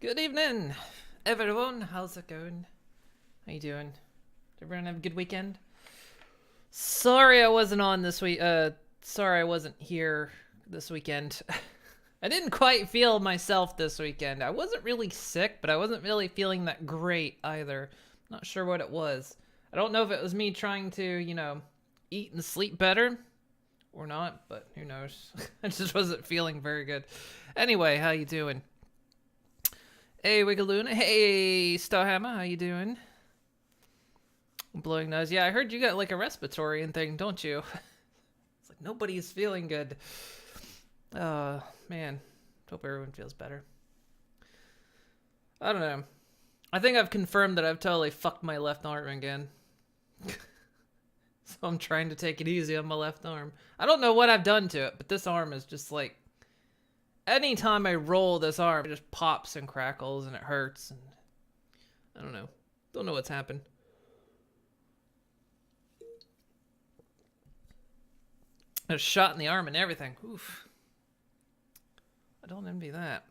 Good evening, everyone. How's it going? How you doing? Did everyone have a good weekend? Sorry I wasn't on this week. Sorry I wasn't here this weekend. I didn't quite feel myself this weekend. I wasn't really sick, but I wasn't really feeling that great either. Not sure what it was. I don't know if it was me trying to, eat and sleep better or not, but who knows. I just wasn't feeling very good. Anyway, how you doing? Hey, Wiggaluna. Hey, Starhammer. How you doing? Blowing nose. Yeah, I heard you got like a respiratory thing, don't you? It's like nobody's feeling good. Man. Hope everyone feels better. I don't know. I think I've confirmed that I've totally fucked my left arm again. So I'm trying to take it easy on my left arm. I don't know what I've done to it, but this arm is just like... Anytime I roll this arm, it just pops and crackles and it hurts. And I don't know. Don't know what's happened. A shot in the arm and everything. Oof. I don't envy that.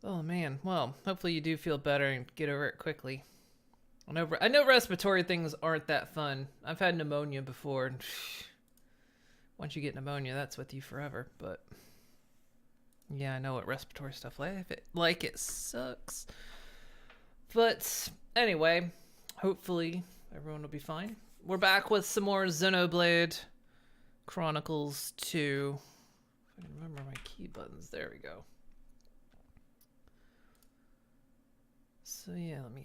Oh man. Well, hopefully you do feel better and get over it quickly. I know respiratory things aren't that fun. I've had pneumonia before. And once you get pneumonia, that's with you forever. But yeah, I know what respiratory stuff like. It sucks. But anyway, hopefully everyone will be fine. We're back with some more Xenoblade Chronicles 2. If I can remember my key buttons. There we go. So yeah, let me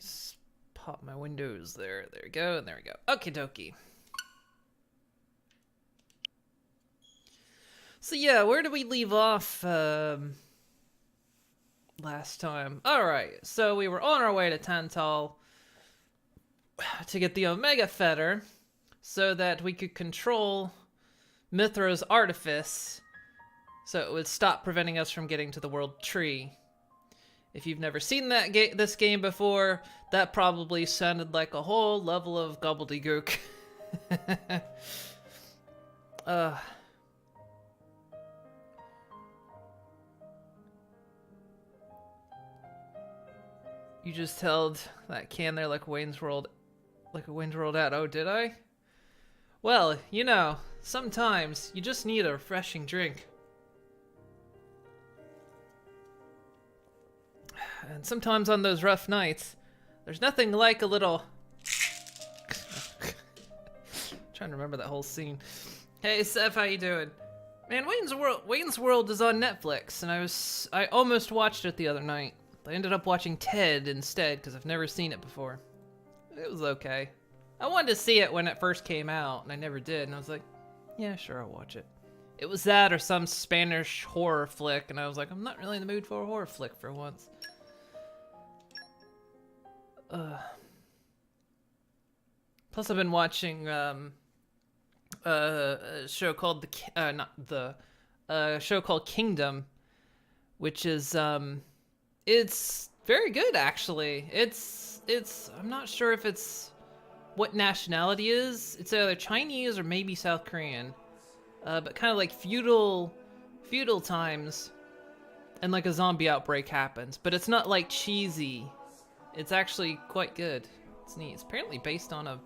pop my windows there. There we go, and there we go. Okie dokie. So yeah, where did we leave off last time? Alright, so we were on our way to Tantal to get the Omega Fetter so that we could control Mithra's artifice so it would stop preventing us from getting to the World Tree. If you've never seen this game before, that probably sounded like a whole level of gobbledygook. You just held that can there like a Wayne's World ad. Oh, did I? Well, sometimes you just need a refreshing drink. And sometimes on those rough nights, there's nothing like a little... Trying to remember that whole scene. Hey, Seth, how you doing? Man, Wayne's World is on Netflix, and I almost watched it the other night. I ended up watching Ted instead, because I've never seen it before. It was okay. I wanted to see it when it first came out, and I never did, and I was like, yeah, sure, I'll watch it. It was that or some Spanish horror flick, and I was like, I'm not really in the mood for a horror flick for once. Plus, I've been watching a show called show called Kingdom, which is it's very good actually. It's I'm not sure if it's what nationality is. It's either Chinese or maybe South Korean, but kind of like feudal times, and like a zombie outbreak happens. But it's not like cheesy. It's actually quite good. It's neat. It's apparently based on a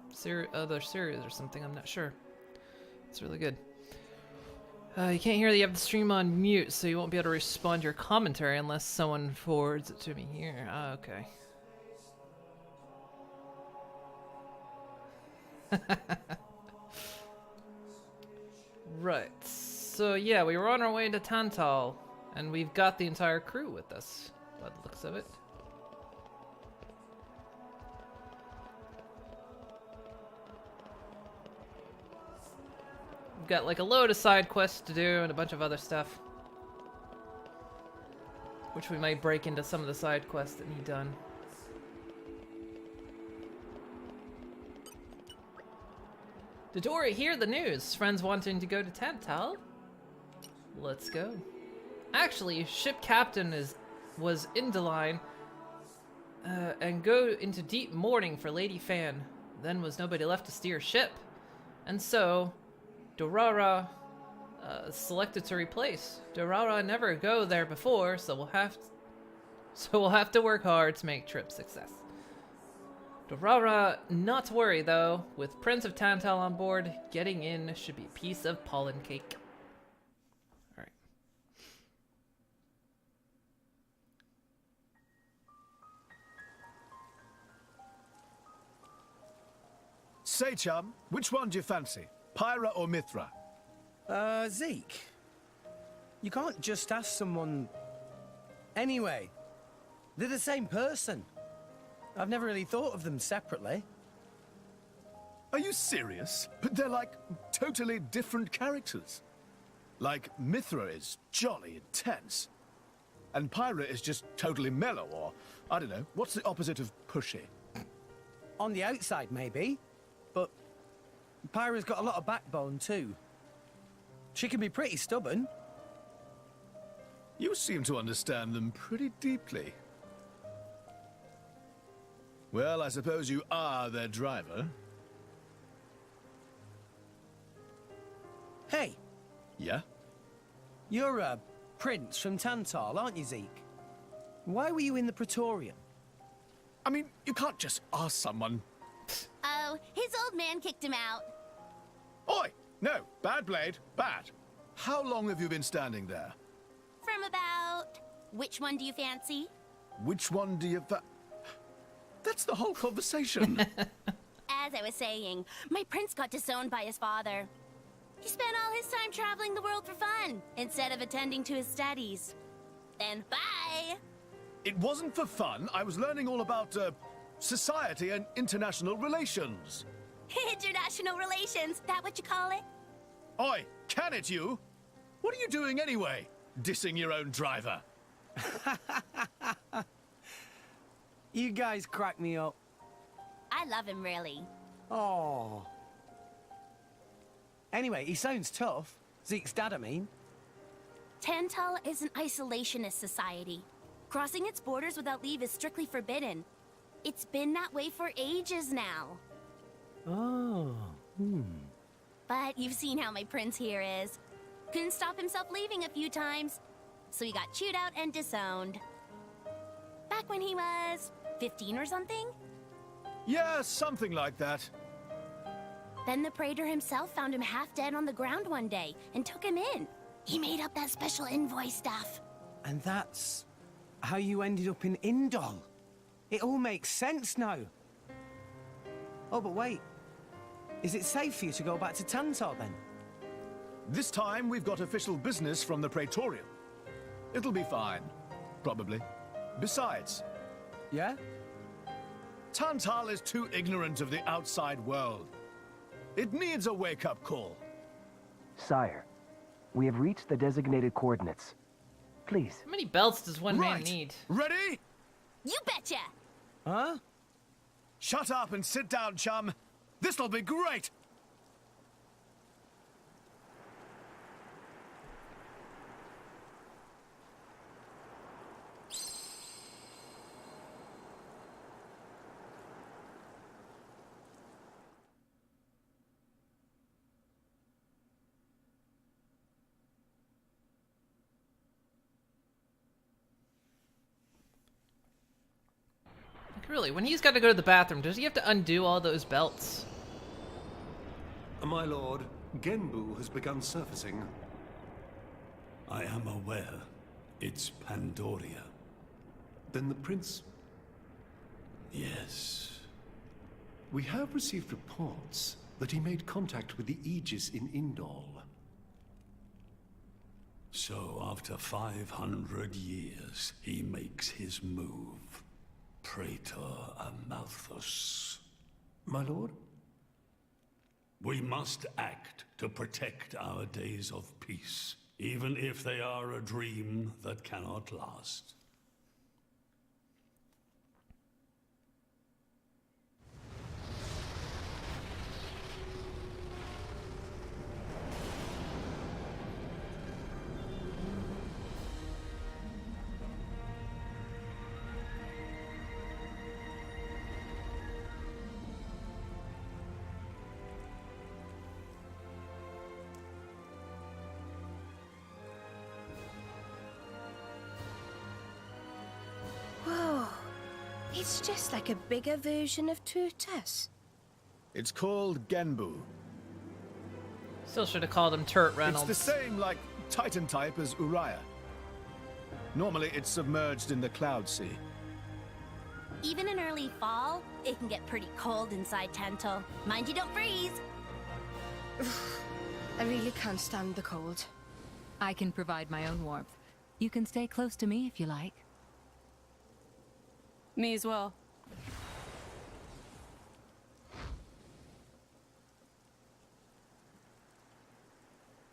other series or something. I'm not sure. It's really good. You can't hear that you have the stream on mute, so you won't be able to respond to your commentary unless someone forwards it to me here. Ah, okay. Right. So yeah, we were on our way to Tantal, and we've got the entire crew with us, by the looks of it. We've got like a load of side quests to do and a bunch of other stuff, which we might break into some of the side quests that need done. Did Ori hear the news? Friends wanting to go to Tantal? Let's go. Actually, ship captain was Indeline, and go into deep mourning for Lady Fan. Then was nobody left to steer ship, and so Dorara selected to replace. Dorara never go there before, so we'll have to work hard to make trip success. Dorara, not to worry though. With Prince of Tantal on board, getting in should be a piece of pollen cake. Alright. Say, chum, which one do you fancy? Pyra or Mithra? Zeke. You can't just ask someone... Anyway, they're the same person. I've never really thought of them separately. Are you serious? But they're like totally different characters. Like, Mithra is jolly intense. And Pyra is just totally mellow, or, I don't know, what's the opposite of pushy? On the outside, maybe. But Pyra's got a lot of backbone, too. She can be pretty stubborn. You seem to understand them pretty deeply. Well, I suppose you are their driver. Hey, Yeah? you're a prince from Tantal, aren't you, Zeke? Why were you in the Praetorium? I mean, you can't just ask someone. Oh, his old man kicked him out. Oi! No, bad blade, bad. How long have you been standing there? From about... Which one do you fancy? Which one do you That's the whole conversation. As I was saying, my prince got disowned by his father. He spent all his time traveling the world for fun, instead of attending to his studies. Then bye! It wasn't for fun. I was learning all about, society and international relations. International relations, that what you call it? Oi, can it you? What are you doing anyway? Dissing your own driver. You guys crack me up. I love him, really. Oh. Anyway, he sounds tough. Zeke's dad, I mean. Tantal is an isolationist society. Crossing its borders without leave is strictly forbidden. It's been that way for ages now. Oh. But you've seen how my prince here is. Couldn't stop himself leaving a few times, so he got chewed out and disowned. Back when he was 15 or something? Yeah, something like that. Then the Praetor himself found him half dead on the ground one day and took him in. He made up that special envoy stuff. And that's how you ended up in Indol. It all makes sense now. Oh, but wait. Is it safe for you to go back to Tantal then? This time we've got official business from the Praetorium. It'll be fine. Probably. Besides, Yeah? Tantal is too ignorant of the outside world. It needs a wake-up call. Sire, we have reached the designated coordinates. Please. How many belts does one man Right. need? Ready? You betcha! Huh? Shut up and sit down, chum. This'll be great. Like, really, when he's got to go to the bathroom, does he have to undo all those belts? My lord, Genbu has begun surfacing. I am aware. It's Pandoria. Then the prince... Yes. We have received reports that he made contact with the Aegis in Indol. So after 500 years, he makes his move. Praetor Amalthus. My lord? We must act to protect our days of peace, even if they are a dream that cannot last. It's just like a bigger version of Turtus. It's called Genbu. Still should have called him Turt Reynolds. It's the same, like, Titan type as Uriah. Normally, it's submerged in the Cloud Sea. Even in early fall, it can get pretty cold inside Tantal. Mind you don't freeze. I really can't stand the cold. I can provide my own warmth. You can stay close to me if you like. Me as well.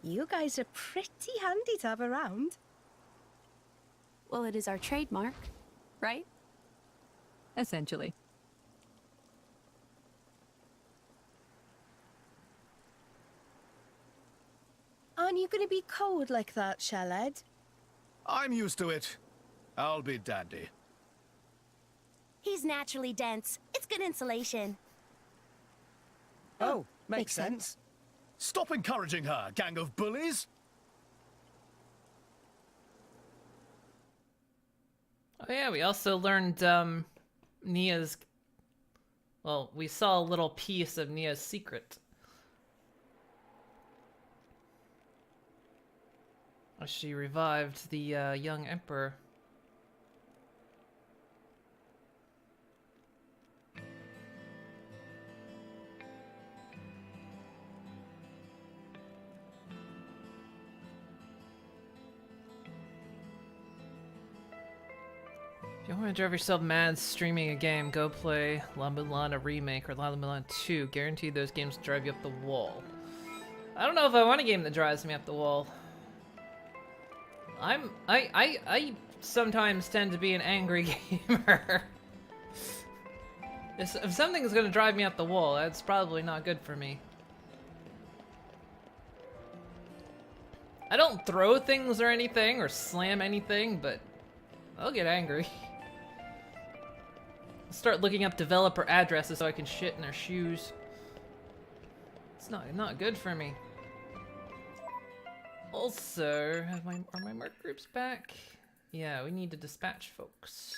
You guys are pretty handy to have around. Well, it is our trademark, right? Essentially. Aren't you going to be cold like that, Shellhead? I'm used to it. I'll be dandy. He's naturally dense. It's good insulation. Oh, makes sense. Stop encouraging her, gang of bullies! Oh yeah, we also learned Nia's... Well, we saw a little piece of Nia's secret. She revived the young emperor. If you want to drive yourself mad streaming a game, go play La Mulana Remake or La Mulana 2. Guaranteed those games will drive you up the wall. I don't know if I want a game that drives me up the wall. I sometimes tend to be an angry gamer. If something's gonna drive me up the wall, that's probably not good for me. I don't throw things or anything or slam anything, but I'll get angry. I'll start looking up developer addresses so I can shit in their shoes. It's not good for me. Also, are my merc groups back? Yeah, we need to dispatch folks.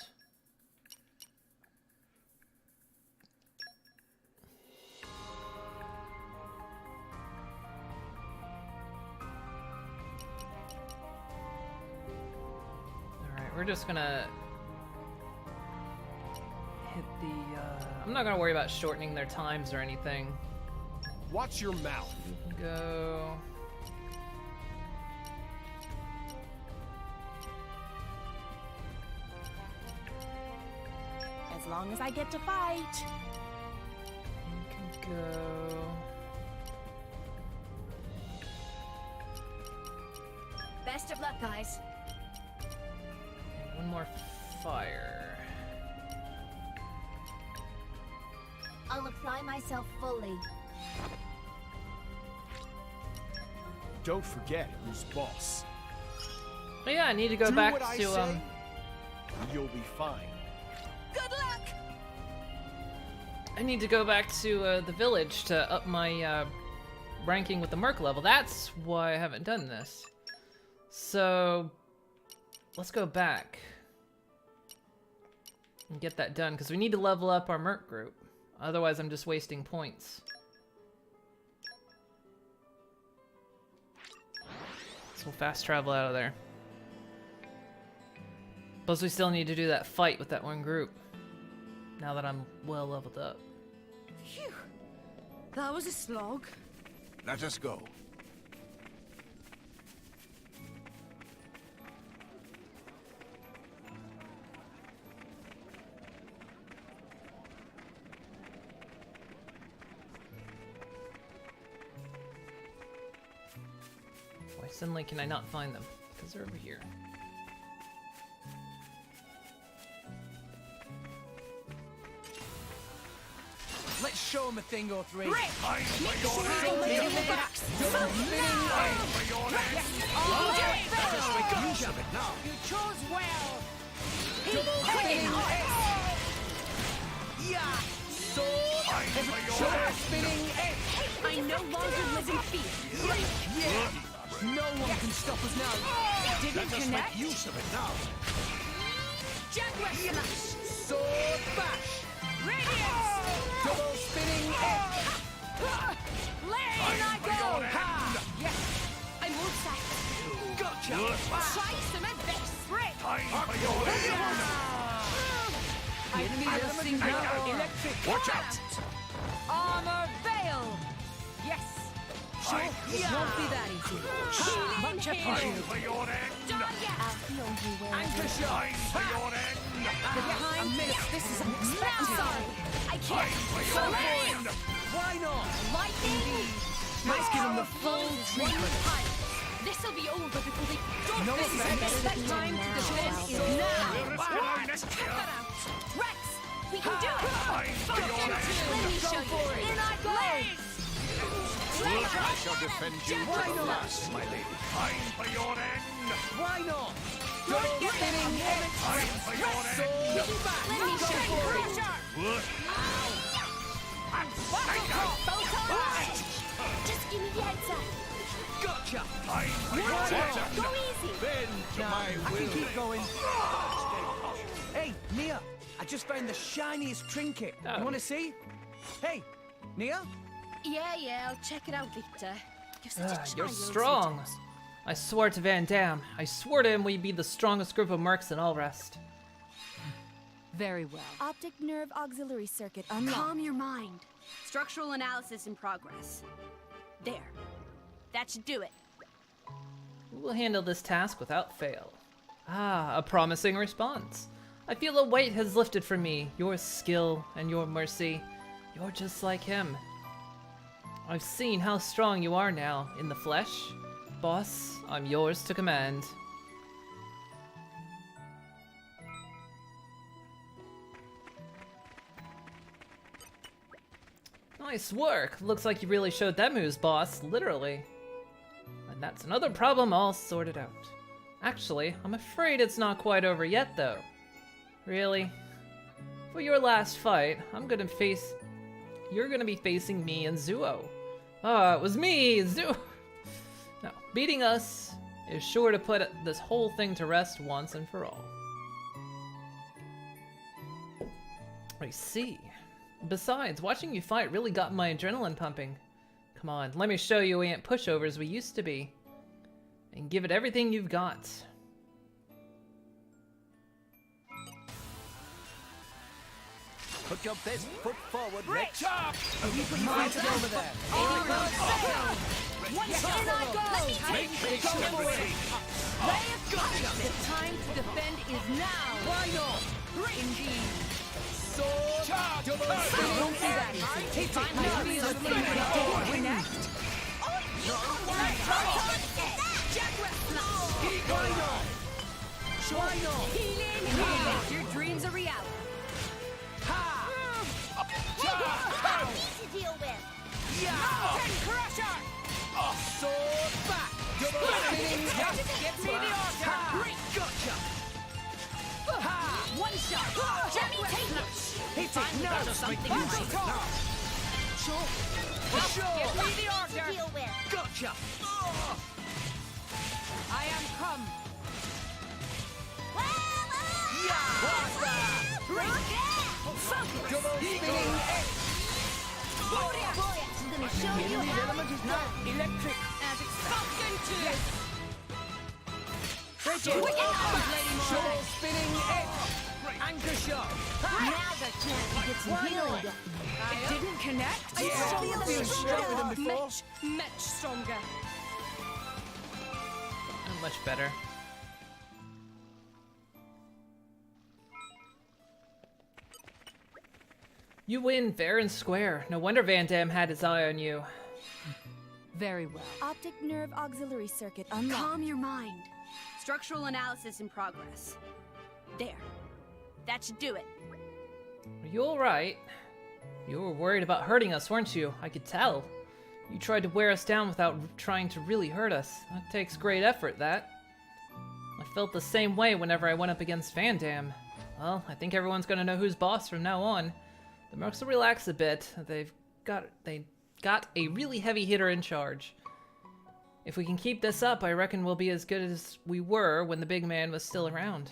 Alright, we're just gonna hit the, I'm not gonna worry about shortening their times or anything. Watch your mouth. Go... As long as I get to fight. You can go... Best of luck, guys. And one more fire. I'll apply myself fully. Don't forget who's boss. Oh yeah, I need to go Do back what I to say, you'll be fine. Good luck! I need to go back to the village to up my ranking with the merc level. That's why I haven't done this. So let's go back and get that done because we need to level up our merc group. Otherwise, I'm just wasting points. So we'll fast travel out of there. Plus, we still need to do that fight with that one group. Now that I'm well leveled up. Phew. That was a slog. Let us go. Why suddenly can I not find them? Because they're over here. Let's show him a thing or three. Use of it now. You chose well. Yeah. Spinning edge. I no longer live in fear. Yeah. No one can stop us now. Didn't connect. Use of it now. Jaguar slash. Sword bash! Radiance! Double spinning edge! Lane I go! Ha! Yes! I won't say. Gotcha! Try some of this. Frick! Enemy element now electric! Watch out! Armor veil! Yes! Sure, it won't be that easy. Ha! Much appreciated! For your end! I'll heal you where Anchor shot! For your end! A miss! This is unexpected! I'm sorry. I can't. For your end! Why not? Lightning! Let's give him the full treatment! This'll be over before they don't No finish. offense. Expect time to defend is now. We'll respond next year! Cut that out. Rex, we can do it. For your end! Let me show you. In I go. I shall defend you to Why the not? last, my lady. Time for your end! Why not? Double spinning edge! Time for your end! Sword back! Let me show you. Just give me the outside. Gotcha! Time for your end! Go easy. Bend to my I will. can keep going. Hey, Nia, I just found the shiniest trinket. Oh. You want to see? Hey, Nia? Yeah, I'll check it out later. You're such a child You're strong. sometimes. I swore to Van Damme. I swore to him we'd be the strongest group of mercs in all rest. Very well. Optic nerve auxiliary circuit unlocked. Calm your mind. Structural analysis in progress. There. That should do it. We will handle this task without fail. Ah, a promising response. I feel a weight has lifted from me. Your skill and your mercy. You're just like him. I've seen how strong you are now, in the flesh. Boss, I'm yours to command. Nice work. Looks like you really showed them who's boss, literally. And that's another problem all sorted out. Actually, I'm afraid it's not quite over yet, though. Really? For your last fight, you're gonna be facing me and Zuo. Ah, it was me, Zuo! No, beating us is sure to put this whole thing to rest once and for all. I see. Besides, watching you fight really got my adrenaline pumping. Come on, let me show you we ain't pushovers we used to be. And give it everything you've got. Put your best foot forward, Rex. You put your hands over there. In I go. Make sure to retreat. The time to defend is now. Why not? Indeed. Sword, double spinning Won't be that easy. Hit it. Now we are Connect. connect. Why not? Why not? Make your dreams a reality. Ha! Easy to deal with. Crusher! Sword back! Double spinning edge! Give me the order. Great gotcha! Ha! One shot. Jimmy, take it. Hit it! No! something Battle right. talk! Sure! Give me the Easy to order. deal with. Gotcha! I am come. Double spinning edge! I'm gonna show you Enemy how element is now electric! As expected to. Hit it! Double spinning edge! Anchor shot! Now's our chance to get some Why healing not? done. It didn't connect. Yeah, feel stronger than before. Much stronger. Not much better. You win fair and square. No wonder Van Damme had his eye on you. Very well. Optic nerve auxiliary circuit unlocked. Calm your mind. Structural analysis in progress. There. That should do it. Are you alright? You were worried about hurting us, weren't you? I could tell. You tried to wear us down without trying to really hurt us. That takes great effort, that. I felt the same way whenever I went up against Van Damme. Well, I think everyone's gonna know who's boss from now on. The mercs will relax a bit. They got a really heavy hitter in charge. If we can keep this up, I reckon we'll be as good as we were when the big man was still around.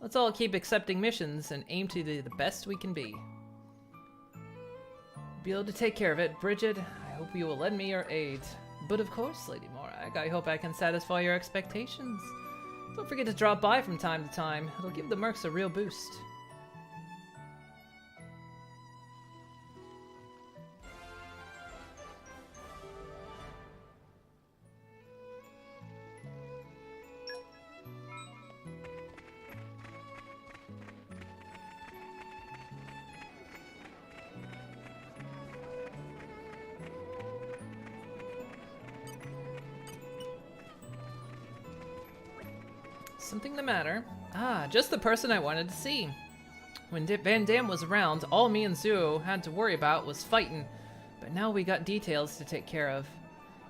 Let's all keep accepting missions and aim to be the best we can be. Be able to take care of it, Bridget. I hope you will lend me your aid. But of course, Lady Morag, I hope I can satisfy your expectations. Don't forget to drop by from time to time. It'll give the mercs a real boost. Something the matter? Ah, just the person I wanted to see. When Van Dam was around, all me and Zuo had to worry about was fighting, but now we got details to take care of.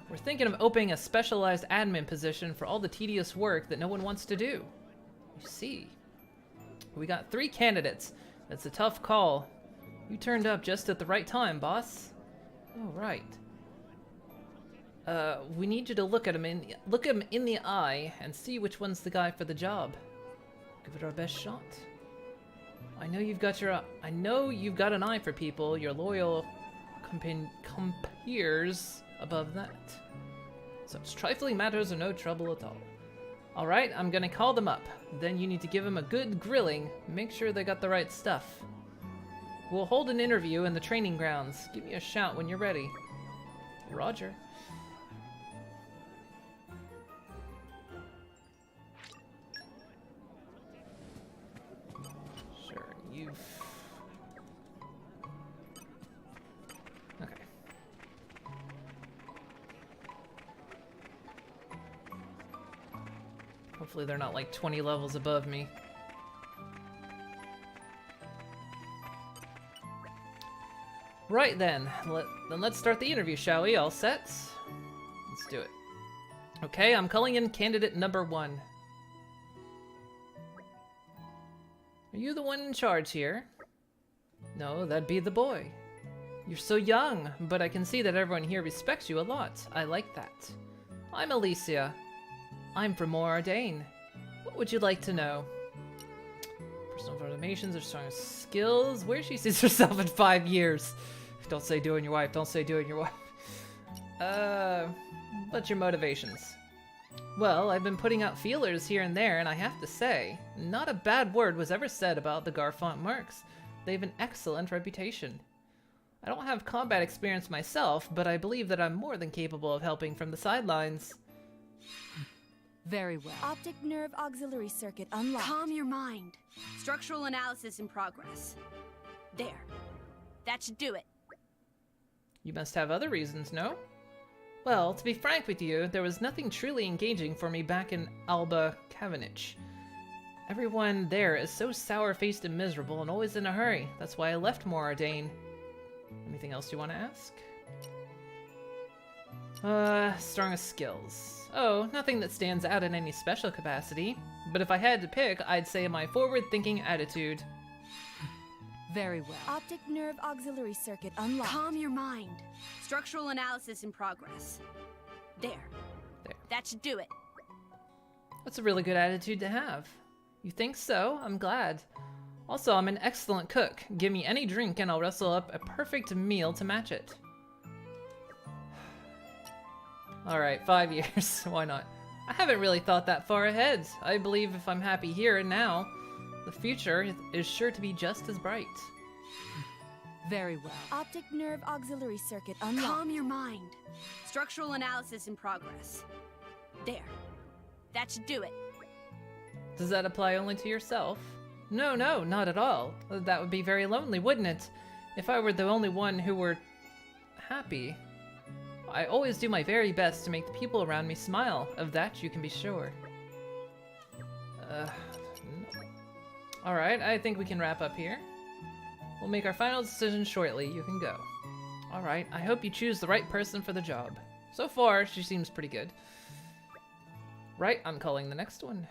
We're thinking of opening a specialized admin position for all the tedious work that no one wants to do. You see. We got 3 candidates. It's a tough call. You turned up just at the right time, boss. Oh, right. We need you to look him in the eye and see which one's the guy for the job. Give it our best shot. I know you've got an eye for people, your loyal compeers above that. Such trifling matters are no trouble at all. Alright, I'm gonna call them up. Then you need to give them a good grilling. Make sure they got the right stuff. We'll hold an interview in the training grounds. Give me a shout when you're ready. Roger. Okay. Hopefully they're not like 20 levels above me. Right then, let's start the interview, shall we? All set? Let's do it. Okay, I'm calling in candidate number 1. Are you the one in charge here? No, that'd be the boy. You're so young, but I can see that everyone here respects you a lot. I like that. I'm Alicia. I'm from Moradane. What would you like to know? Personal information or strong skills? Where she sees herself in 5 years. Don't say doing your wife. Don't say doing your wife. What's your motivations? Well, I've been putting out feelers here and there, and I have to say, not a bad word was ever said about the Garfont Mercs. They have an excellent reputation. I don't have combat experience myself, but I believe that I'm more than capable of helping from the sidelines. Very well. Optic nerve auxiliary circuit unlocked. Calm your mind. Structural analysis in progress. There. That should do it. You must have other reasons, no? Well, to be frank with you, there was nothing truly engaging for me back in Alba Cavendish. Everyone there is so sour-faced and miserable and always in a hurry. That's why I left Moradane. Anything else you want to ask? Strongest skills. Oh, nothing that stands out in any special capacity. But if I had to pick, I'd say my forward-thinking attitude. Very well. Optic nerve auxiliary circuit unlocked. Calm your mind. Structural analysis in progress. There. That should do it. That's a really good attitude to have. You think so? I'm glad. Also, I'm an excellent cook. Give me any drink and I'll wrestle up a perfect meal to match it. Alright, 5 years. Why not? I haven't really thought that far ahead. I believe if I'm happy here and now, the future is sure to be just as bright. Very well. Optic nerve auxiliary circuit unlocked. Calm your mind. Structural analysis in progress. There. That should do it. Does that apply only to yourself? No, not at all. That would be very lonely, wouldn't it? If I were the only one who were happy. I always do my very best to make the people around me smile. Of that you can be sure. Alright, I think we can wrap up here. We'll make our final decision shortly. You can go. Alright, I hope you choose the right person for the job. So far, she seems pretty good. Right, I'm calling the next one.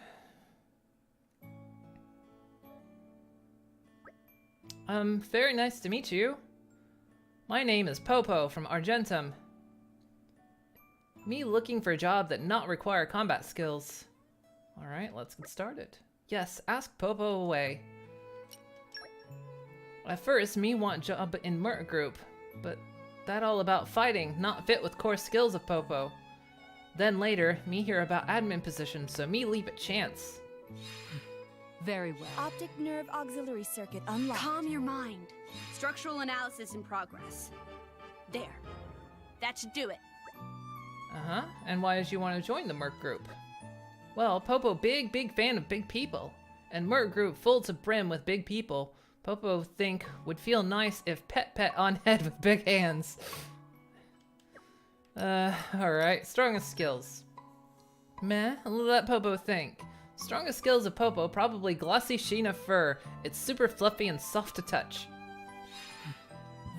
Very nice to meet you. My name is Popo from Argentum. Me looking for a job that not require combat skills. Alright, let's get started. Yes, ask Popo away. At first, me want job in Merc group, but that all about fighting, not fit with core skills of Popo. Then later, me hear about admin position, so me leave it chance. Very well. Optic nerve auxiliary circuit unlocked. Calm your mind. Structural analysis in progress. There. That should do it. Uh-huh, and why did you want to join the Merc group? Well, Popo big fan of big people. And Merc group full to brim with big people. Popo think would feel nice if pet on head with big hands. Alright. Strongest skills. Meh, let Popo think. Strongest skills of Popo, probably glossy sheen of fur. It's super fluffy and soft to touch.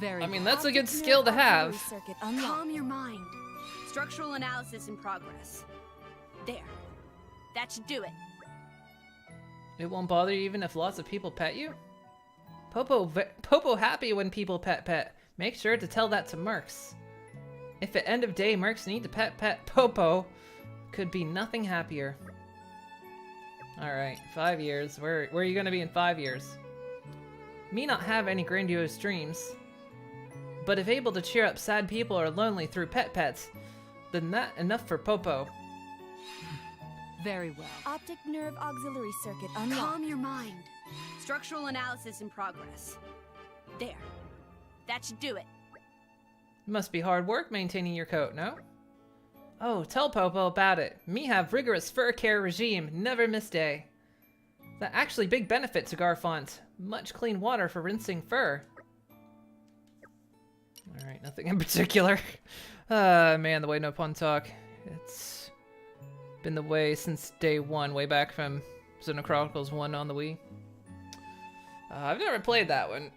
Very I mean, well. that's a good skill to have. Circuit calm your mind. Structural analysis in progress. There. That should do it. It won't bother you even if lots of people pet you? Popo happy when people pet. Make sure to tell that to Mercs. If at end of day Mercs need to pet Popo, could be nothing happier. Alright, 5 years. Where are you gonna be in 5 years? Me not have any grandiose dreams. But if able to cheer up sad people or lonely through pets, then that enough for Popo. Very well. Optic nerve auxiliary circuit unlocked. Calm your mind. Structural analysis in progress. There. That should do it. Must be hard work maintaining your coat, no? Oh, tell Popo about it. Me have rigorous fur care regime, never miss day. That actually big benefit to Garfont. Much clean water for rinsing fur. Alright, nothing in particular. Man, the way no pun talk. It's been the way since day one, way back from Xenoblade Chronicles 1 on the Wii. I've never played that one.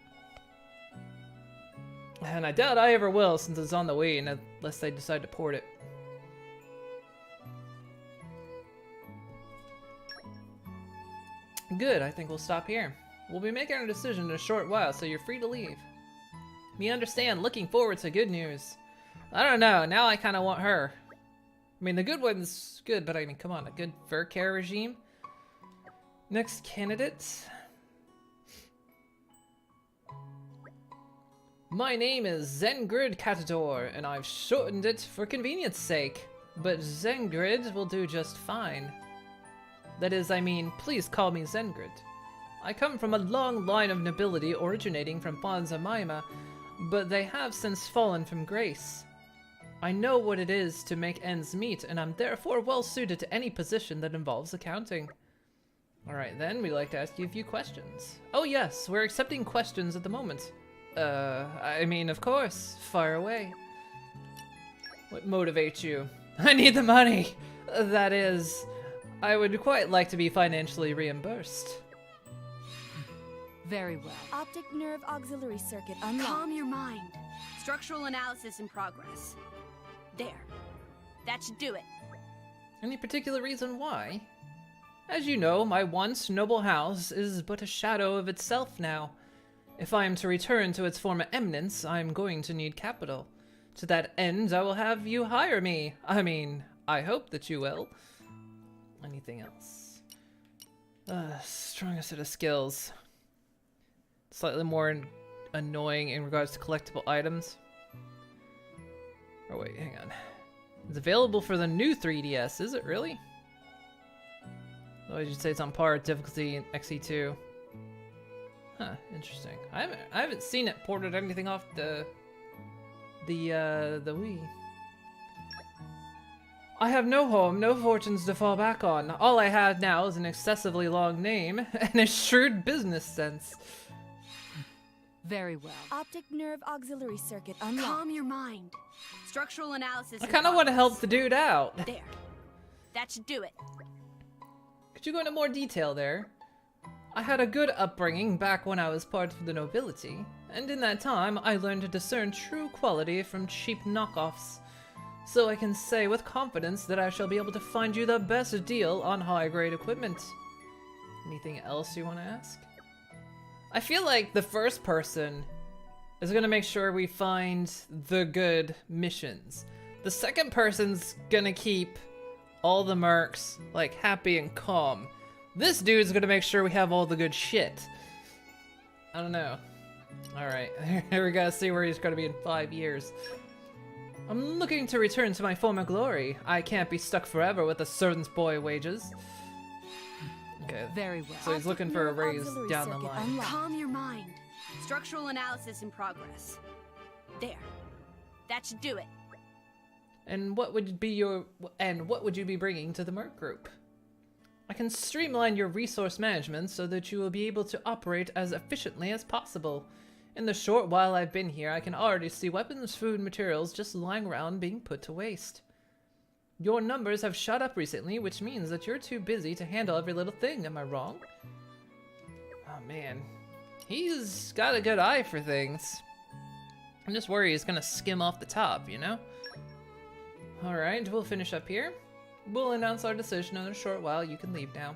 And I doubt I ever will since it's on the Wii, unless they decide to port it. Good, I think we'll stop here. We'll be making our decision in a short while, so you're free to leave. Me understand, looking forward to good news. I don't know, now I kinda want her. I mean, the good one's good, but I mean, come on, a good fur care regime? Next candidate. My name is Zengrid Catador, and I've shortened it for convenience sake. But Zengrid will do just fine. That is, I mean, please call me Zengrid. I come from a long line of nobility originating from Bonzamaima, but they have since fallen from grace. I know what it is to make ends meet, and I'm therefore well suited to any position that involves accounting. Alright then, we'd like to ask you a few questions. Oh yes, we're accepting questions at the moment. I mean, of course, fire away. What motivates you? I need the money! That is, I would quite like to be financially reimbursed. Very well. Optic nerve auxiliary circuit unlocked. Calm your mind. Structural analysis in progress. There. That should do it. Any particular reason why? As you know, my once noble house is but a shadow of itself now. If I am to return to its former eminence, I am going to need capital. To that end, I will have you hire me. I mean, I hope that you will. Anything else? Strongest set of skills. Slightly more annoying in regards to collectible items. Oh wait, hang on. It's available for the new 3DS, is it really? Oh, I should say it's on par with difficulty in XE2. Huh, interesting. I haven't seen it ported anything off the Wii. I have no home, no fortunes to fall back on. All I have now is an excessively long name and a shrewd business sense. Very well. Optic nerve auxiliary circuit unlocked. Calm your mind. Structural analysis. I kind of want to help the dude out. There. That should do it. Could you go into more detail there? I had a good upbringing back when I was part of the nobility, and in that time I learned to discern true quality from cheap knockoffs. So I can say with confidence that I shall be able to find you the best deal on high-grade equipment. Anything else you want to ask? I feel like the first person is gonna make sure we find the good missions. The second person's gonna keep all the mercs, like, happy and calm. This dude's gonna make sure we have all the good shit. I don't know. Alright, here we gotta see where he's gonna be in 5 years. I'm looking to return to my former glory. I can't be stuck forever with a servant's boy wages. Okay. Very well. So he's looking for a raise Auxiliary down the circuit line. unlocked. Calm your mind. Structural analysis in progress. There. That should do it. And what would you be bringing to the Merc Group? I can streamline your resource management so that you will be able to operate as efficiently as possible. In the short while I've been here, I can already see weapons, food, materials just lying around being put to waste. Your numbers have shot up recently, which means that you're too busy to handle every little thing, am I wrong? Oh man, he's got a good eye for things. I'm just worried he's gonna skim off the top, you know? Alright, we'll finish up here. We'll announce our decision in a short while. You can leave now.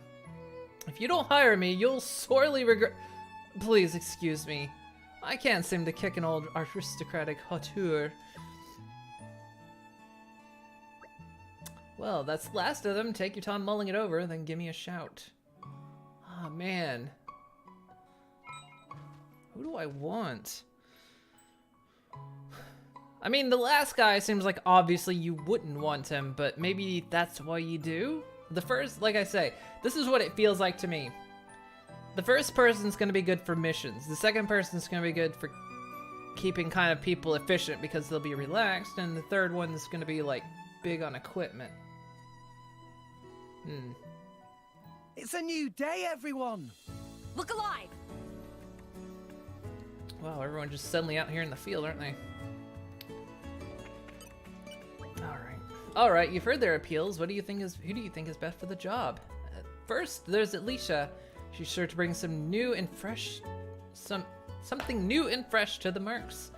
If you don't hire me, you'll sorely regret— Please excuse me. I can't seem to kick an old aristocratic hauteur. Well, that's the last of them. Take your time mulling it over, then give me a shout. Oh man. Who do I want? I mean, the last guy seems like obviously you wouldn't want him, but maybe that's why you do? The first, like I say, this is what it feels like to me. The first person's gonna be good for missions. The second person's gonna be good for keeping kind of people efficient because they'll be relaxed, and the third one's gonna be like big on equipment. It's a new day, everyone! Look alive! Wow, everyone's just suddenly out here in the field, aren't they? Alright, you've heard their appeals. Who do you think is best for the job? First, there's Alicia. She's sure to bring some new and fresh, something new and fresh to the Mercs.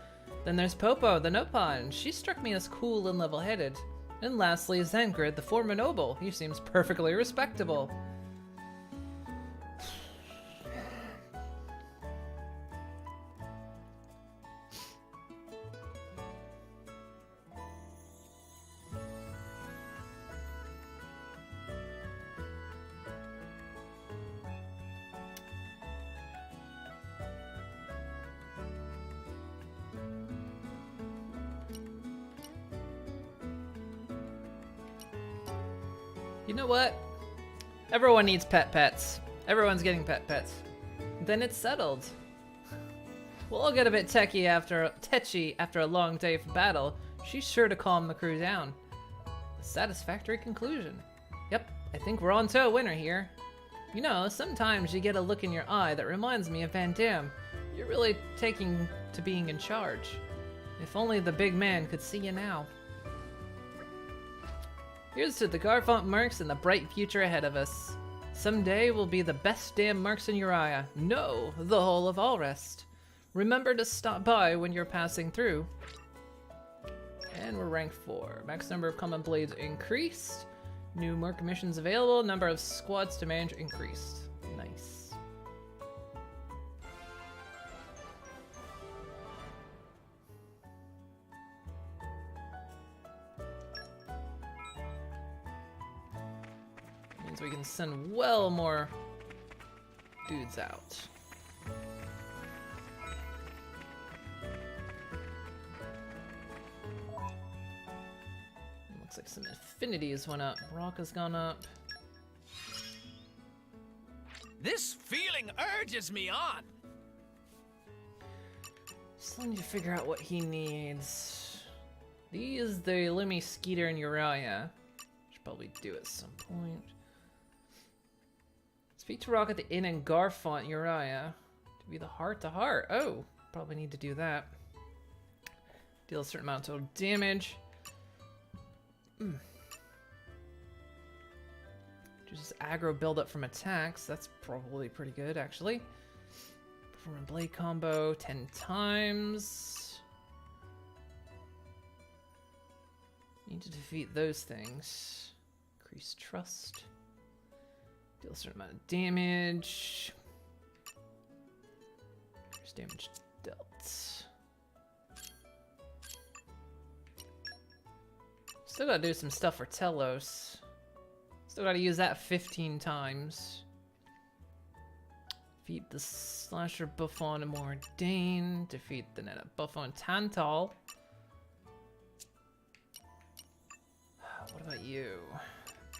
Then there's Popo, the Nopon. She struck me as cool and level-headed. And lastly, Zengrid, the former noble. He seems perfectly respectable. You know what? Everyone needs pets. Everyone's getting pets. Then it's settled. We'll all get a bit tetchy after a long day of battle. She's sure to calm the crew down. A satisfactory conclusion. Yep, I think we're on to a winner here. You know, sometimes you get a look in your eye that reminds me of Van Damme. You're really taking to being in charge. If only the big man could see you now. Here's to the Garfont Mercs and the bright future ahead of us. Someday we'll be the best damn Mercs in Uriah. No, the whole of Allrest. Remember to stop by when you're passing through. And we're rank 4. Max number of common blades increased. New Merc missions available. Number of squads to manage increased. Nice. Means we can send well more dudes out. Looks like some affinities went up. Rock has gone up. This feeling urges me on! Still need to figure out what he needs. These, the Lemmy, Skeeter, and Uriah. Should probably do at some point. Speak to Rock at the inn in Garfont, Uriah. To be the heart-to-heart. Oh, probably need to do that. Deal a certain amount of total damage. Just aggro build-up from attacks. That's probably pretty good, actually. Perform a blade combo 10 times. Need to defeat those things. Increase trust. Deal a certain amount of damage. Increase damage dealt. Still gotta do some stuff for Telos. Still gotta use that 15 times. Defeat the Slasher Buffon and Mordain. Defeat the Netta Buffon Tantal. What about you?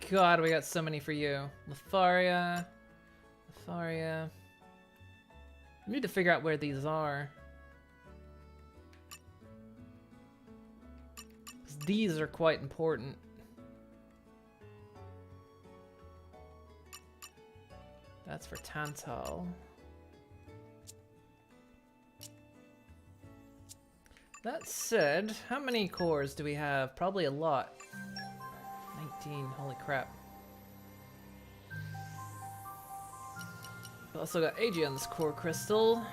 God, we got so many for you. Lotharia. Lotharia. We need to figure out where these are. 'Cause these are quite important. That's for Tantal. That said, how many cores do we have? Probably a lot. 19, holy crap. We also got Aegeon's core crystal.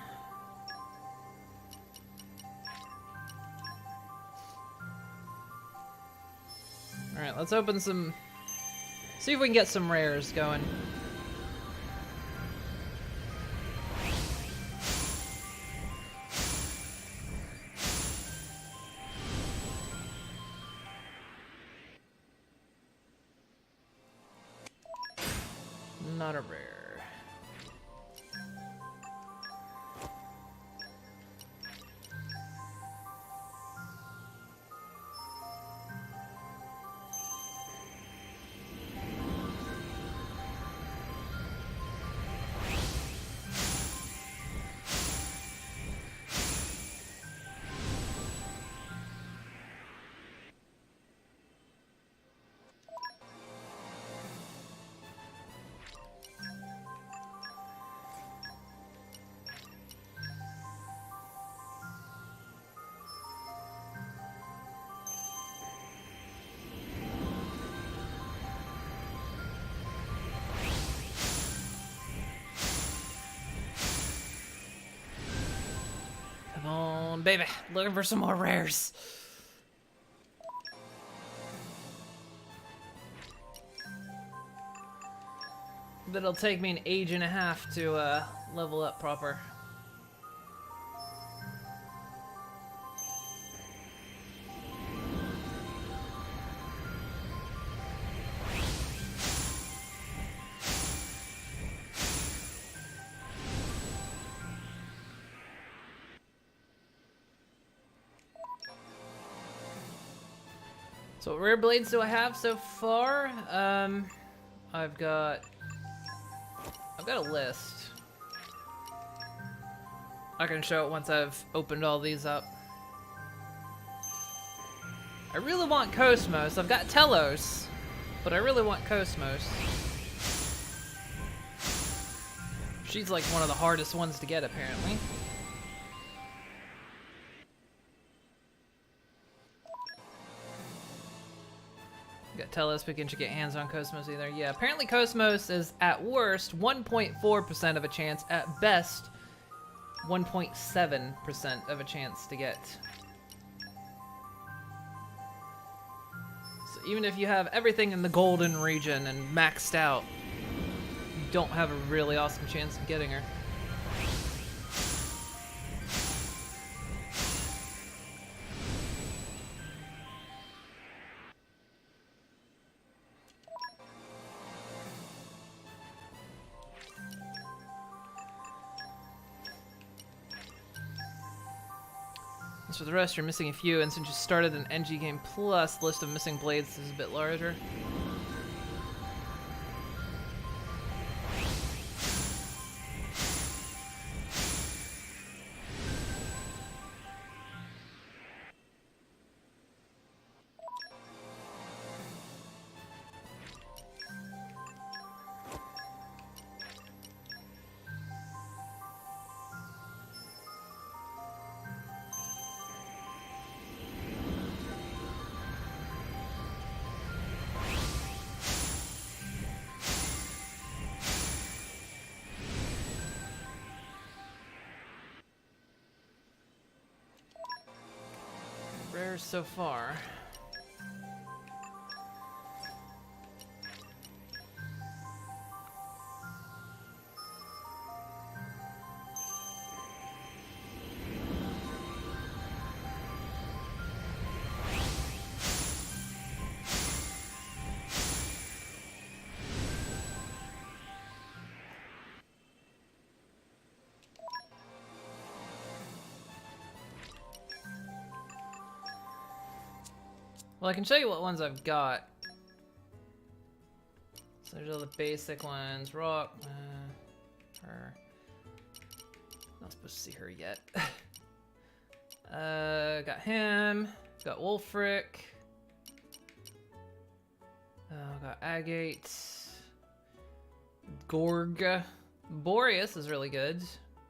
Alright, let's open some... See if we can get some rares going. Not a rare. Come on, baby. Looking for some more rares. But it'll take me an age and a half to level up proper. So what rare blades do I have so far? I've got a list. I can show it once I've opened all these up. I really want Cosmos. I've got Telos, but I really want Cosmos. She's like one of the hardest ones to get, apparently. Got Telos, we can get hands on Cosmos either. Yeah, apparently Cosmos is at worst 1.4% of a chance, at best 1.7% of a chance to get. So even if you have everything in the golden region and maxed out, you don't have a really awesome chance of getting her. As for the rest, you're missing a few, and since you started an NG Game Plus, the list of missing blades is a bit larger. Rare so far. Well, I can show you what ones I've got. So there's all the basic ones. Rock. Her. Not supposed to see her yet. Got him. Got Wolfric. Got Agate. Gorg. Boreas is really good.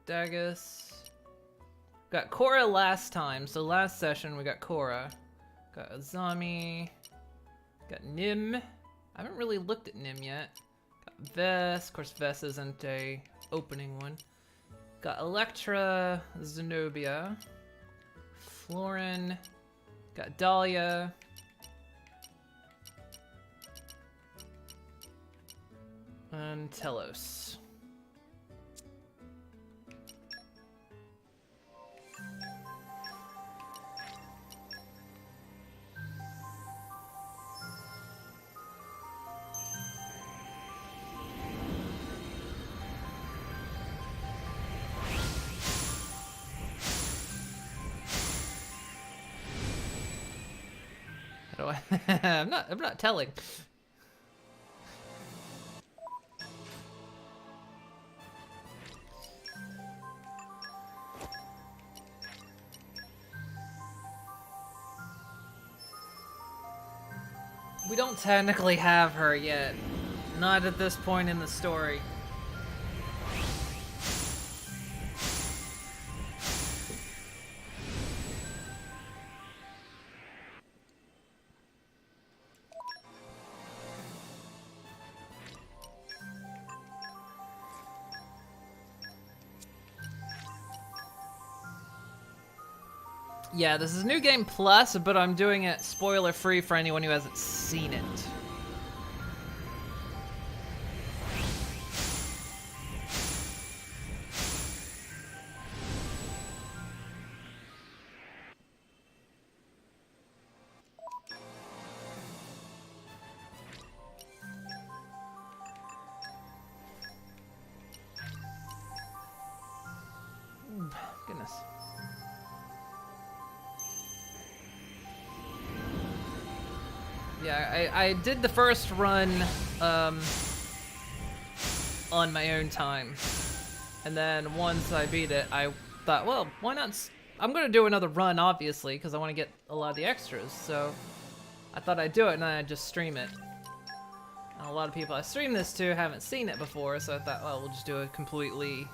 Dagus. Got Korra last time, so last session we got Korra. Got Azami. Got Nim. I haven't really looked at Nim yet. Got Vess. Of course, Vess isn't a opening one. Got Electra. Zenobia. Florin. Got Dahlia. And Telos. How do I? I'm not telling. We don't technically have her yet. Not at this point in the story. Yeah, this is New Game Plus, but I'm doing it spoiler-free for anyone who hasn't seen it. Goodness. Yeah, I did the first run on my own time. And then once I beat it, I thought, well, why not? I'm going to do another run, obviously, because I want to get a lot of the extras. So I thought I'd do it, and then I'd just stream it. And a lot of people I stream this to haven't seen it before, so I thought, well, we'll just do a completely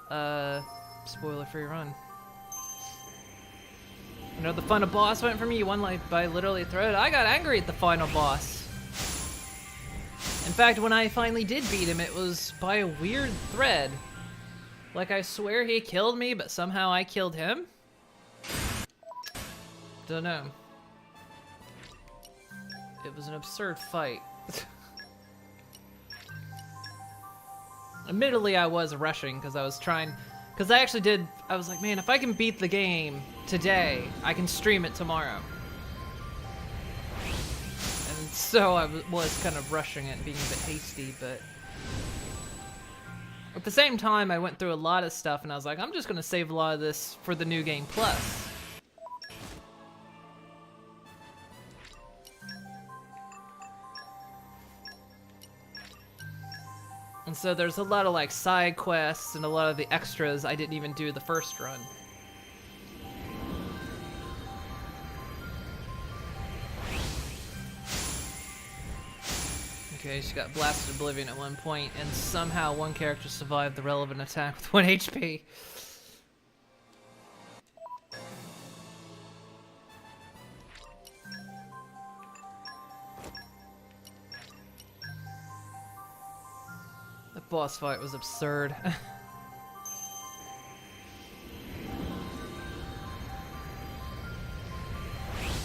spoiler-free run. You know, the final boss went for me. You won like by literally a thread. I got angry at the final boss. In fact, when I finally did beat him, it was by a weird thread. Like, I swear he killed me, but somehow I killed him? Don't know. It was an absurd fight. Admittedly, I was rushing because I was trying... Because I actually did... I was like, man, if I can beat the game today, I can stream it tomorrow. And so I was kind of rushing it and being a bit hasty, but... At the same time, I went through a lot of stuff, and I was like, I'm just going to save a lot of this for the New Game Plus. And so there's a lot of like side quests and a lot of the extras I didn't even do the first run. Okay, she got blasted oblivion at one point, and somehow one character survived the relevant attack with 1 HP. The boss fight was absurd.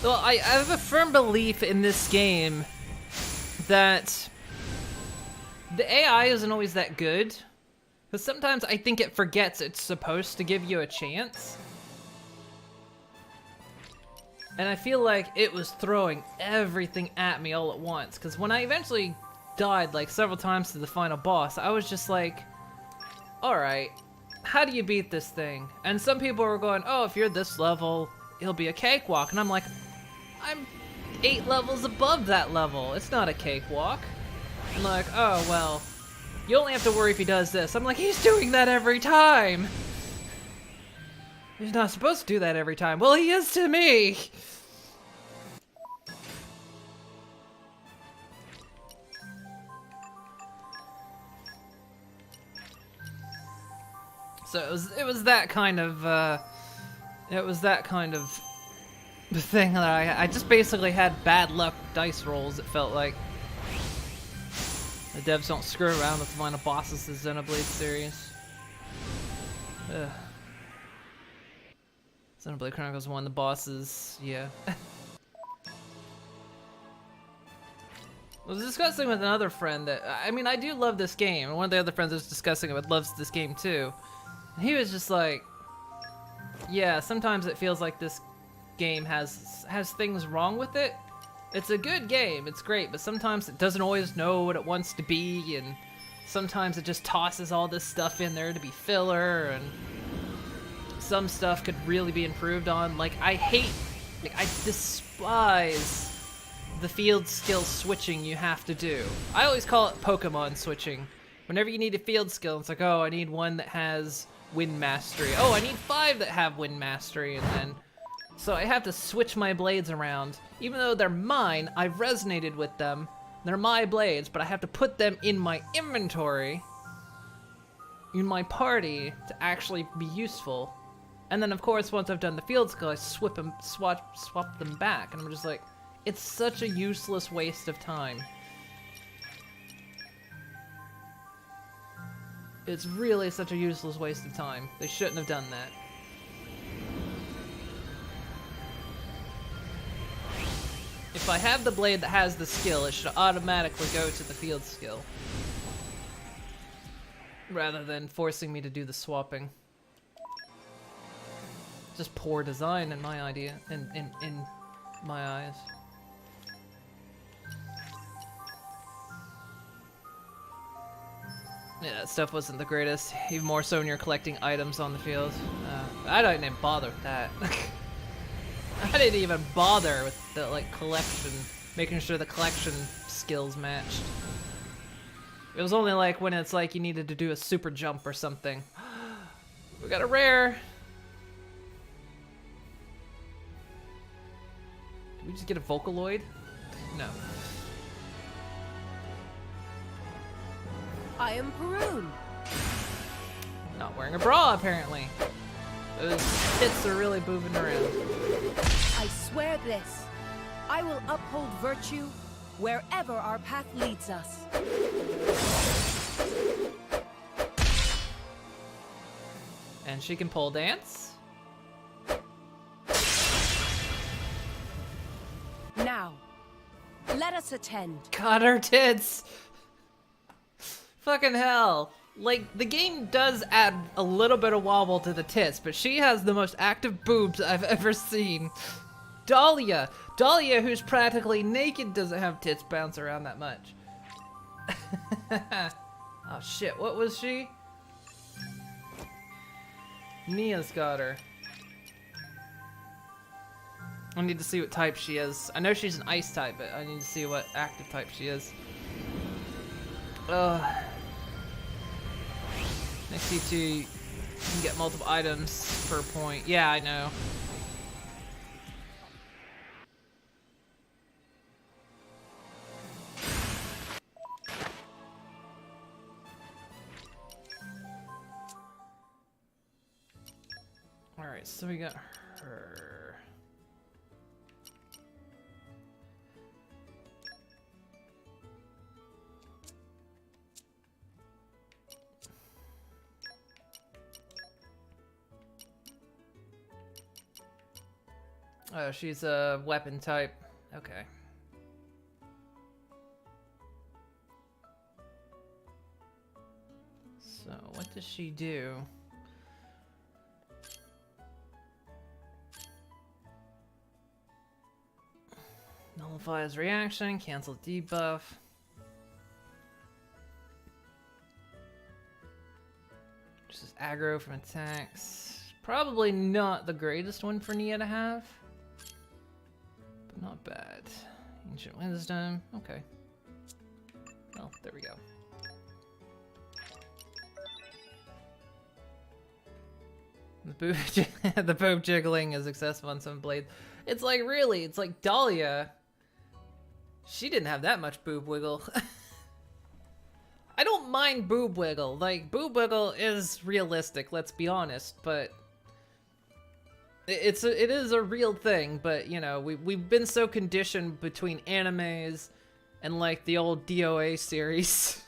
Well, I have a firm belief in this game that the AI isn't always that good. Because sometimes I think it forgets it's supposed to give you a chance. And I feel like it was throwing everything at me all at once. Because when I eventually died like several times to the final boss, I was just like, alright, how do you beat this thing? And some people were going, oh, if you're this level, it'll be a cakewalk. And I'm like, I'm 8 levels above that level. It's not a cakewalk. I'm like, oh, well, you only have to worry if he does this. I'm like, he's doing that every time. He's not supposed to do that every time. Well, he is to me. So it was that kind of thing that I just basically had bad luck dice rolls. It felt like the devs don't screw around with the final bosses of the Xenoblade series. Ugh. Xenoblade Chronicles 1, the bosses, yeah. I was discussing with another friend that, I mean, I do love this game, and one of the other friends I was discussing it with loves this game too. And he was just like, yeah, sometimes it feels like this game has things wrong with it. It's a good game, it's great, but sometimes it doesn't always know what it wants to be, and sometimes it just tosses all this stuff in there to be filler, and some stuff could really be improved on. Like, I despise the field skill switching you have to do. I always call it Pokemon switching. Whenever you need a field skill, it's like, oh, I need one that has Wind Mastery. Oh, I need 5 that have Wind Mastery, and then... So I have to switch my blades around. Even though they're mine, I've resonated with them. They're my blades, but I have to put them in my inventory, in my party, to actually be useful. And then, of course, once I've done the field skill, I swap them back. And I'm just like, it's such a useless waste of time. It's really such a useless waste of time. They shouldn't have done that. If I have the blade that has the skill, it should automatically go to the field skill, rather than forcing me to do the swapping. Just poor design in my idea, in my eyes. Yeah, that stuff wasn't the greatest. Even more so when you're collecting items on the field. I didn't even bother with that. I didn't even bother with the collection, making sure the collection skills matched. It was only like when it's like you needed to do a super jump or something. We got a rare. Did we just get a Vocaloid? No. I am Perun. Not wearing a bra, apparently. Those tits are really moving around. I swear this. I will uphold virtue wherever our path leads us. And she can pole dance? Now, let us attend. God, her tits! Fucking hell. Like, the game does add a little bit of wobble to the tits, but she has the most active boobs I've ever seen. Dahlia! Dahlia, who's practically naked, doesn't have tits bounce around that much. Oh shit, what was she? Nia's got her. I need to see what type she is. I know she's an ice type, but I need to see what active type she is. Ugh. Next C2, you can get multiple items per point. Yeah, I know. Alright, so we got her. Oh, she's a weapon type. Okay. So, what does she do? Nullifies reaction, cancel debuff. Just aggro from attacks. Probably not the greatest one for Nia to have. But not bad. Ancient wisdom. Okay. Well, there we go. The boob, the boob jiggling is excessive on some blades. It's like, really, it's like Dahlia. She didn't have that much boob wiggle. I don't mind boob wiggle. Like, boob wiggle is realistic, let's be honest, but it is a real thing. But you know, we've been so conditioned between animes and like the old DOA series,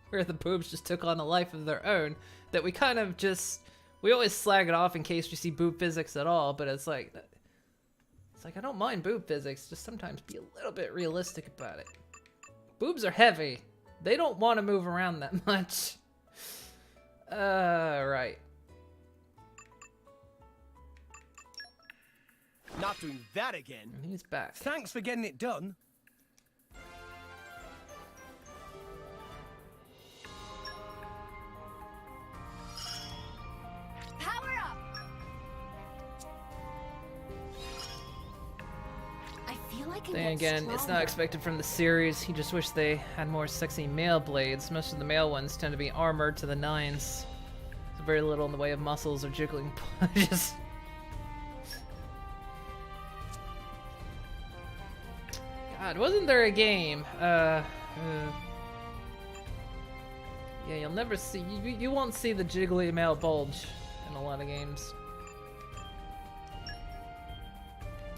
where the boobs just took on a life of their own, that we kind of just we always slag it off in case we see boob physics at all. But it's like I don't mind boob physics, just sometimes be a little bit realistic about it. Boobs are heavy. They don't want to move around that much. Right. Not doing that again. He's back. Thanks for getting it done. Power up! I feel like Then again, it's not expected from the series. You just wish they had more sexy male blades. Most of the male ones tend to be armored to the nines. There's very little in the way of muscles or jiggling punches. God, wasn't there a game? Yeah, you'll never see. You won't see the jiggly male bulge in a lot of games.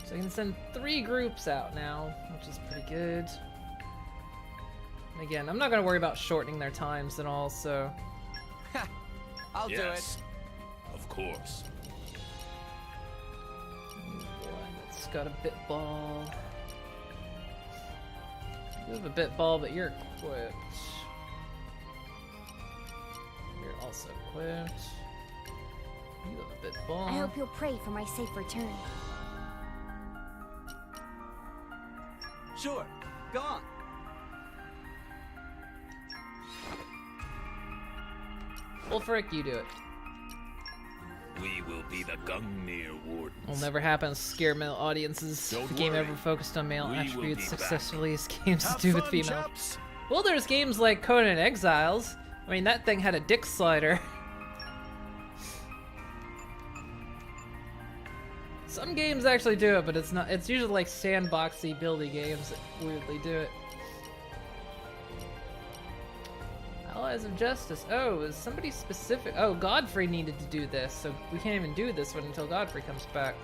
So you can send 3 groups out now, which is pretty good. And again, I'm not going to worry about shortening their times and all, so... I'll do it. Of course. It's got a bit ball. You have a bit ball, but you're equipped. You're also equipped. You have a bit ball. I hope you'll pray for my safe return. Sure. Go on. Well, frick, you do it. We will be the Gungnir Wardens. Will never happen to scare male audiences. Don't The game worry. ever focused on male We will attributes be successfully as games Have do with fun, female. chaps. Well, there's games like Conan Exiles. I mean, that thing had a dick slider. Some games actually do it, but it's not. It's usually like sandboxy, buildy games that weirdly do it. Allies of Justice. Oh, is somebody specific? Oh, Godfrey needed to do this, so we can't even do this one until Godfrey comes back.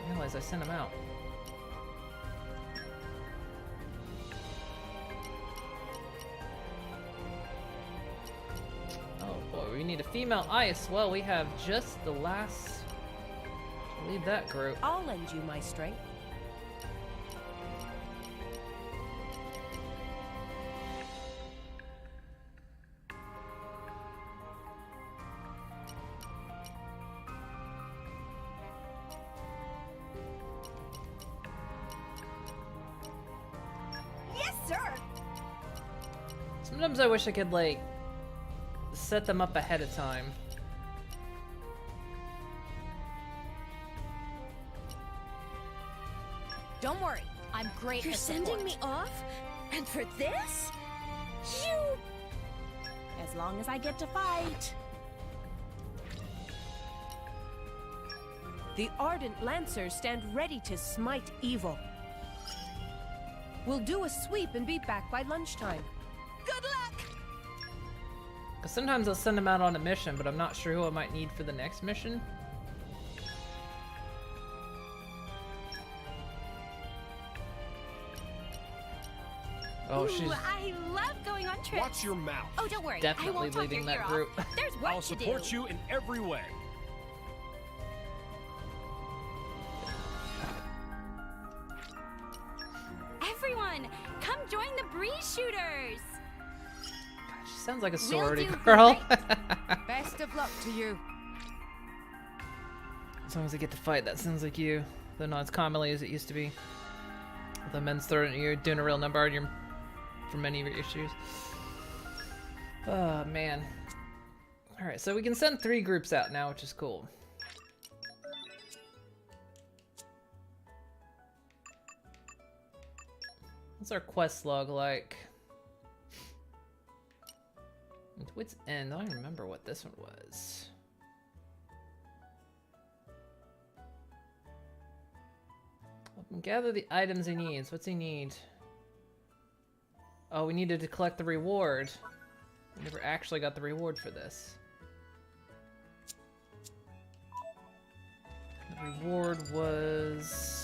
I realize I sent him out. Oh boy, we need a female ice. Well, we have just the last to lead that group. I'll lend you my strength. Yes, sir! Sometimes I wish I could, like, set them up ahead of time. Don't worry, I'm great You're at sending support. me off? And for this? You... As long as I get to fight. The Ardent Lancers stand ready to smite evil. We'll do a sweep and be back by lunchtime. Good luck! Because sometimes I'll send them out on a mission, but I'm not sure who I might need for the next mission. Oh, Ooh, she's I love going on trips. Watch your mouth. Oh, don't worry. I definitely won't talk leading your that ear group. Off. There's work I'll to support do. you in every way. Everyone, come join the breeze shooters. She sounds like a We'll sorority do girl. Best of luck to you. As long as I get to fight, that sounds like you. Though not as commonly as it used to be. The men's thrown at you, doing a real number on your for many of your issues. Oh man. Alright, so we can send 3 groups out now, which is cool. What's our quest log like? What's end? I don't remember what this one was. Gather the items he needs. What's he need? Oh, we needed to collect the reward. We never actually got the reward for this. The reward was...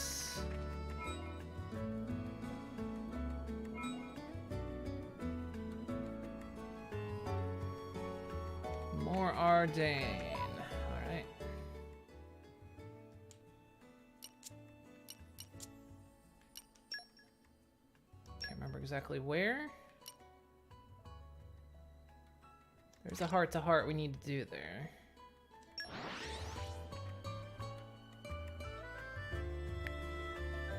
more Ardane. Alright. Can't remember exactly where. There's a heart-to-heart we need to do there.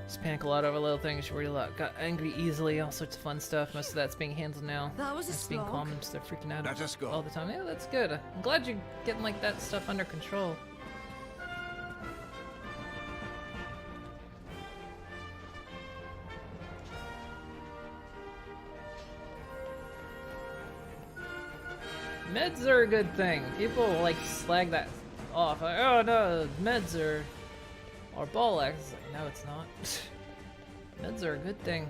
Just panic a lot over little things, you worry a lot. Got angry easily, all sorts of fun stuff. Most of that's being handled now. That was a It's being slog. calm, just they're freaking out Let us go. all the time. Yeah, that's good. I'm glad you're getting like that stuff under control. Meds are a good thing. People like slag that off. Like, oh no, meds are ball axe. It's like, no, it's not. Meds are a good thing.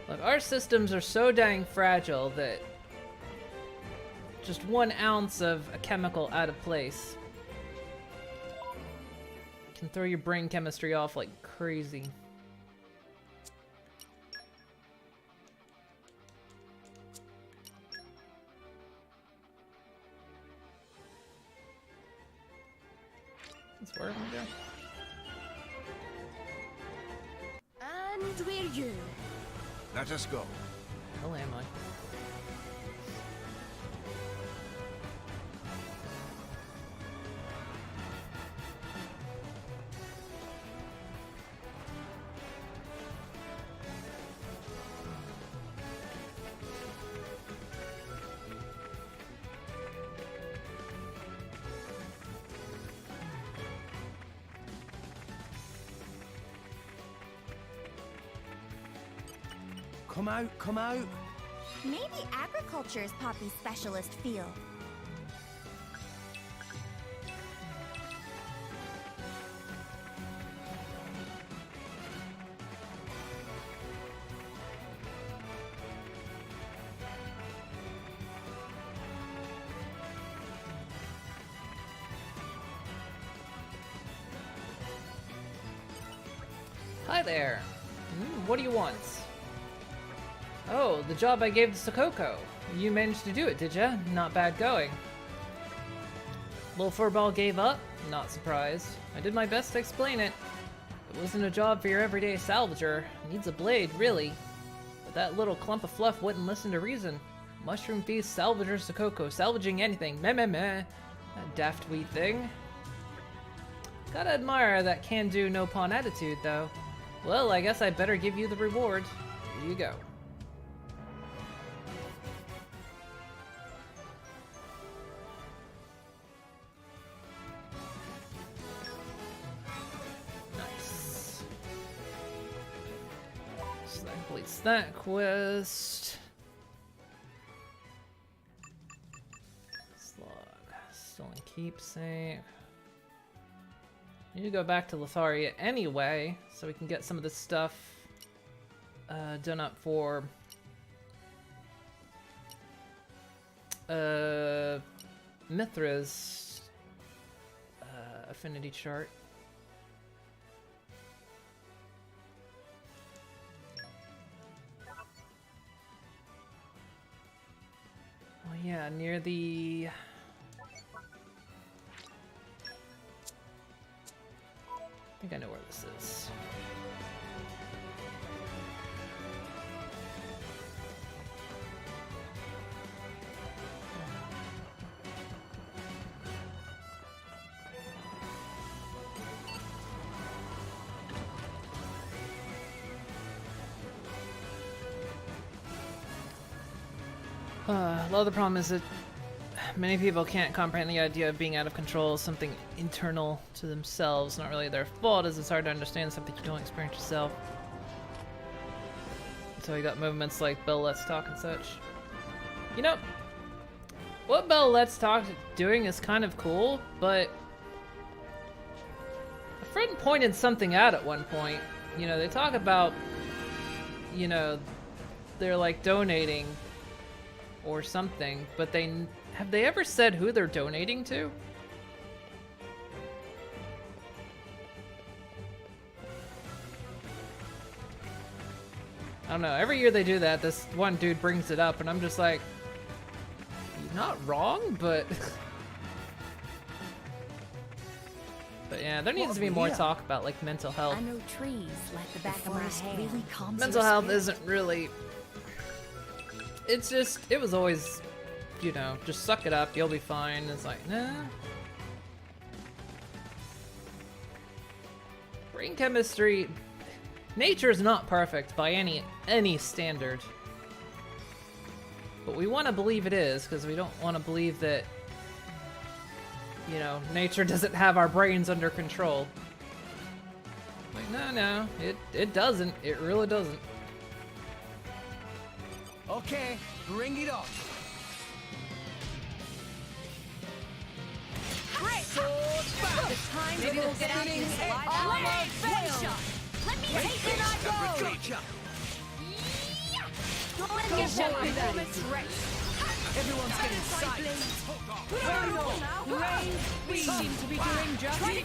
Look, our systems are so dang fragile that just 1 ounce of a chemical out of place can throw your brain chemistry off like crazy. That's where I'm gonna go. And we're you. Let us go. Hell am I? Come out, come out. Maybe agriculture is Poppy's specialist field. Hi there. What do you want? Oh, the job I gave to Sakoko. You managed to do it, did ya? Not bad going. Little furball gave up? Not surprised. I did my best to explain it. It wasn't a job for your everyday salvager. Needs a blade, really. But that little clump of fluff wouldn't listen to reason. Mushroom Feast salvager Sakoko, salvaging anything. Meh meh meh. That daft wee thing. Gotta admire that can-do, no-pawn attitude, though. Well, I guess I better give you the reward. Here you go. Nice. So that completes that quest. Slug. Stolen keepsake. Need to go back to Lotharia anyway, so we can get some of this stuff done up for Mithra's affinity chart. Oh yeah, near the... I think I know where this is. A lot of the problem is that Many people can't comprehend the idea of being out of control as something internal to themselves, not really their fault, as it's hard to understand something you don't experience yourself. So we got movements like Bell Let's Talk and such. You know, what Bell Let's Talk doing is kind of cool, but a friend pointed something out at one point. You know, they talk about, you know, they're like donating or something, but have they ever said who they're donating to? I don't know. Every year they do that, this one dude brings it up, and I'm just like, you're not wrong, but... But yeah, there needs to be more talk about, like, mental health. I know trees like the back of my hand. Really calms Mental health isn't really... It's just, it was always, you know, just suck it up, you'll be fine. It's like, nah. Brain chemistry... Nature is not perfect by any standard. But we want to believe it is, because we don't want to believe that, you know, nature doesn't have our brains under control. Like, no, it doesn't. It really doesn't. Okay, bring it on. Great! The time to go get out of this alive. One shot! Let me take it! Don't let me show you that. Everyone's getting sight. We seem to be doing just fine.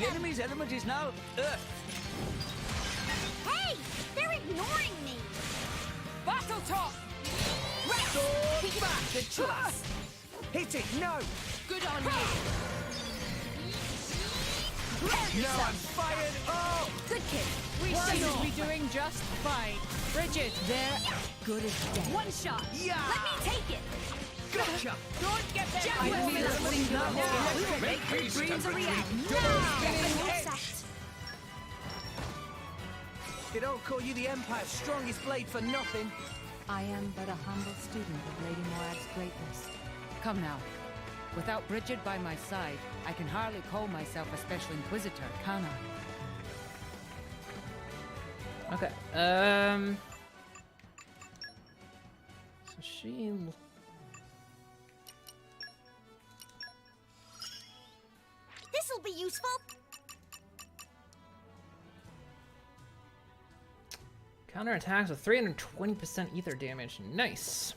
The enemy's element is now Earth. Hey! They're ignoring me! Battle top! The choice. Hit it, no! Good on you! No, I'm fired! Oh! Good kid. We seem to be doing just fine. Bridget, They're good as dead. One shot! Yeah! Let me take it! Gotcha! don't get them! I I feel something now. Make dreams a reality! They don't call you the Empire's strongest blade for nothing. I am but a humble student of Lady Moab's greatness. Come now. Without Bridget by my side, I can hardly call myself a Special Inquisitor, can I? Okay, so she... This'll be useful! Counterattacks with 320% ether damage. Nice.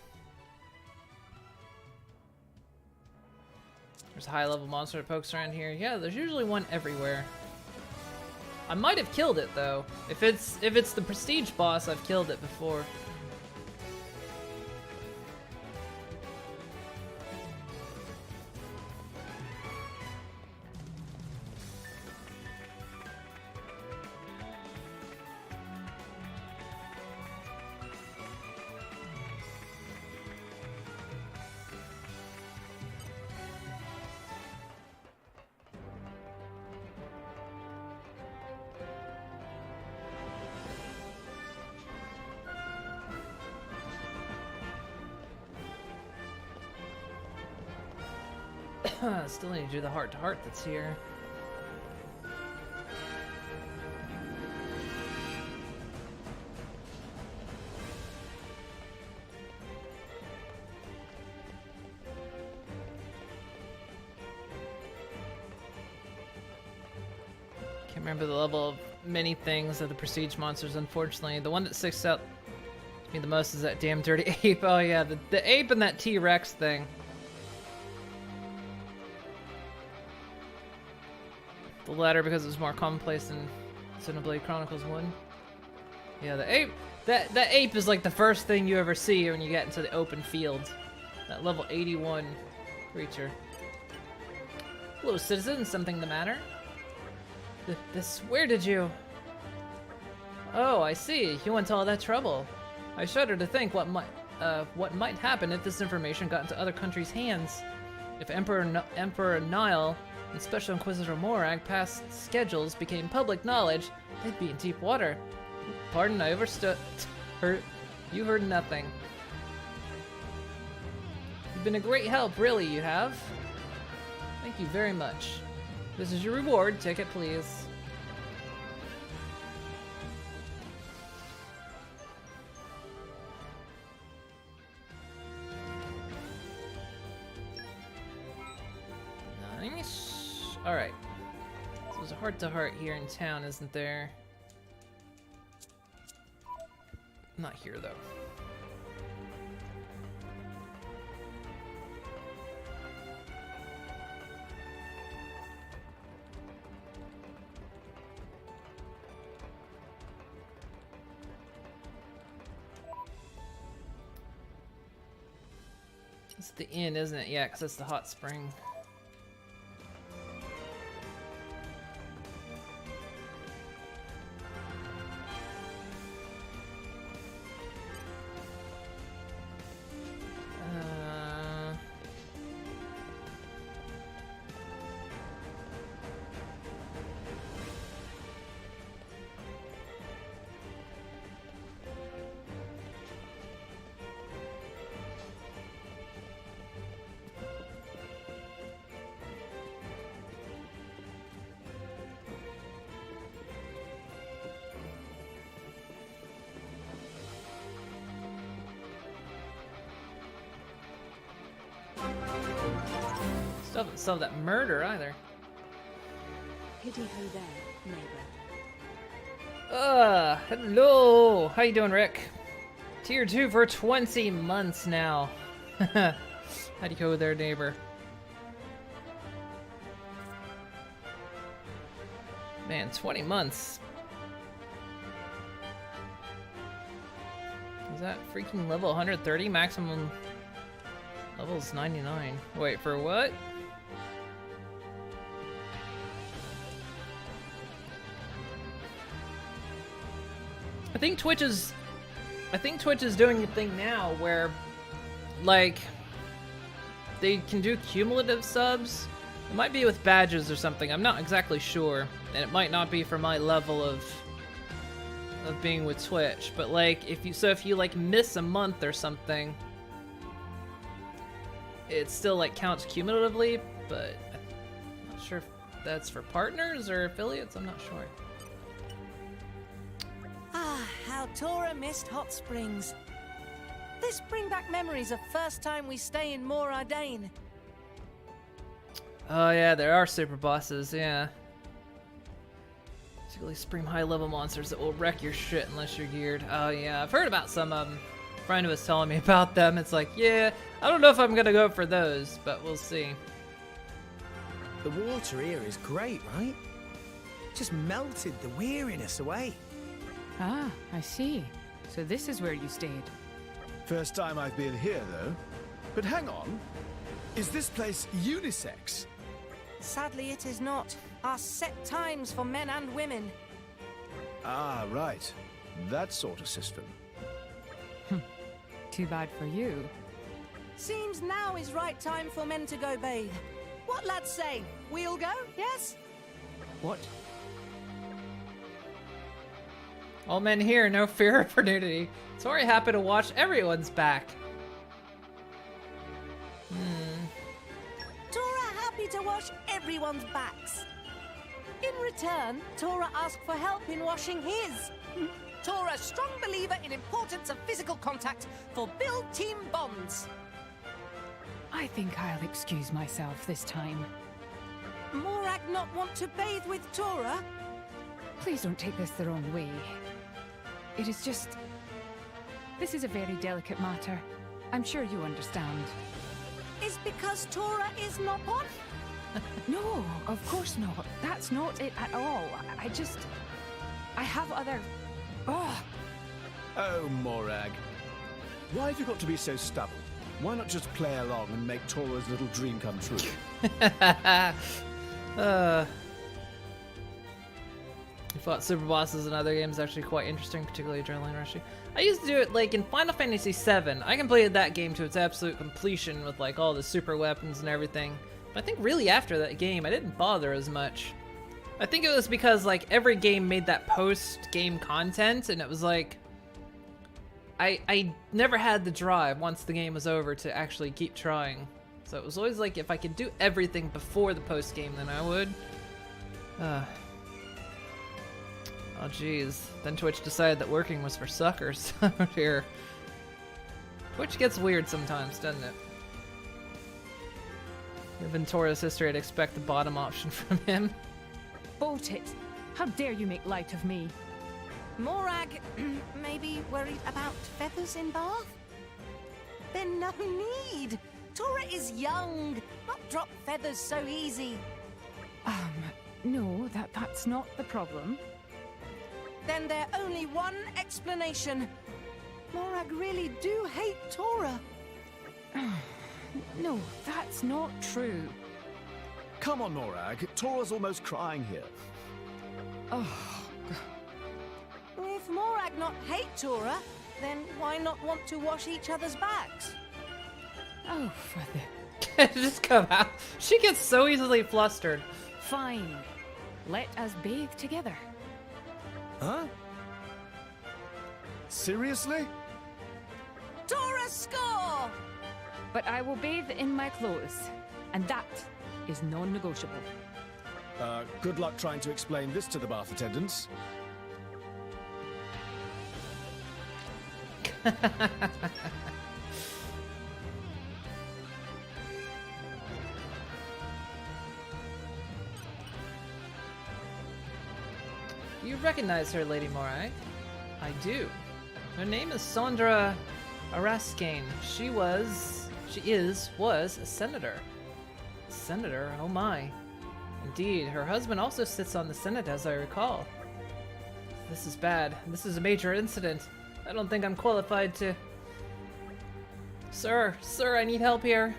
There's a high-level monster that pokes around here. Yeah, there's usually one everywhere. I might have killed it though. If it's the prestige boss, I've killed it before. Still need to do the heart-to-heart that's here. Can't remember the level of many things of the prestige monsters, unfortunately. The one that sticks out to me the most is that damn dirty ape. Oh yeah, the ape and that T-Rex thing. The latter because it was more commonplace in Xenoblade Chronicles 1. Yeah, the ape. That ape is like the first thing you ever see when you get into the open field. That level 81 creature. Hello, citizen. Something the matter? Where did you? Oh, I see. You went to all that trouble. I shudder to think what might happen if this information got into other countries' hands. If Emperor Nile and Special Inquisitor Morag past schedules became public knowledge, they'd be in deep water. Pardon, I overstood. You heard nothing. You've been a great help, really, you have. Thank you very much. This is your reward. Take it, please. Nice. Alright. So there's a heart-to-heart here in town, isn't there? Not here, though. It's the inn, isn't it? Yeah, because it's the hot spring. Still haven't solved that murder either. Hiddy ho there, neighbor. Hello! How you doing, Rick? Tier 2 for 20 months now. How'd you go there, neighbor? Man, 20 months. Is that freaking level 130? Maximum level's 99. Wait, for what? I think Twitch is doing a thing now where, like, they can do cumulative subs. It might be with badges or something. I'm not exactly sure, and it might not be for my level of being with Twitch. But like, if you like miss a month or something, it still like counts cumulatively. But I'm not sure if that's for partners or affiliates. I'm not sure. Ah, how Tora missed hot springs. This bring back memories of first time we stay in Mor Ardain. Oh yeah, there are super bosses, yeah. Particularly supreme high level monsters that will wreck your shit unless you're geared. Oh yeah, I've heard about some of them. A friend was telling me about them. It's like, yeah, I don't know if I'm gonna go for those, but we'll see. The water here is great, right? Just melted the weariness away. Ah, I see. So this is where you stayed. First time I've been here, though. But hang on. Is this place unisex? Sadly, it is not. Our set times for men and women. Ah, right. That sort of system. Too bad for you. Seems now is right time for men to go bathe. What lads say? We'll go, yes? What? All men here, no fear of nudity. Sorry, happy to watch everyone's back. Tora happy to wash everyone's backs. In return, Tora asked for help in washing his. Tora, strong believer in importance of physical contact for build team bonds. I think I'll excuse myself this time. Morag not want to bathe with Tora? Please don't take this the wrong way. It is just... This is a very delicate matter. I'm sure you understand. Is because Tora is not on? No, of course not. That's not it at all. I have other... Oh! Oh, Morag. Why have you got to be so stubborn? Why not just play along and make Tora's little dream come true? I fought super bosses in other games, actually quite interesting, particularly adrenaline rushing. I used to do it like in Final Fantasy VII. I completed that game to its absolute completion with like all the super weapons and everything. But I think really after that game, I didn't bother as much. I think it was because like every game made that post-game content, and it was like I never had the drive once the game was over to actually keep trying. So it was always like, if I could do everything before the post game, then I would. Oh geez. Then Twitch decided that working was for suckers. Oh dear. Twitch gets weird sometimes, doesn't it? Given Tora's history, I'd expect the bottom option from him. Bolt it! How dare you make light of me? Morag, maybe worried about feathers in Bath? Then no need. Tora is young. Not drop feathers so easy. No, that's not the problem. Then there's only one explanation. Morag really do hate Tora. No, that's not true. Come on, Morag. Tora's almost crying here. Oh, If Morag not hate Tora, then why not want to wash each other's backs? oh, for the... Just come out. She gets so easily flustered. Fine. Let us bathe together. Huh? Seriously? Tora score! But I will bathe in my clothes, and that is non-negotiable. Good luck trying to explain this to the bath attendants. You recognize her, Lady Morai? I do. Her name is Sandra Araskane. She was a senator. Senator? Oh my. Indeed, her husband also sits on the Senate, as I recall. This is bad. This is a major incident. I don't think I'm qualified to... Sir, I need help here.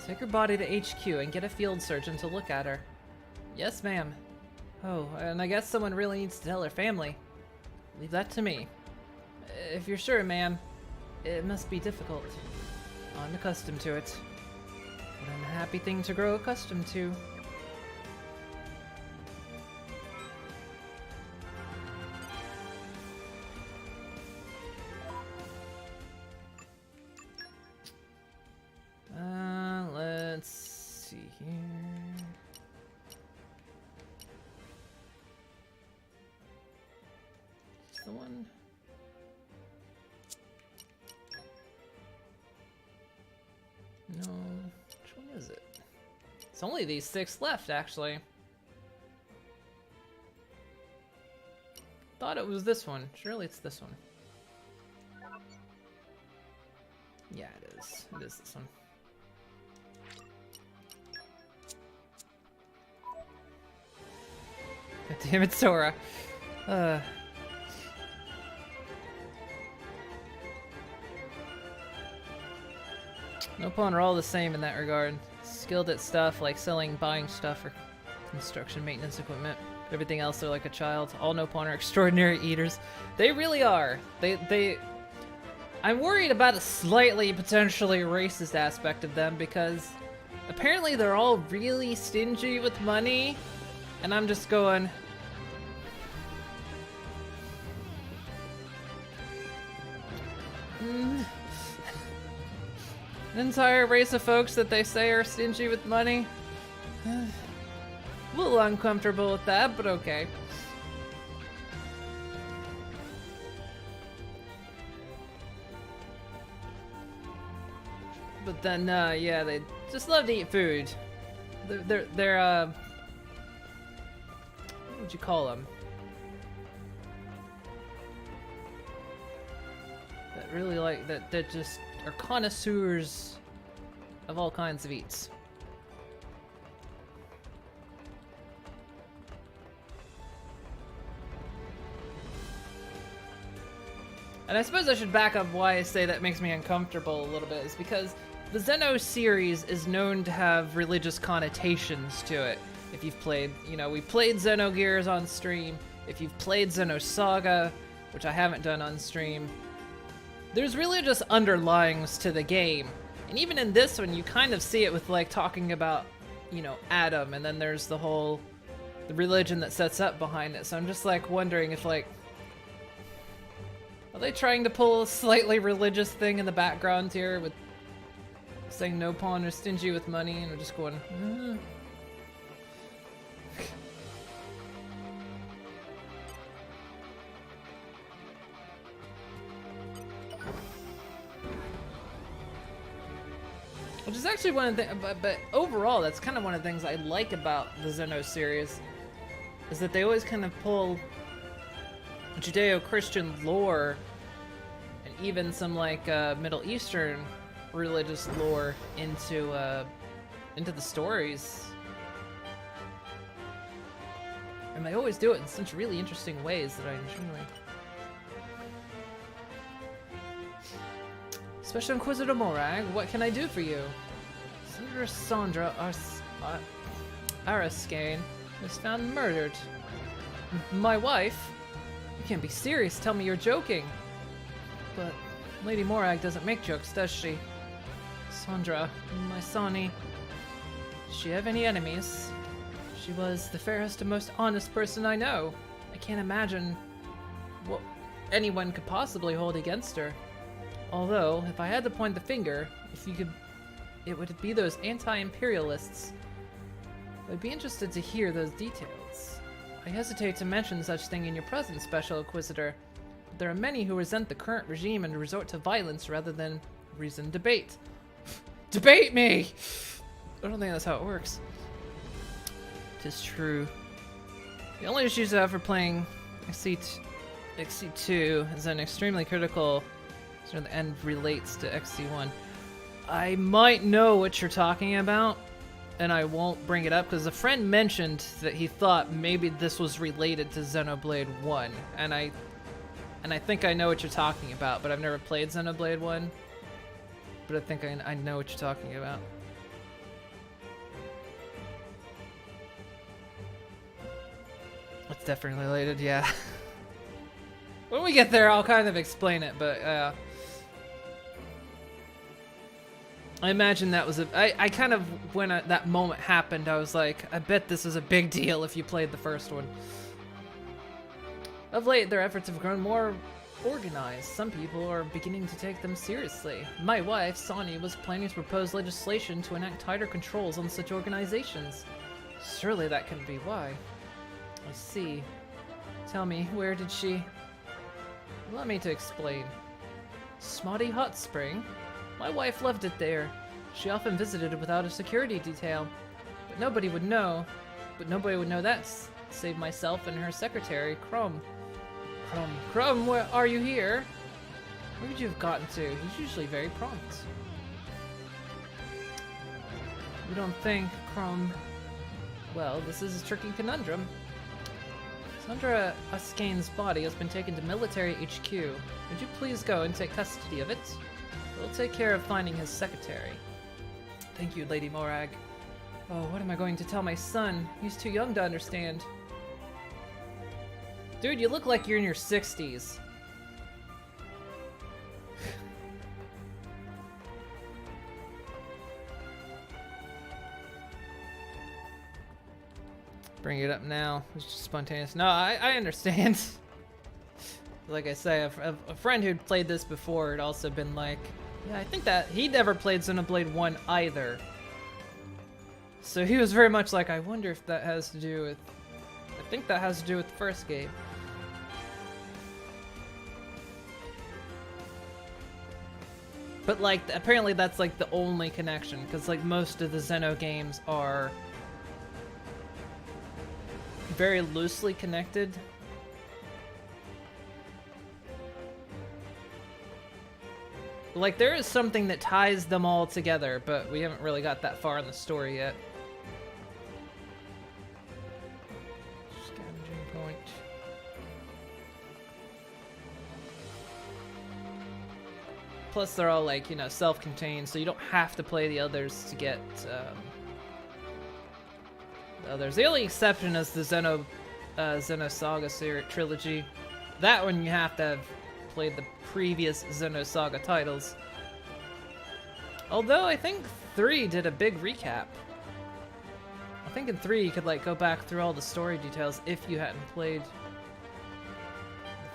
Take her body to HQ and get a field surgeon to look at her. Yes, ma'am. Oh, and I guess someone really needs to tell her family. Leave that to me. If you're sure, ma'am, it must be difficult. I'm accustomed to it. But I'm a happy thing to grow accustomed to. Let's see here. Is the one? No. Which one is it? It's only these 6 left, actually. Thought it was this one. Surely it's this one. Yeah, it is. It is this one. God damn it, Sora. No pawn are all the same in that regard. Skilled at stuff like selling, buying stuff, or construction maintenance equipment. Everything else, they're like a child. All no pawn are extraordinary eaters. They really are. I'm worried about a slightly potentially racist aspect of them because apparently they're all really stingy with money. And I'm just going... An entire race of folks that they say are stingy with money. A little uncomfortable with that, but okay. But then, yeah, they just love to eat food. They're what would you call them? That really like, that just are connoisseurs of all kinds of eats. And I suppose I should back up why I say that makes me uncomfortable a little bit, is because the Xeno series is known to have religious connotations to it. If you've played, you know, we played Xenogears on stream. If you've played Xenosaga, which I haven't done on stream, there's religious underlyings to the game. And even in this one, you kind of see it with, like, talking about, you know, Adam, and then there's the religion that sets up behind it. So I'm just, like, wondering if, like, Are they trying to pull a slightly religious thing in the background here with saying no pawn or stingy with money, and we're just going, Which is actually one of the but overall, that's kind of one of the things I like about the Xeno series, is that they always kind of pull Judeo-Christian lore and even some like Middle Eastern religious lore into the stories, and they always do it in such really interesting ways that I enjoy. Special Inquisitor Morag, what can I do for you? Senator Sandra Araskane was found murdered. My wife? You can't be serious, tell me you're joking. But Lady Morag doesn't make jokes, does she? Sandra, my Sani. Does she have any enemies? She was the fairest and most honest person I know. I can't imagine what anyone could possibly hold against her. Although, if I had to point the finger, it would be those anti-imperialists. I'd be interested to hear those details. I hesitate to mention such thing in your presence, Special Inquisitor, but there are many who resent the current regime and resort to violence rather than reasoned debate. Debate me! I don't think that's how it works. Tis true. The only issues I have for playing XC2 is an extremely critical. So the end relates to XC1. I might know what you're talking about, and I won't bring it up because a friend mentioned that he thought maybe this was related to Xenoblade 1, and I think I know what you're talking about, but I've never played Xenoblade 1. But I think I know what you're talking about. It's definitely related, yeah. When we get there, I'll kind of explain it, but I imagine that was I kind of, when that moment happened, I was like, I bet this is a big deal if you played the first one. Of late, their efforts have grown more organized. Some people are beginning to take them seriously. My wife, Sani, was planning to propose legislation to enact tighter controls on such organizations. Surely that couldn't be why. I see. Tell me, where did she... Allow me to explain. Smoddy Hot Spring? My wife loved it there. She often visited it without a security detail. But nobody would know. That, save myself and her secretary, Crum. Crum, where are you here? Where would you have gotten to? He's usually very prompt. You don't think, Crum... Well, this is a tricky conundrum. Sandra Askane's body has been taken to military HQ. Would you please go and take custody of it? We'll take care of finding his secretary. Thank you, Lady Morag. Oh, what am I going to tell my son? He's too young to understand. Dude, you look like you're in your 60s. Bring it up now. It's just spontaneous. No, I understand. Like I say, a friend who'd played this before had also been like, yeah, I think that he never played Xenoblade 1 either. So he was very much like, I wonder if that has to do with... I think that has to do with the first game. But like, apparently that's like the only connection, because like most of the Xeno games are very loosely connected. Like, there is something that ties them all together, but we haven't really got that far in the story yet. Scavenging point. Plus, they're all, like, you know, self-contained, so you don't have to play the others to get, the others. The only exception is the Xeno Saga trilogy. That one you have to have played the previous Xenosaga titles. Although I think 3 did a big recap. I think in 3 you could like go back through all the story details if you hadn't played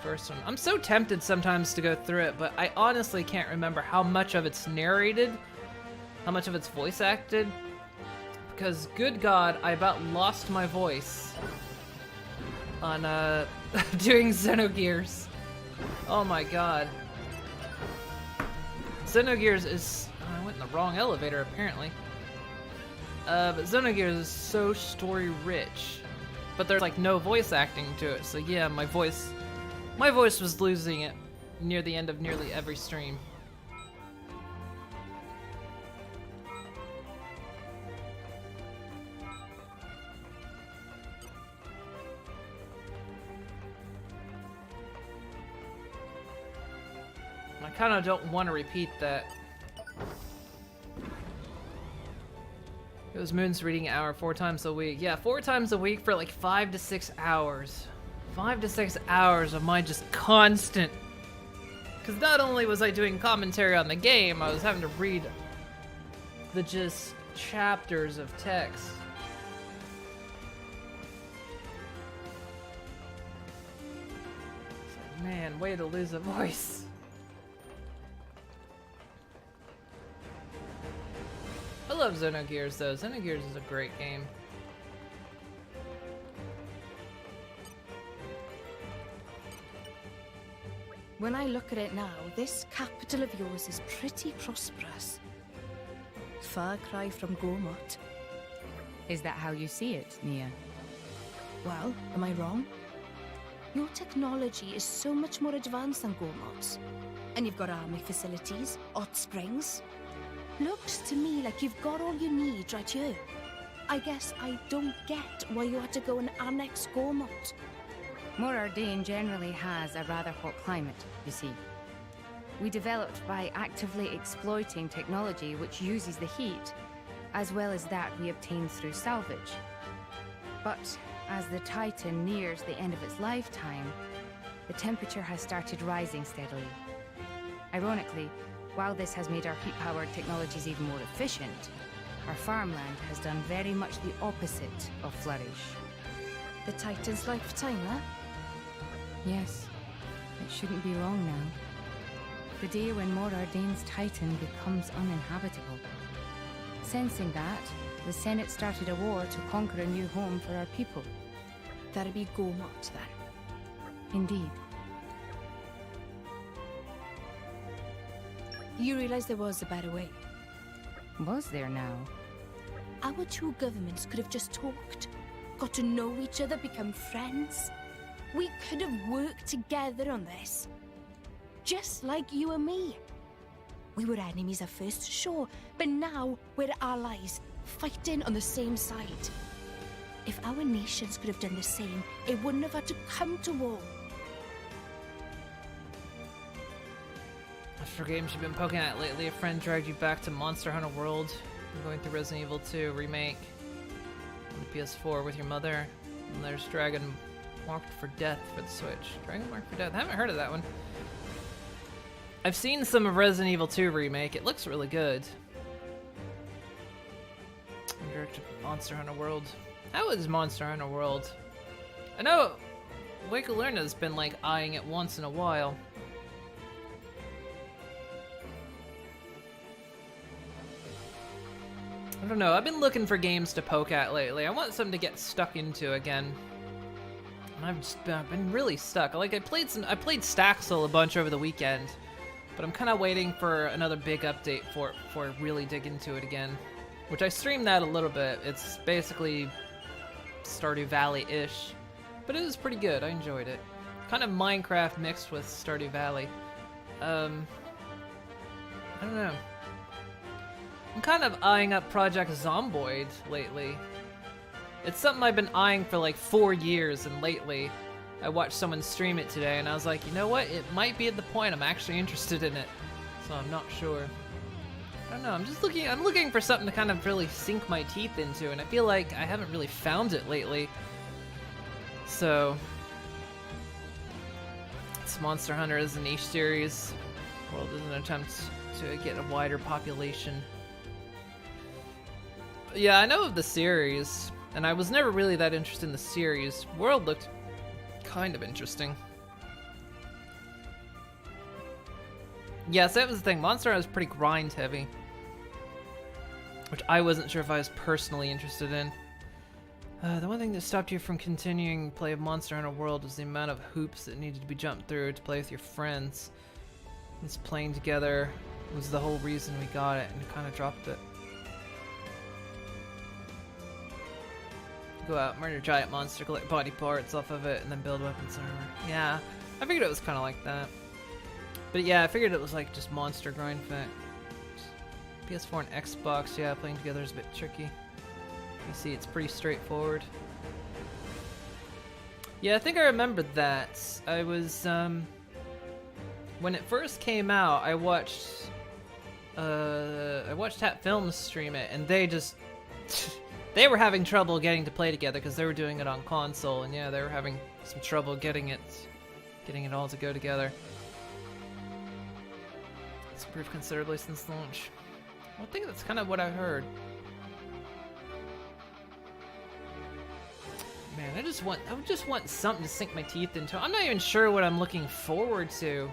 the first one. I'm so tempted sometimes to go through it, but I honestly can't remember how much of it's narrated, how much of it's voice acted, because good God, I about lost my voice on doing Xenogears. Oh my God. Xenogears is... I went in the wrong elevator apparently. But Xenogears is so story rich, but there's like no voice acting to it. So yeah, my voice was losing it near the end of nearly every stream. I kind of don't want to repeat that. It was Moon's reading hour 4 times a week. Yeah, 4 times a week for like 5 to 6 hours. 5 to 6 hours of my just constant. Because not only was I doing commentary on the game, I was having to read the just chapters of text. It's like, man, way to lose a voice. I love Xenogears though. Xenogears is a great game. When I look at it now, this capital of yours is pretty prosperous. Far cry from Gormott. Is that how you see it, Nia? Well, am I wrong? Your technology is so much more advanced than Gormott's. And you've got army facilities, hot springs. Looks to me like you've got all you need right here. I guess I don't get why you had to go and annex Gormott. Morardane generally has a rather hot climate, you see. We developed by actively exploiting technology which uses the heat, as well as that we obtain through salvage. But as the Titan nears the end of its lifetime, the temperature has started rising steadily. Ironically, while this has made our heat-powered technologies even more efficient, our farmland has done very much the opposite of flourish. The Titan's lifetime, huh? Yes, it shouldn't be long now. The day when Morardane's Titan becomes uninhabitable. Sensing that, the Senate started a war to conquer a new home for our people. That'd be Gormott, then. Indeed. You realize there was a better way? Was there now? Our two governments could have just talked, got to know each other, become friends. We could have worked together on this. Just like you and me. We were enemies at first, sure, but now we're allies, fighting on the same side. If our nations could have done the same, it wouldn't have had to come to war. For games you've been poking at lately, a friend dragged you back to Monster Hunter World. You're going through Resident Evil 2 Remake on the PS4 with your mother. And there's Dragon Marked for Death for the Switch. Dragon Marked for Death. I haven't heard of that one. I've seen some of Resident Evil 2 Remake. It looks really good. Directed Monster Hunter World. How is Monster Hunter World? I know Wakelerna's been like eyeing it once in a while. I don't know, I've been looking for games to poke at lately. I want something to get stuck into again. And I've been really stuck. Like I played Staxel a bunch over the weekend, but I'm kind of waiting for another big update for it before I really dig into it again. Which I streamed that a little bit. It's basically Stardew Valley-ish, but it was pretty good. I enjoyed it. Kind of Minecraft mixed with Stardew Valley. I don't know. I'm kind of eyeing up Project Zomboid lately. It's something I've been eyeing for like 4 years, and lately I watched someone stream it today and I was like, you know what? It might be at the point I'm actually interested in it. So I'm not sure. I don't know, I'm looking for something to kind of really sink my teeth into, and I feel like I haven't really found it lately. So it's Monster Hunter is a niche series. World is an attempt to get a wider population. Yeah, I know of the series, and I was never really that interested in the series. World looked kind of interesting. Yes, that was the thing. Monster Hunter was pretty grind heavy, which I wasn't sure if I was personally interested in. The one thing that stopped you from continuing play of Monster Hunter World was the amount of hoops that needed to be jumped through to play with your friends. This playing together was the whole reason we got it, and kind of dropped it. Go out, murder giant monster, collect body parts off of it, and then build weapons armor. Yeah, I figured it was kind of like that. But yeah, I figured it was like just monster grind fit. PS4 and Xbox, yeah, playing together is a bit tricky. You see, it's pretty straightforward. Yeah, I think I remembered that. I was, when it first came out, I watched Hat Films stream it, and they just, they were having trouble getting to play together because they were doing it on console, and yeah, they were having some trouble getting it all to go together. It's improved considerably since launch. I think that's kind of what I heard. Man, I would just want something to sink my teeth into. I'm not even sure what I'm looking forward to.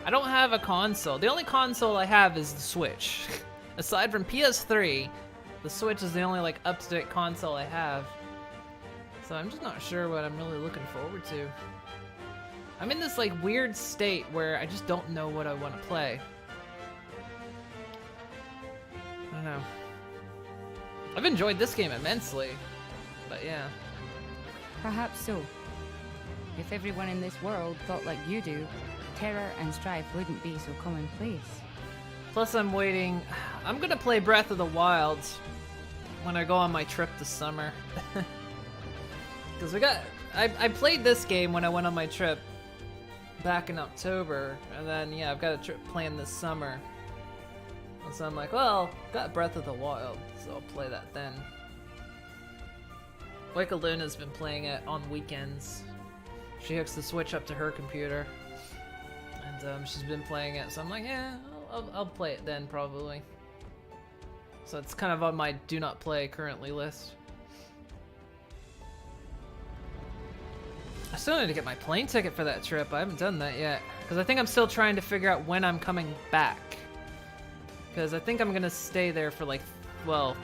I don't have a console. The only console I have is the Switch. Aside from PS3, the Switch is the only like up-to-date console I have. So I'm just not sure what I'm really looking forward to. I'm in this like weird state where I just don't know what I want to play. I don't know. I've enjoyed this game immensely, but yeah. Perhaps so. If everyone in this world thought like you do, terror and strife wouldn't be so commonplace. Plus I'm gonna play Breath of the Wild when I go on my trip this summer. Because I played this game when I went on my trip back in October, and then yeah, I've got a trip planned this summer. And so I'm like, well, got Breath of the Wild, so I'll play that then. Luna's been playing it on weekends. She hooks the Switch up to her computer, and she's been playing it, so I'm like, yeah, I'll play it then, probably. So it's kind of on my do not play currently list. I still need to get my plane ticket for that trip. I haven't done that yet, because I think I'm still trying to figure out when I'm coming back. Because I think I'm going to stay there for like, well,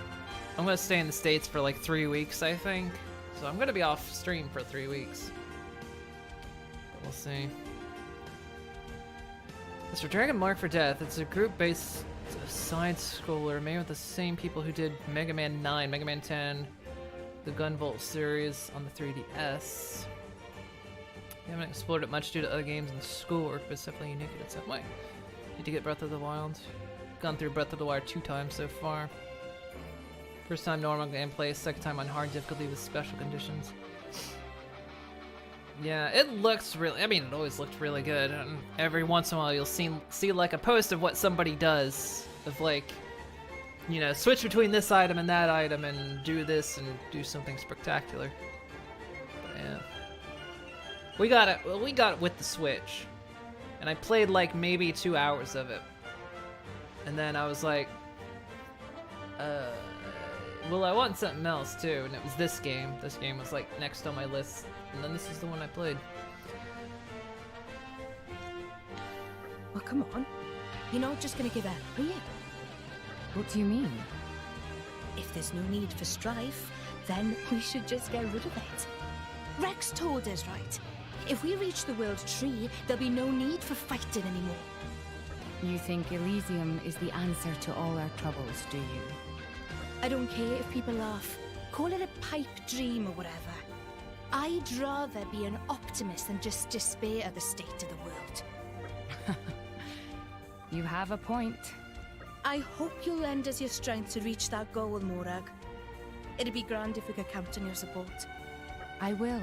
I'm going to stay in the States for like 3 weeks, I think. So I'm going to be off stream for 3 weeks. But we'll see. Mr. Dragon Mark for Death. It's a group-based side-scroller made with the same people who did Mega Man 9, Mega Man 10, the Gunvolt series on the 3DS. We haven't explored it much due to other games and schoolwork, but it's definitely unique in its own way. Need to get Breath of the Wild. Gone through Breath of the Wild 2 times so far. First time normal gameplay, second time on hard difficulty with special conditions. Yeah, it looks really, I mean, it always looked really good. And every once in a while you'll see like a post of what somebody does. Of like, you know, switch between this item and that item and do this and do something spectacular. But yeah. We got it with the Switch. And I played like maybe 2 hours of it. And then I was like, well, I want something else too, and it was this game. This game was like next on my list, and then this is the one I played. Well, come on. You're not just gonna give up, are you? What do you mean? If there's no need for strife, then we should just get rid of it. Rex told us, right? If we reach the World Tree, there'll be no need for fighting anymore. You think Elysium is the answer to all our troubles, do you? I don't care if people laugh. Call it a pipe dream or whatever. I'd rather be an optimist than just despair of the state of the world. You have a point. I hope you'll lend us your strength to reach that goal, Morag. It'd be grand if we could count on your support. I will.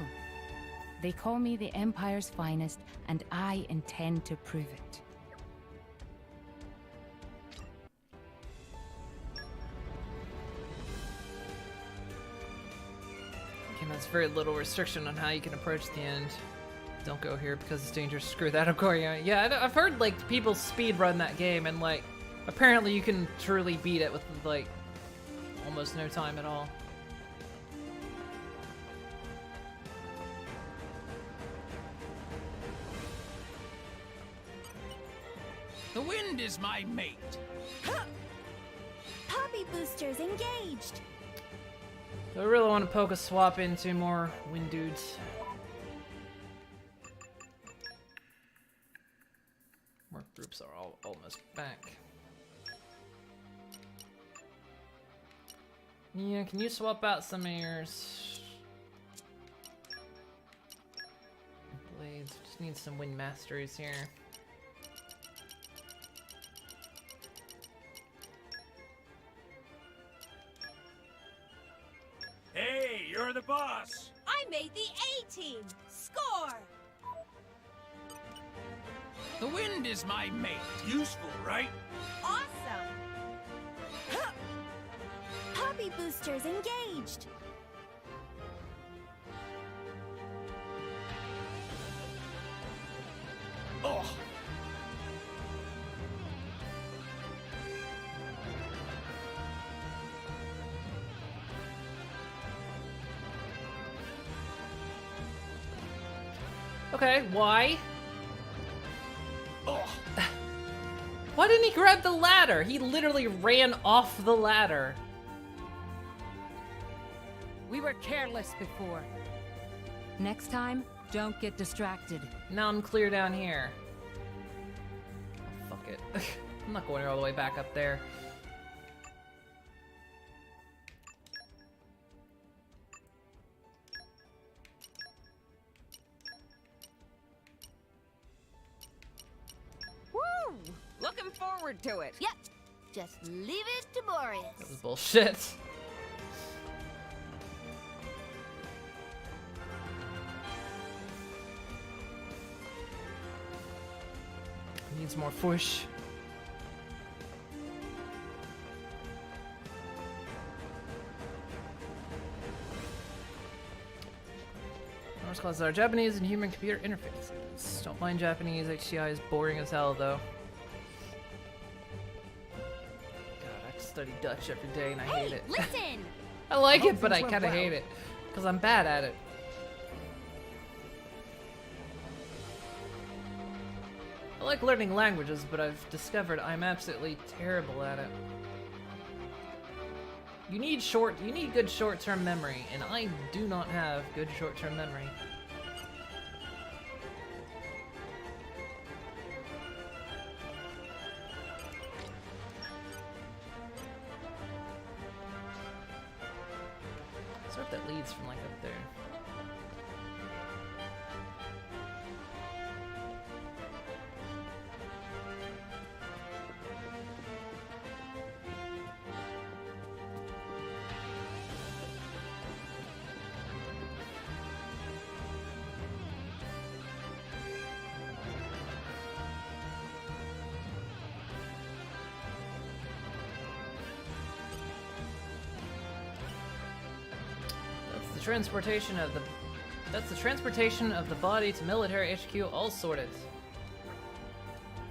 They call me the Empire's finest, and I intend to prove it. There's very little restriction on how you can approach the end. Don't go here because it's dangerous. Screw that, of course. Yeah, I've heard like people speed run that game, and like apparently you can truly beat it with like almost no time at all. wind is my mate. Poppy boosters engaged. So I really want to poke a swap into more wind dudes. More groups are all almost back. Yeah, can you swap out some of yours? Blades, just need some wind masteries here. Hey, you're the boss. I made the A-team. Score! The wind is my mate. Useful, right? Awesome! Poppy boosters engaged. Oh, Okay, why? oh. Why didn't he grab the ladder? He literally ran off the ladder. We were careless before. Next time, don't get distracted. Now I'm clear down here. Oh, fuck it. I'm not going all the way back up there. Woo! Looking forward to it. Yep. Just leave it to Boreas. That was bullshit. Needs more push. Norse classes are Japanese and human computer interfaces. Don't mind Japanese, HCI is boring as hell though. God, I study Dutch every day and I hate it. Listen! I like hope it, but I things kind went of well. hate it. Because I'm bad at it. I like learning languages, but I've discovered I'm absolutely terrible at it. You need good short-term memory, and I do not have good short-term memory. So if that leads from like up there. That's the transportation of the body to military HQ, all sorted.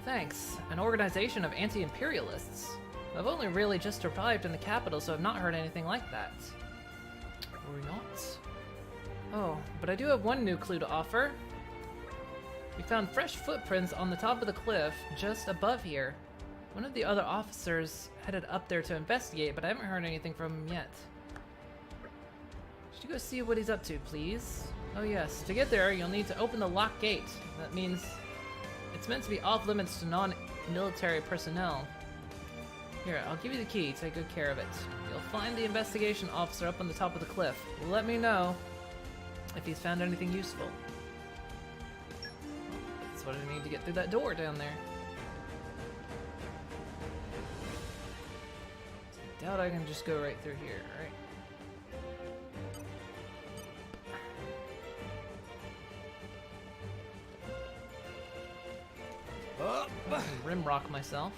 Thanks. An organization of anti-imperialists. I've only really just arrived in the capital, so I've not heard anything like that. Or not? Oh, but I do have one new clue to offer. We found fresh footprints on the top of the cliff, just above here. One of the other officers headed up there to investigate, but I haven't heard anything from him yet. Should you go see what he's up to, please? Oh yes, to get there, you'll need to open the locked gate. That means it's meant to be off limits to non-military personnel. Here, I'll give you the key. Take good care of it. You'll find the investigation officer up on the top of the cliff. Let me know if he's found anything useful. That's what I need to get through that door down there. Doubt I can just go right through here, right? I can rim rock myself.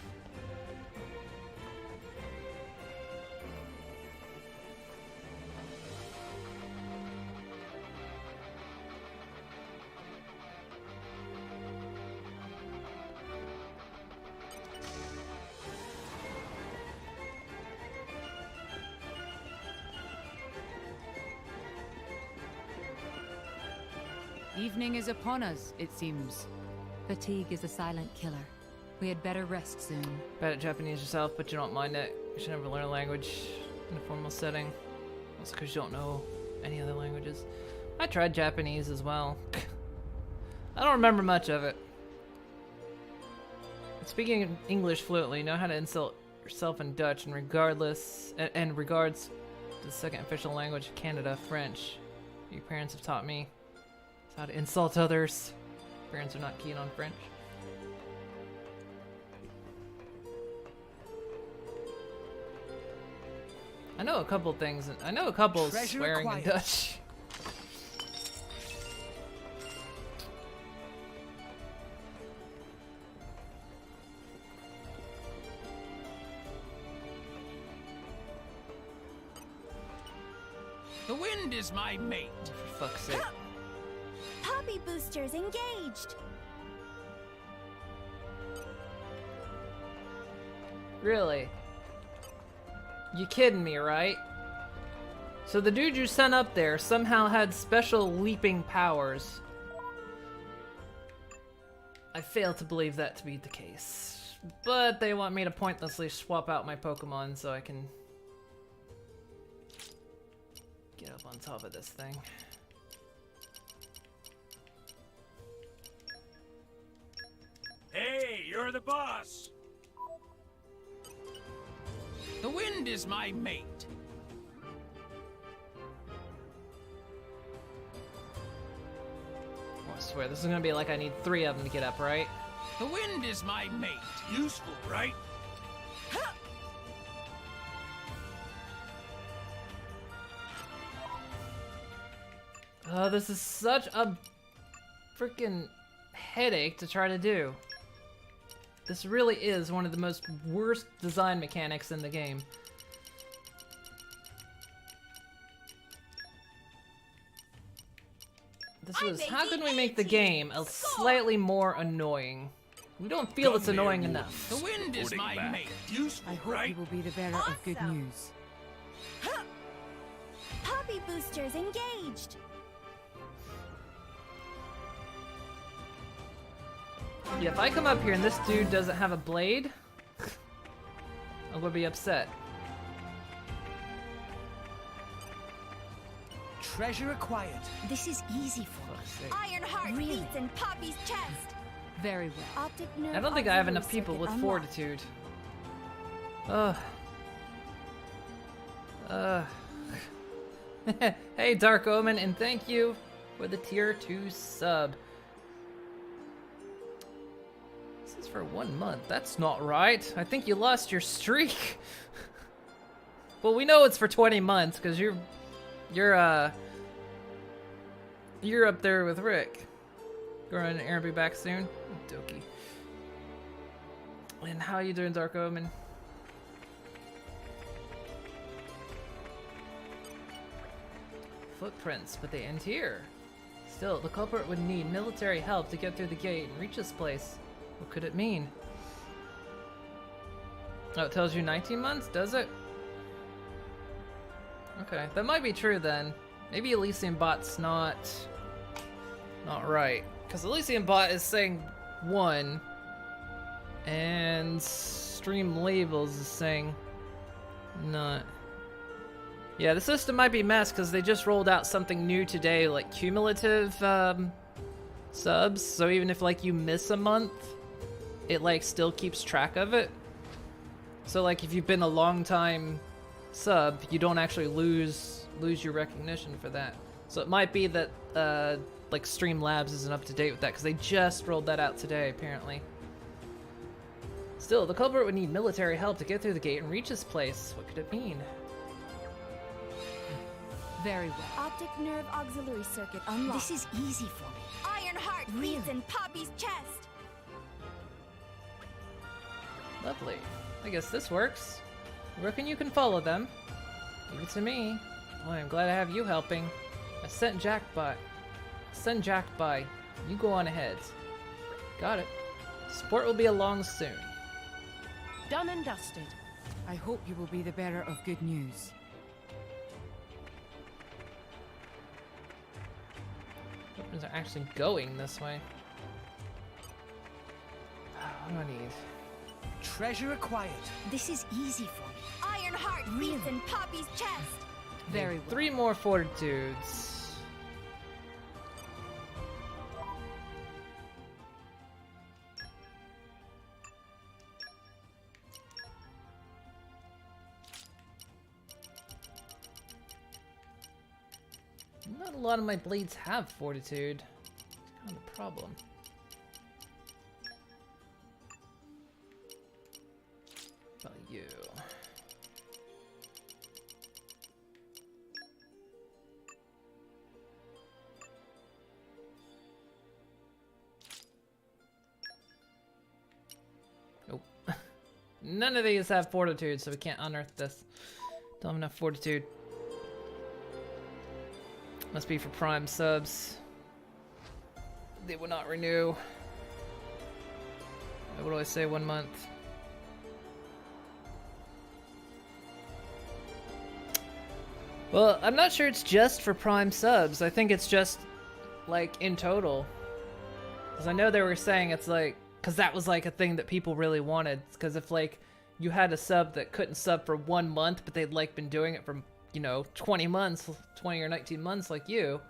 Evening is upon us, it seems. Fatigue is a silent killer. We had better rest soon. Bad at Japanese yourself, but you don't mind it. You should never learn a language in a formal setting. Also because you don't know any other languages. I tried Japanese as well. I don't remember much of it. Speaking English fluently, you know how to insult yourself in Dutch, and regards to the second official language of Canada, French. Your parents have taught me how to insult others. Parents are not keen on French. I know a couple things. I know a couple Treasure swearing acquired. in Dutch. The wind is my mate. For fuck's sake. Poppy boosters engaged. Really? You kidding me, right? So the dude you sent up there somehow had special leaping powers. I fail to believe that to be the case. But they want me to pointlessly swap out my Pokemon so I can get up on top of this thing. Hey, you're the boss. The wind is my mate. Oh, I swear, this is gonna be like I need 3 of them to get up, right? The wind is my mate. Useful, right? Oh, this is such a freaking headache to try to do. This really is one of the most worst design mechanics in the game. How can we make the game a slightly more annoying? We don't feel it's annoying enough. The wind is my mate. Useful, I hope right? you will be the bearer of good news. Poppy boosters engaged. Yeah, if I come up here and this dude doesn't have a blade, I'm gonna be upset. Treasure acquired. This is easy for us. Ironheart beats in Poppy's chest. Very well. Optic nerve I don't think I have enough auxiliary people with circuit fortitude. Ugh. Hey, Dark Omen, and thank you for the tier 2 sub. This is for 1 month. That's not right. I think you lost your streak. Well, we know it's for 20 months because you're up there with Rick. Going to Aaron be back soon. Dokie. And how you doing, Dark Omen? Footprints, but they end here. Still, the culprit would need military help to get through the gate and reach this place. What could it mean? Oh, it tells you 19 months, does it? Okay, that might be true then. Maybe Elysium Bot's not right. Because Elysium Bot is saying 1, and Stream Labels is saying not. Yeah, the system might be messed because they just rolled out something new today, like cumulative subs. So even if like you miss a month, it like still keeps track of it. So like if you've been a long time sub, you don't actually lose your recognition for that. So it might be that like Streamlabs isn't up to date with that because they just rolled that out today apparently. Still, the culprit would need military help to get through the gate and reach this place. What could it mean? Very well. Optic nerve auxiliary circuit unlocked. This is easy for me. Ironheart beats in Poppy's chest. Lovely. I guess this works. I reckon you can follow them. Leave it to me. Oh, I'm glad I have you helping. I sent Jack by. Send Jack by. You go on ahead. Got it. Sport will be along soon. Done and dusted. I hope you will be the bearer of good news. Weapons are actually going this way. What do I need? treasure acquired. This is easy for me. Ironheart beats in Poppy's chest. Very well. 3 more fortitudes. Not a lot of my blades have fortitude. It's kind of a problem. About you. Nope. None of these have fortitude, so we can't unearth this. Don't have enough fortitude. Must be for Prime subs. They will not renew. What do I say, 1 month? Well, I'm not sure it's just for Prime subs. I think it's just, like, in total. Because I know they were saying it's like... Because that was, like, a thing that people really wanted. Because if, like, you had a sub that couldn't sub for 1 month, but they'd, like, been doing it for, you know, 20 months, 20 or 19 months like you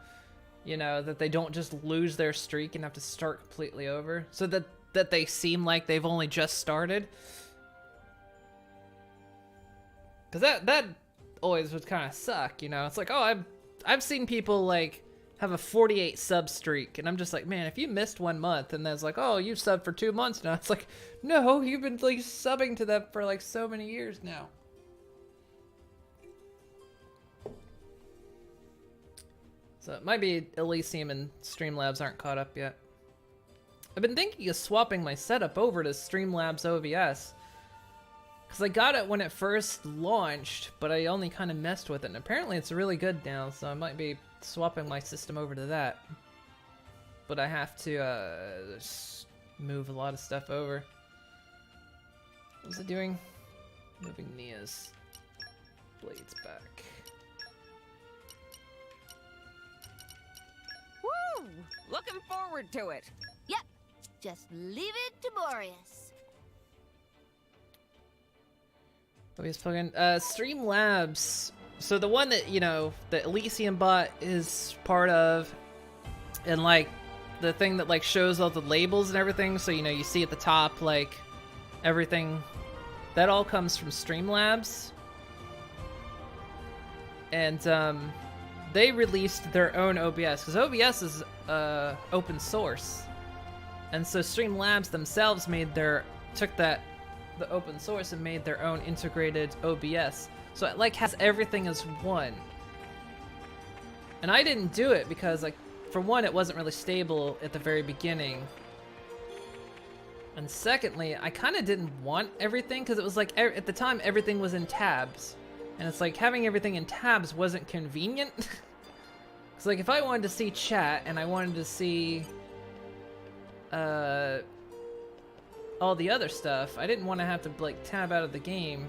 know, that they don't just lose their streak and have to start completely over. So that they seem like they've only just started. Because that always would kind of suck, you know? It's like, oh, I've seen people, like, have a 48 sub streak, and I'm just like, man, if you missed 1 month, and that's like, oh, you've subbed for 2 months now. It's like, no, you've been, like, subbing to them for, like, so many years now. So it might be Elysium and Streamlabs aren't caught up yet. I've been thinking of swapping my setup over to Streamlabs OBS. Because I got it when it first launched, but I only kind of messed with it. And apparently it's really good now, so I might be swapping my system over to that. But I have to just move a lot of stuff over. What was it doing? Moving Nia's blades back. Woo! Looking forward to it. Yep. Just leave it to Boreas. Streamlabs. So the one that, you know, the Elysium bot is part of, and like the thing that like shows all the labels and everything, so you know, you see at the top like everything, that all comes from Streamlabs. And they released their own OBS, because OBS is open source. And so Streamlabs themselves took the open source and made their own integrated OBS. So it like has everything as one. And I didn't do it because, like, for one, it wasn't really stable at the very beginning. And secondly, I kind of didn't want everything, because it was like, at the time, everything was in tabs. And it's like, having everything in tabs wasn't convenient. Because, like, if I wanted to see chat, and I wanted to see all the other stuff, I didn't want to have to, like, tab out of the game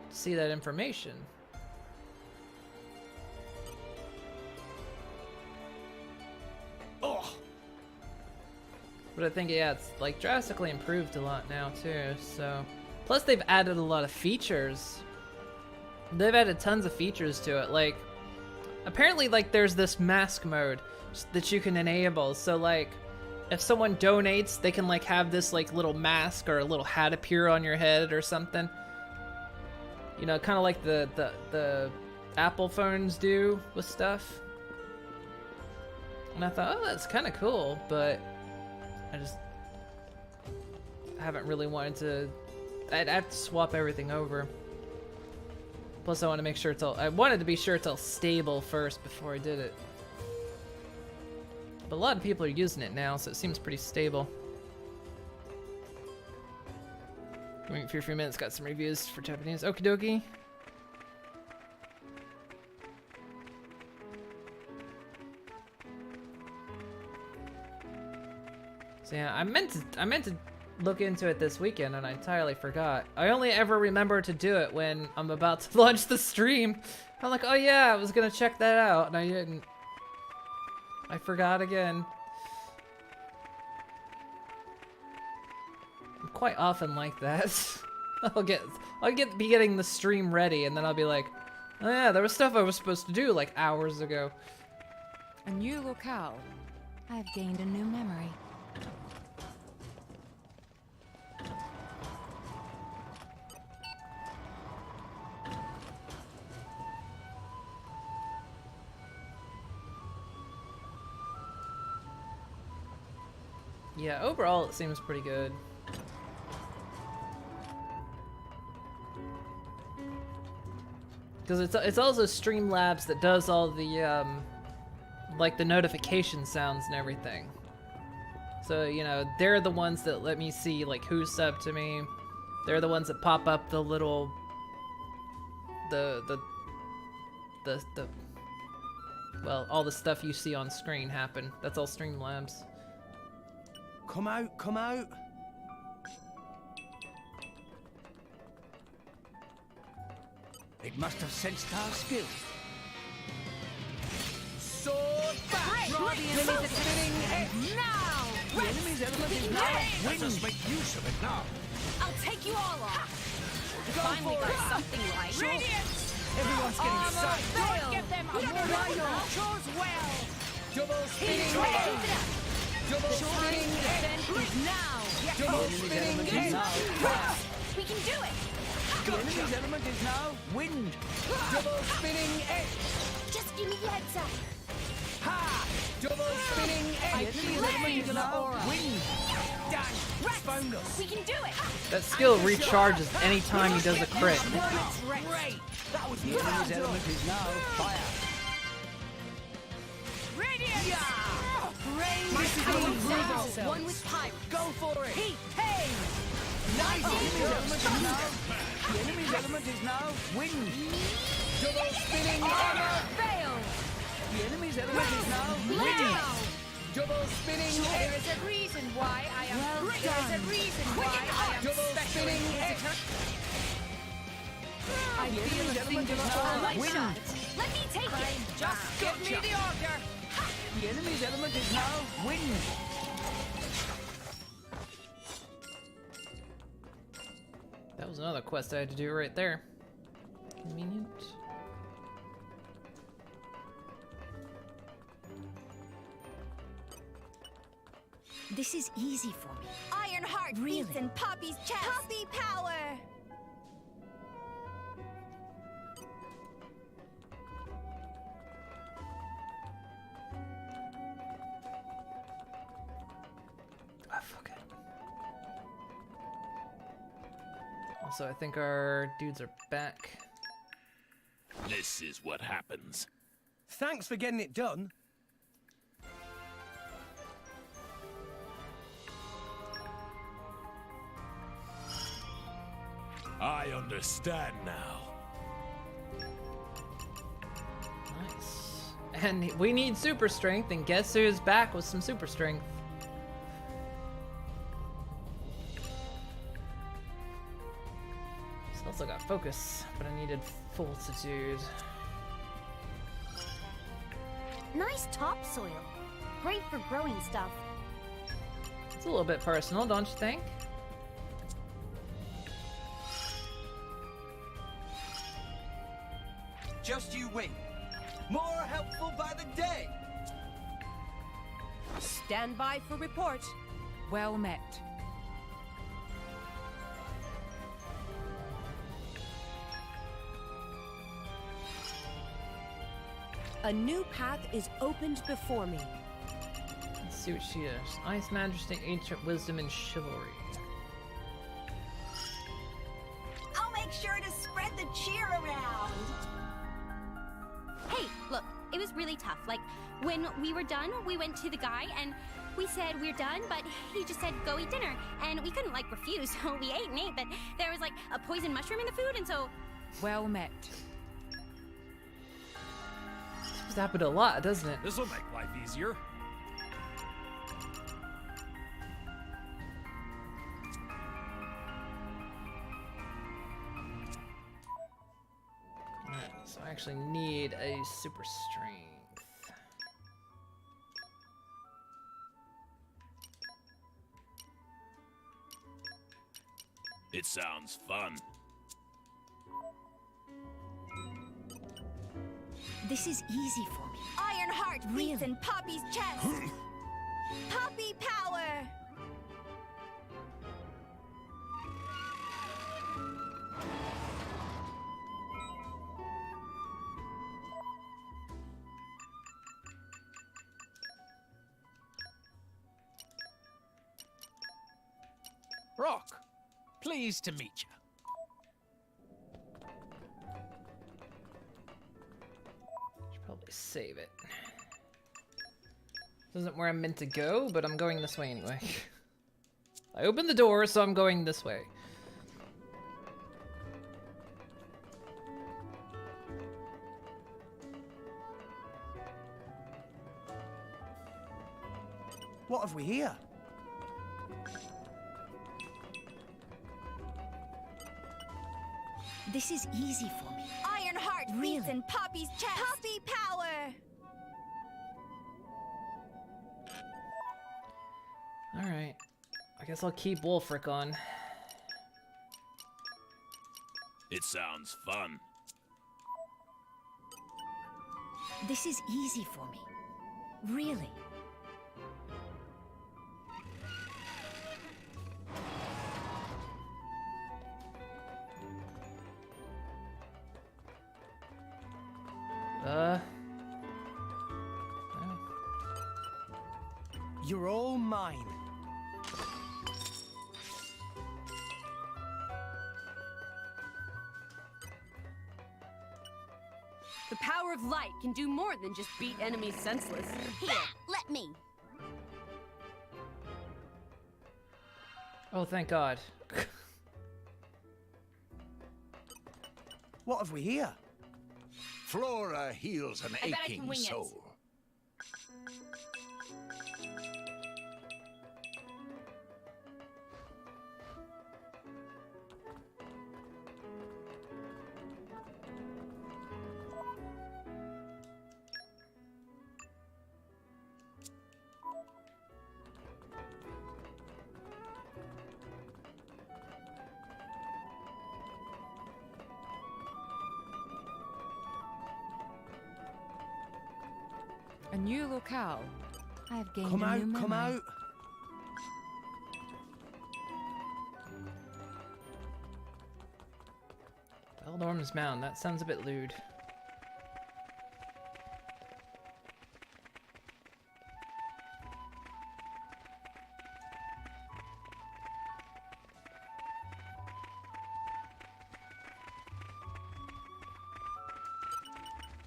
to see that information. Oh. But I think, yeah, it's, like, drastically improved a lot now, too, so... Plus, they've added a lot of features. They've added tons of features to it, like... Apparently, like, there's this mask mode that you can enable, so, like... If someone donates, they can, like, have this, like, little mask or a little hat appear on your head or something. You know, kind of like the Apple phones do with stuff. And I thought, oh, that's kind of cool, but I just haven't really wanted to... I'd have to swap everything over. Plus, I want to make sure it's all... I wanted to be sure it's all stable first before I did it. But a lot of people are using it now, so it seems pretty stable. Waiting for a few minutes, got some reviews for Japanese. Okie dokie. So yeah, I meant to look into it this weekend, and I entirely forgot. I only ever remember to do it when I'm about to launch the stream. I'm like, oh yeah, I was gonna check that out, and I didn't. I forgot again. I'm quite often like that. I'll be getting the stream ready, and then I'll be like, oh yeah, there was stuff I was supposed to do like hours ago. A new locale. I've gained a new memory. Yeah, overall it seems pretty good. Because it's also Streamlabs that does all the like the notification sounds and everything. So, you know, they're the ones that let me see like who's subbed to me. They're the ones that pop up the little well, all the stuff you see on screen happen. That's all Streamlabs. Come out, come out. It must have sensed our skill. Sword back! Draw the enemy's spinning edge now! The enemy's element is now wind. Let us make use of it now. I'll take you all on. Go Finally for got it. something right. Radiance! Everyone's getting Armor sucked. fail! Get them a rhino! Chose well! Double spinning edge! Double spinning edge is now! Double spinning edge! We can do it. The enemy's element is now wind. Double spinning edge! Just give me the heads up. Ha! Double spinning The edge! enemy's element is now wind. Done! Found us! We can do it. That skill recharges anytime he does a crit. Great! That was The enemy's element is now fire. Radiance! My Rain power is now. One with pyre. Go for it! Heat! Pain! Nice! The enemy's element is now wind. Double spinning armor fail! The enemy's element is now Wind! wind. Double spinning There edge! is a reason why I am. Well There is a done. reason why I am Double special spinning inquisitor. I The feel enemy's a element is singular now awe. wind. Let me take it. Just give me the order. The enemy's element is now wind. That was another quest I had to do right there. Convenient. This is easy for me. Ironheart beats in Poppy's chest. Poppy power! Ah, fuck it. Also, I think our dudes are back. This is what happens. Thanks for getting it done. I understand now. Nice. And we need super strength, and guess who's back with some super strength? He's also got focus, but I needed fortitude. Nice topsoil. Great for growing stuff. It's a little bit personal, don't you think? Just you wait. More helpful by the day. Stand by for report. Well met. A new path is opened before me. Let's see what she is. Ice Majesty, Ancient Wisdom, and Chivalry. I'll make sure to spread the cheer around. Hey, look, it was really tough. Like, when we were done, we went to the guy and we said we're done, but he just said go eat dinner. And we couldn't, like, refuse, so we ate and ate, but there was, like, a poison mushroom in the food, and so... Well met. This happened a lot, doesn't it? This'll make life easier. Alright, so I actually need a super strength. It sounds fun. This is easy for me. Ironheart beats in Poppy's chest. Poppy power! Rock, pleased to meet you. Should probably save it. This isn't where I'm meant to go, but I'm going this way anyway. I opened the door, so I'm going this way. What have we here? This is easy for me. Ironheart beats in Poppy's chest. Poppy power! Alright. I guess I'll keep Wolfric on. It sounds fun. This is easy for me. Really. You're all mine. The power of light can do more than just beat enemies senseless. Here, let me. Oh, thank God. What have we here? Flora heals an I bet I can aching wing it. soul. A new locale. I have gained Come a new out, memory. come out. Eldorm's Mound, that sounds a bit lewd.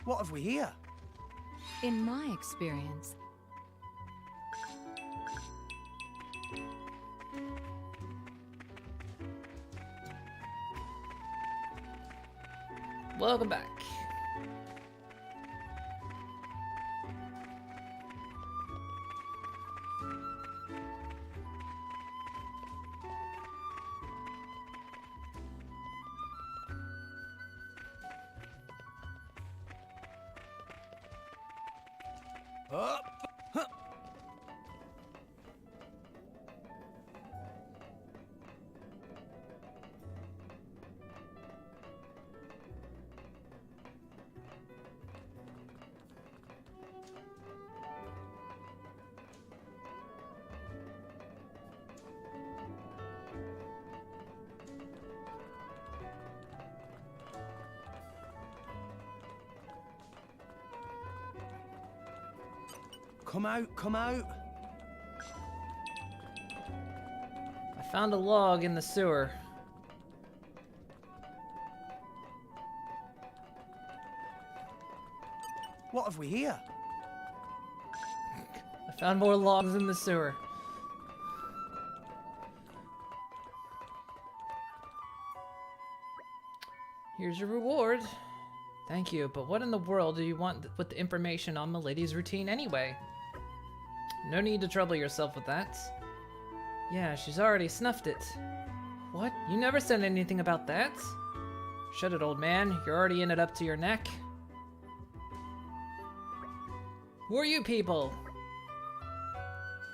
What have we here? In my experience, Welcome back. Come out, come out. I found a log in the sewer. What have we here? I found more logs in the sewer. Here's your reward. Thank you, but what in the world do you want with the information on Milady's routine anyway? No need to trouble yourself with that. Yeah, she's already snuffed it. What? You never said anything about that? Shut it, old man. You're already in it up to your neck. Who are you people?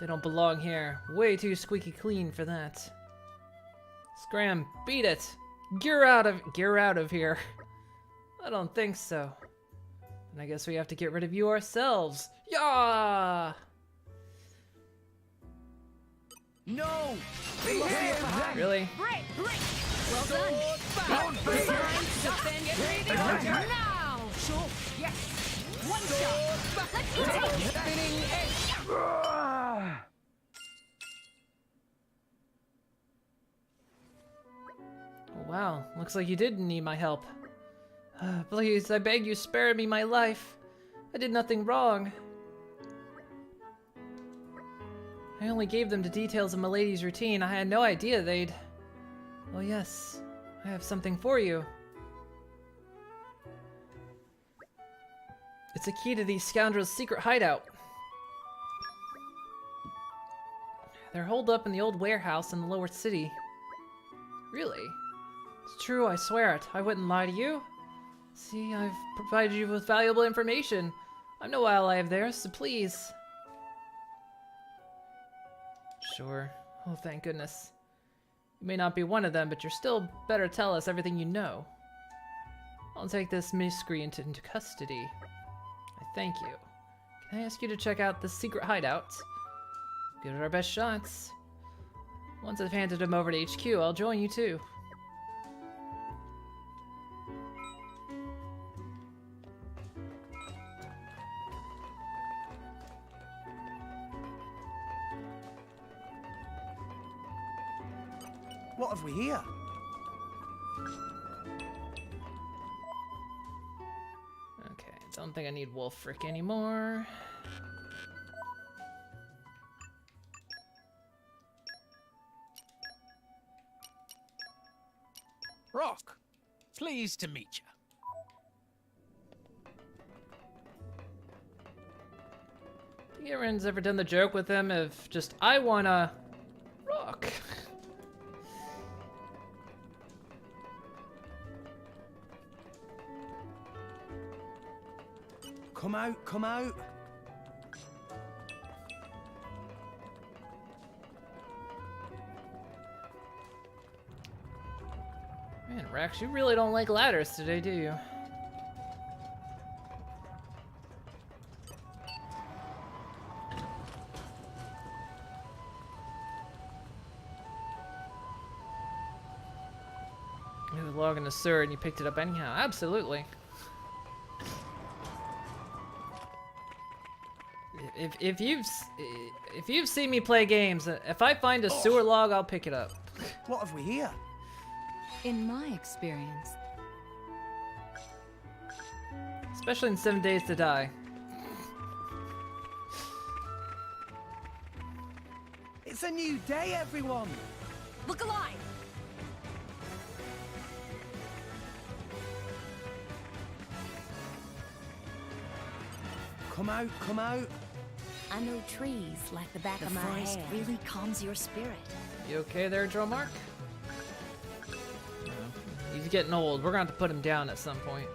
They don't belong here. Way too squeaky clean for that. Scram, beat it! Gear out of here. I don't think so. And I guess we have to get rid of you ourselves. Yeah! No! Really? Great! Well done! Now! Sure. Yes! One shot! Let's go! Spinning edge! Oh, wow, looks like you did need my help. Please, I beg you, spare me my life. I did nothing wrong. I only gave them the details of Milady's routine. I had no idea they'd... Oh yes, I have something for you. It's a key to these scoundrels' secret hideout. They're holed up in the old warehouse in the lower city. Really? It's true, I swear it. I wouldn't lie to you. See, I've provided you with valuable information. I'm no wildlife there, so please. Sure. Oh, thank goodness. You may not be one of them, but you're still better tell us everything you know. I'll take this miscreant into custody. I thank you. Can I ask you to check out the secret hideout? Give it our best shots. Once I've handed him over to HQ, I'll join you too. What have we here? Okay, don't think I need Wolfric anymore. Rock, pleased to meet you. Think anyone's ever done the joke with him of just, I wanna rock. Come out, come out. Man, Rex, you really don't like ladders today, do you? You was logging the sewer and you picked it up anyhow. Absolutely. If you've seen me play games, if I find a sewer log, I'll pick it up. What have we here? In my experience, Especially in 7 Days to Die. It's a new day, everyone. Look alive! Come out, come out. I know trees like the back The of my forest hand. really calms your spirit. You okay there, Dromark? No. He's getting old. We're gonna have to put him down at some point.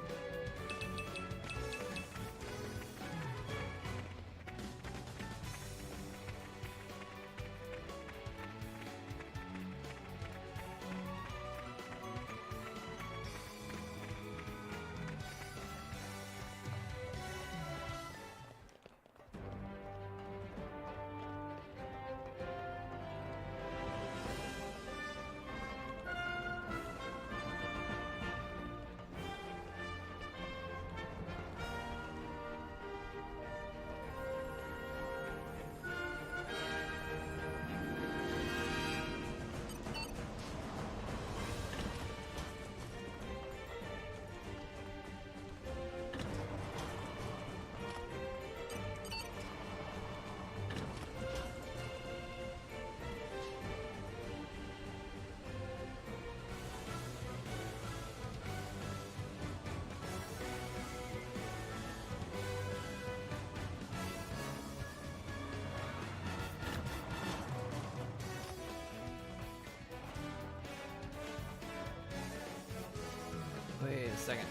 Wait a second.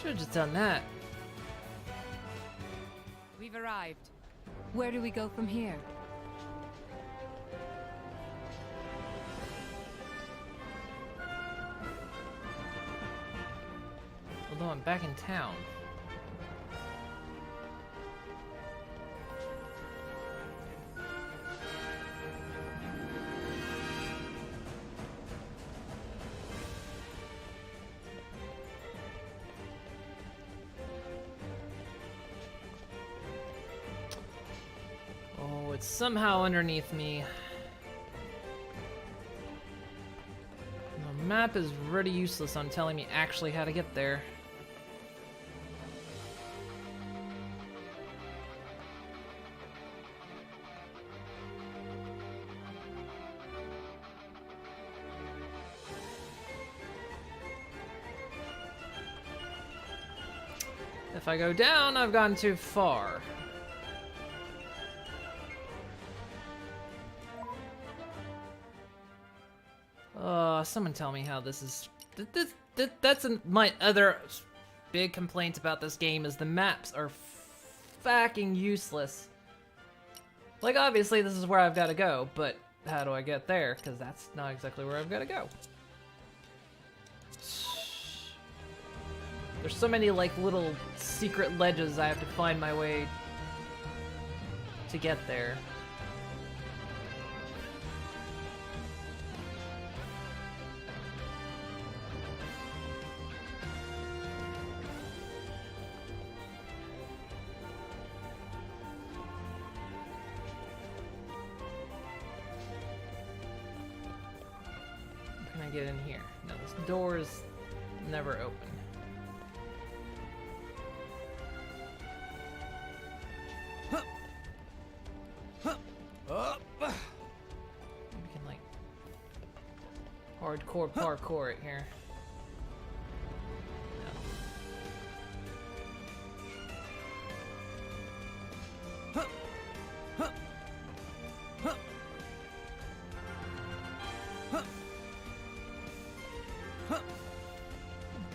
Should've just done that. We've arrived. Where do we go from here? Although I'm back in town. Oh, it's somehow underneath me. The map is really useless on telling me actually how to get there. If I go down, I've gone too far. Someone tell me how this is... That's my other big complaint about this game is the maps are fucking useless. Like, obviously this is where I've got to go, but how do I get there? Because that's not exactly where I've got to go. There's so many, like, little secret ledges I have to find my way to get there. Can I get in here? No, this door is never open. We can, like, hardcore parkour it here.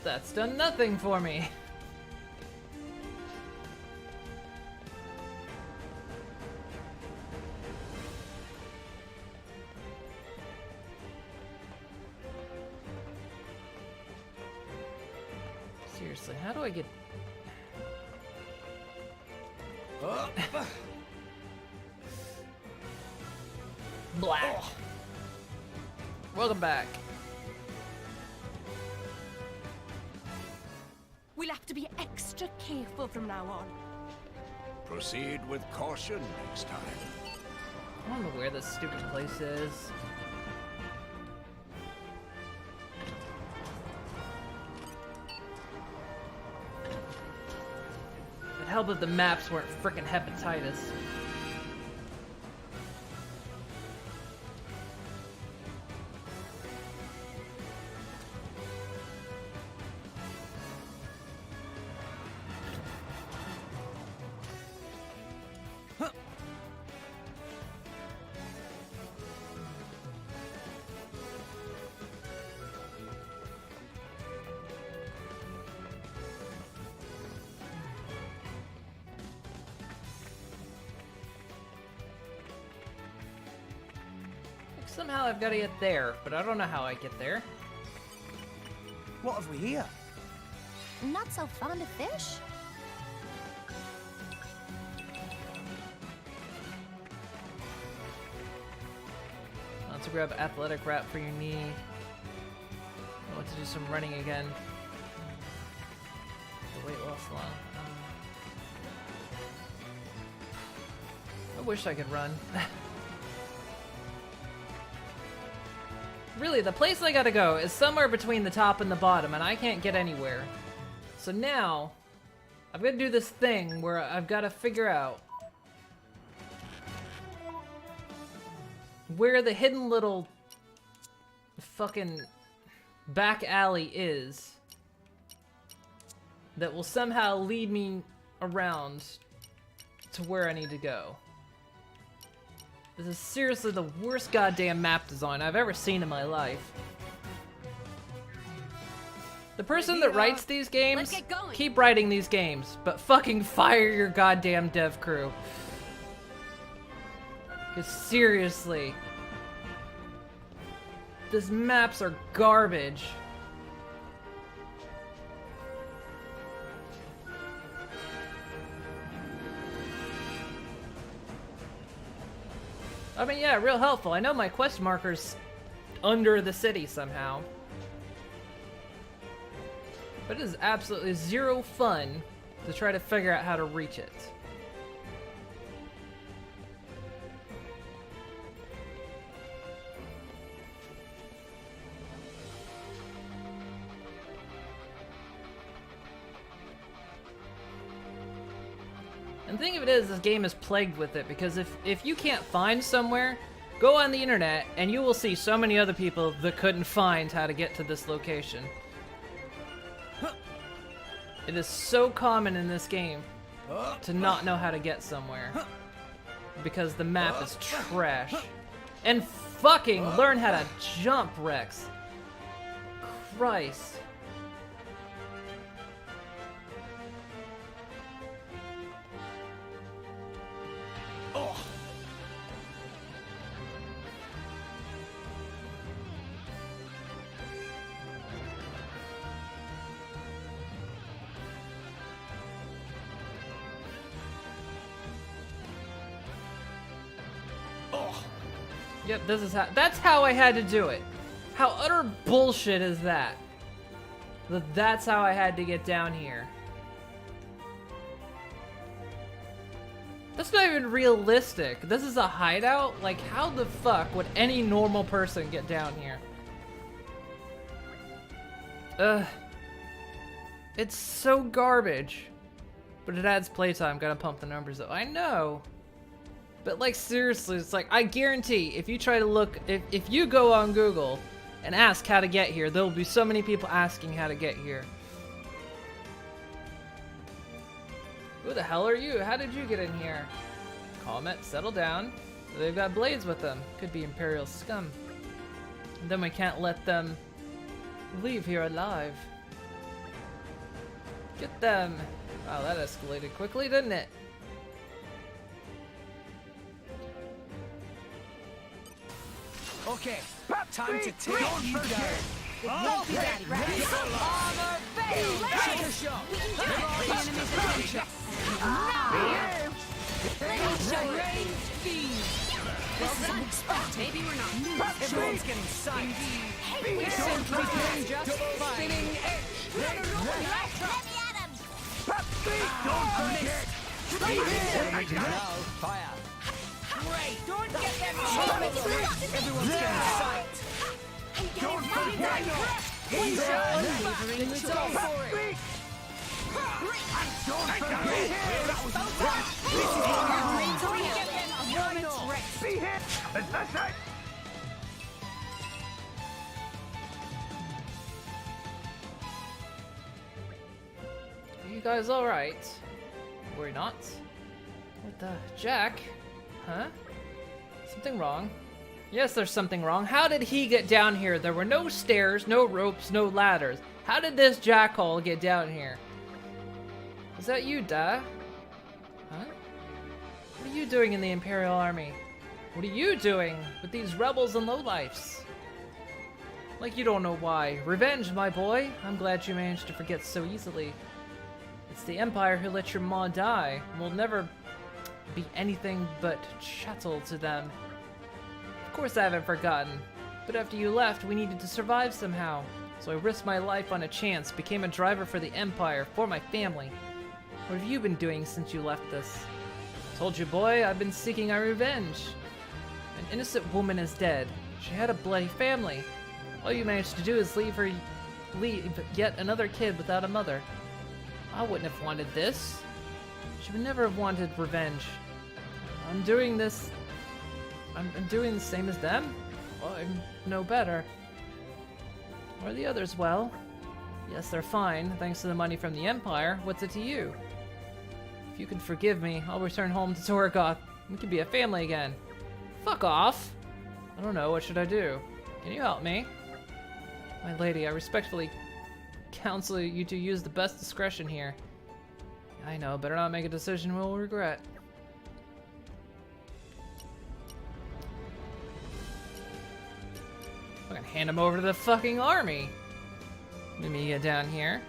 That's done nothing for me. Seriously, how do I get... Black. Welcome back. We'll have to be extra careful from now on. Proceed with caution next time. I don't know where this stupid place is. It'd help if the maps weren't frickin' hepatitis. Somehow I've got to get there, but I don't know how I get there. What have we here? Not so fond of fish? Let's grab athletic wrap for your knee. I want to do some running again. The weight loss long. I wish I could run. Really, the place I gotta go is somewhere between the top and the bottom, and I can't get anywhere. So now, I've got to do this thing where I've got to figure out where the hidden little fucking back alley is that will somehow lead me around to where I need to go. This is seriously the worst goddamn map design I've ever seen in my life. The person that writes these games, Let's get going. keep writing these games, but fucking fire your goddamn dev crew. Because seriously, these maps are garbage. I mean, yeah, real helpful. I know my quest marker's under the city somehow. But it is absolutely zero fun to try to figure out how to reach it. And the thing of it is, this game is plagued with it, because if you can't find somewhere, go on the internet and you will see so many other people that couldn't find how to get to this location. It is so common in this game to not know how to get somewhere, because the map is trash. And fucking learn how to jump, Rex. Christ. Yep, that's how I had to do it. How utter bullshit is that? That's how I had to get down here. That's not even realistic. This is a hideout? Like, how the fuck would any normal person get down here? Ugh. It's so garbage. But it adds playtime, gotta pump the numbers up. I know. But like, seriously, it's like, I guarantee if you try to look, if you go on Google and ask how to get here, there will be so many people asking how to get here. Who the hell are you? How did you get in here? Calm it, settle down. They've got blades with them. Could be Imperial scum. And then we can't let them leave here alive. Get them. Wow, that escalated quickly, didn't it? Okay, time to take you down. It won't be that easy. Armor failed. Take a shot. Divide the enemy's attention. Rain speed. This is unexpected. Maybe we're not. Everyone's getting sight. Hey, we're Sentry can just fine. Spinning edge. Let me at him! Don't forget. Now, fire. Great! Don't get them Everyone's getting sight. Don't forget! Unwavering resolve for it. Don't forget! This is our get them a moment's rest. Be hit. That's it. Are you guys alright? We're not. What the? Jack? Huh? Something wrong? Yes, there's something wrong. How did he get down here? There were no stairs, no ropes, no ladders. How did this jackhole get down here? Is that you, Da? Huh? What are you doing in the Imperial Army? What are you doing with these rebels and lowlifes? Like you don't know why. Revenge, my boy. I'm glad you managed to forget so easily. It's the Empire who let your maw die. We'll never be anything but chattel to them. Of course I haven't forgotten, but after you left, we needed to survive somehow. So I risked my life on a chance, became a driver for the Empire, for my family. What have you been doing since you left us? Told you, boy, I've been seeking our revenge. An innocent woman is dead. She had a bloody family. All you managed to do is leave yet another kid without a mother. I wouldn't have wanted this. She would never have wanted revenge. I'm doing this. I'm doing the same as them? Well, I'm no better. Are the others well? Yes, they're fine, thanks to the money from the Empire. What's it to you? If you can forgive me, I'll return home to Torgoth. We can be a family again. Fuck off! I don't know, what should I do? Can you help me? My lady, I respectfully counsel you to use the best discretion here. I know, better not make a decision we'll regret. I'm gonna hand him over to the fucking army. Let me get down here.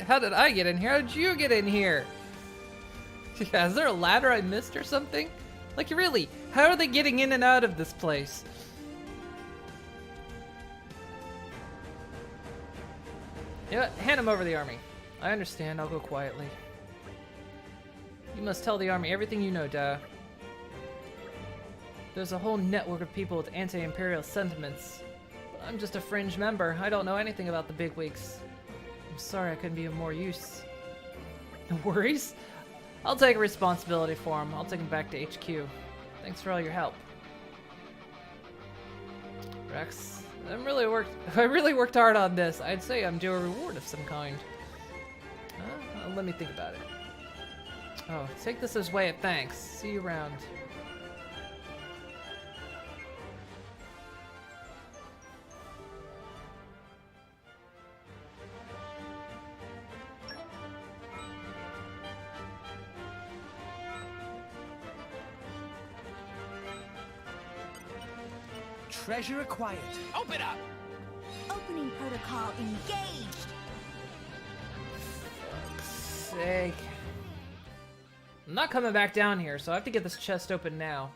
How did I get in here? How did you get in here? Yeah, is there a ladder I missed or something? Like, really, how are they getting in and out of this place? Yeah, hand him over to the army. I understand, I'll go quietly. You must tell the army everything you know, Da. There's a whole network of people with anti-imperial sentiments. But I'm just a fringe member. I don't know anything about the bigwigs. I'm sorry I couldn't be of more use. No worries. I'll take responsibility for him. I'll take him back to HQ. Thanks for all your help. Rex, I really worked hard on this. I'd say I'm due a reward of some kind. Let me think about it. Oh, take this as way of thanks. See you around. Treasure acquired. Open up! Opening protocol engaged. Sake. I'm not coming back down here, so I have to get this chest open now.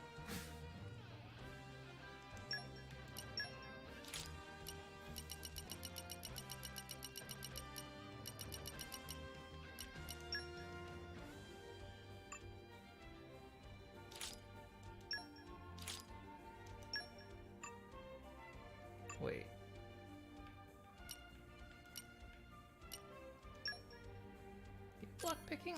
Wait. Block picking?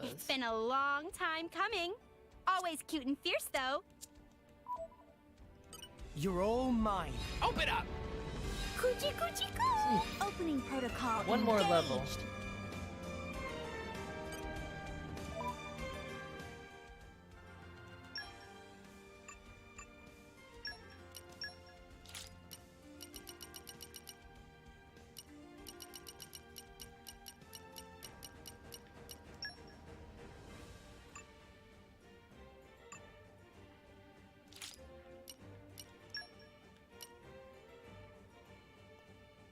It's been a long time coming. Always cute and fierce, though. You're all mine. Open up! Coochie coochie coo! Opening protocol One more engaged. level.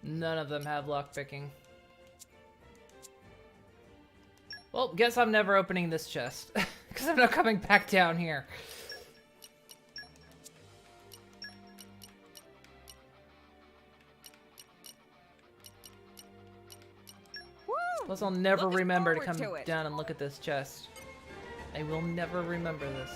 None of them have lockpicking. Well, guess I'm never opening this chest. Because I'm not coming back down here. Plus, I'll never remember to come down and look at this chest. I will never remember this.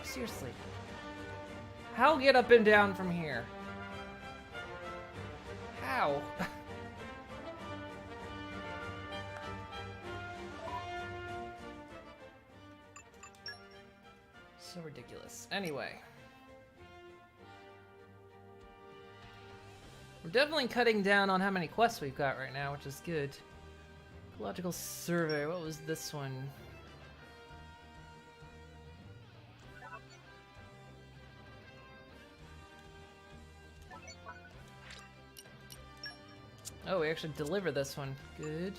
Seriously. How get up and down from here? How? So ridiculous. Anyway. We're definitely cutting down on how many quests we've got right now, which is good. Ecological survey. What was this one? Oh, we actually delivered this one. Good.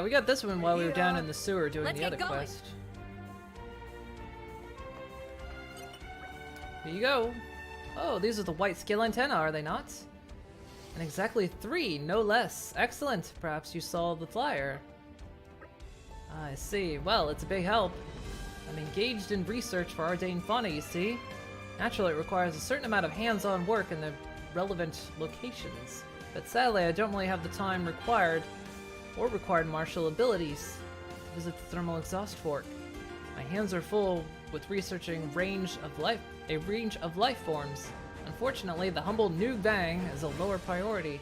We got this one while we were down in the sewer doing the other quest. Here you go. Oh, these are the white scale antenna, are they not? And exactly 3, no less. Excellent. Perhaps you saw the flyer. I see. Well, it's a big help. I'm engaged in research for arcane fauna, you see. Naturally, it requires a certain amount of hands-on work in the relevant locations. But sadly, I don't really have the time required or required martial abilities to visit the thermal exhaust fork. My hands are full with researching a range of life forms. Unfortunately, the humble Nuke Bang is a lower priority.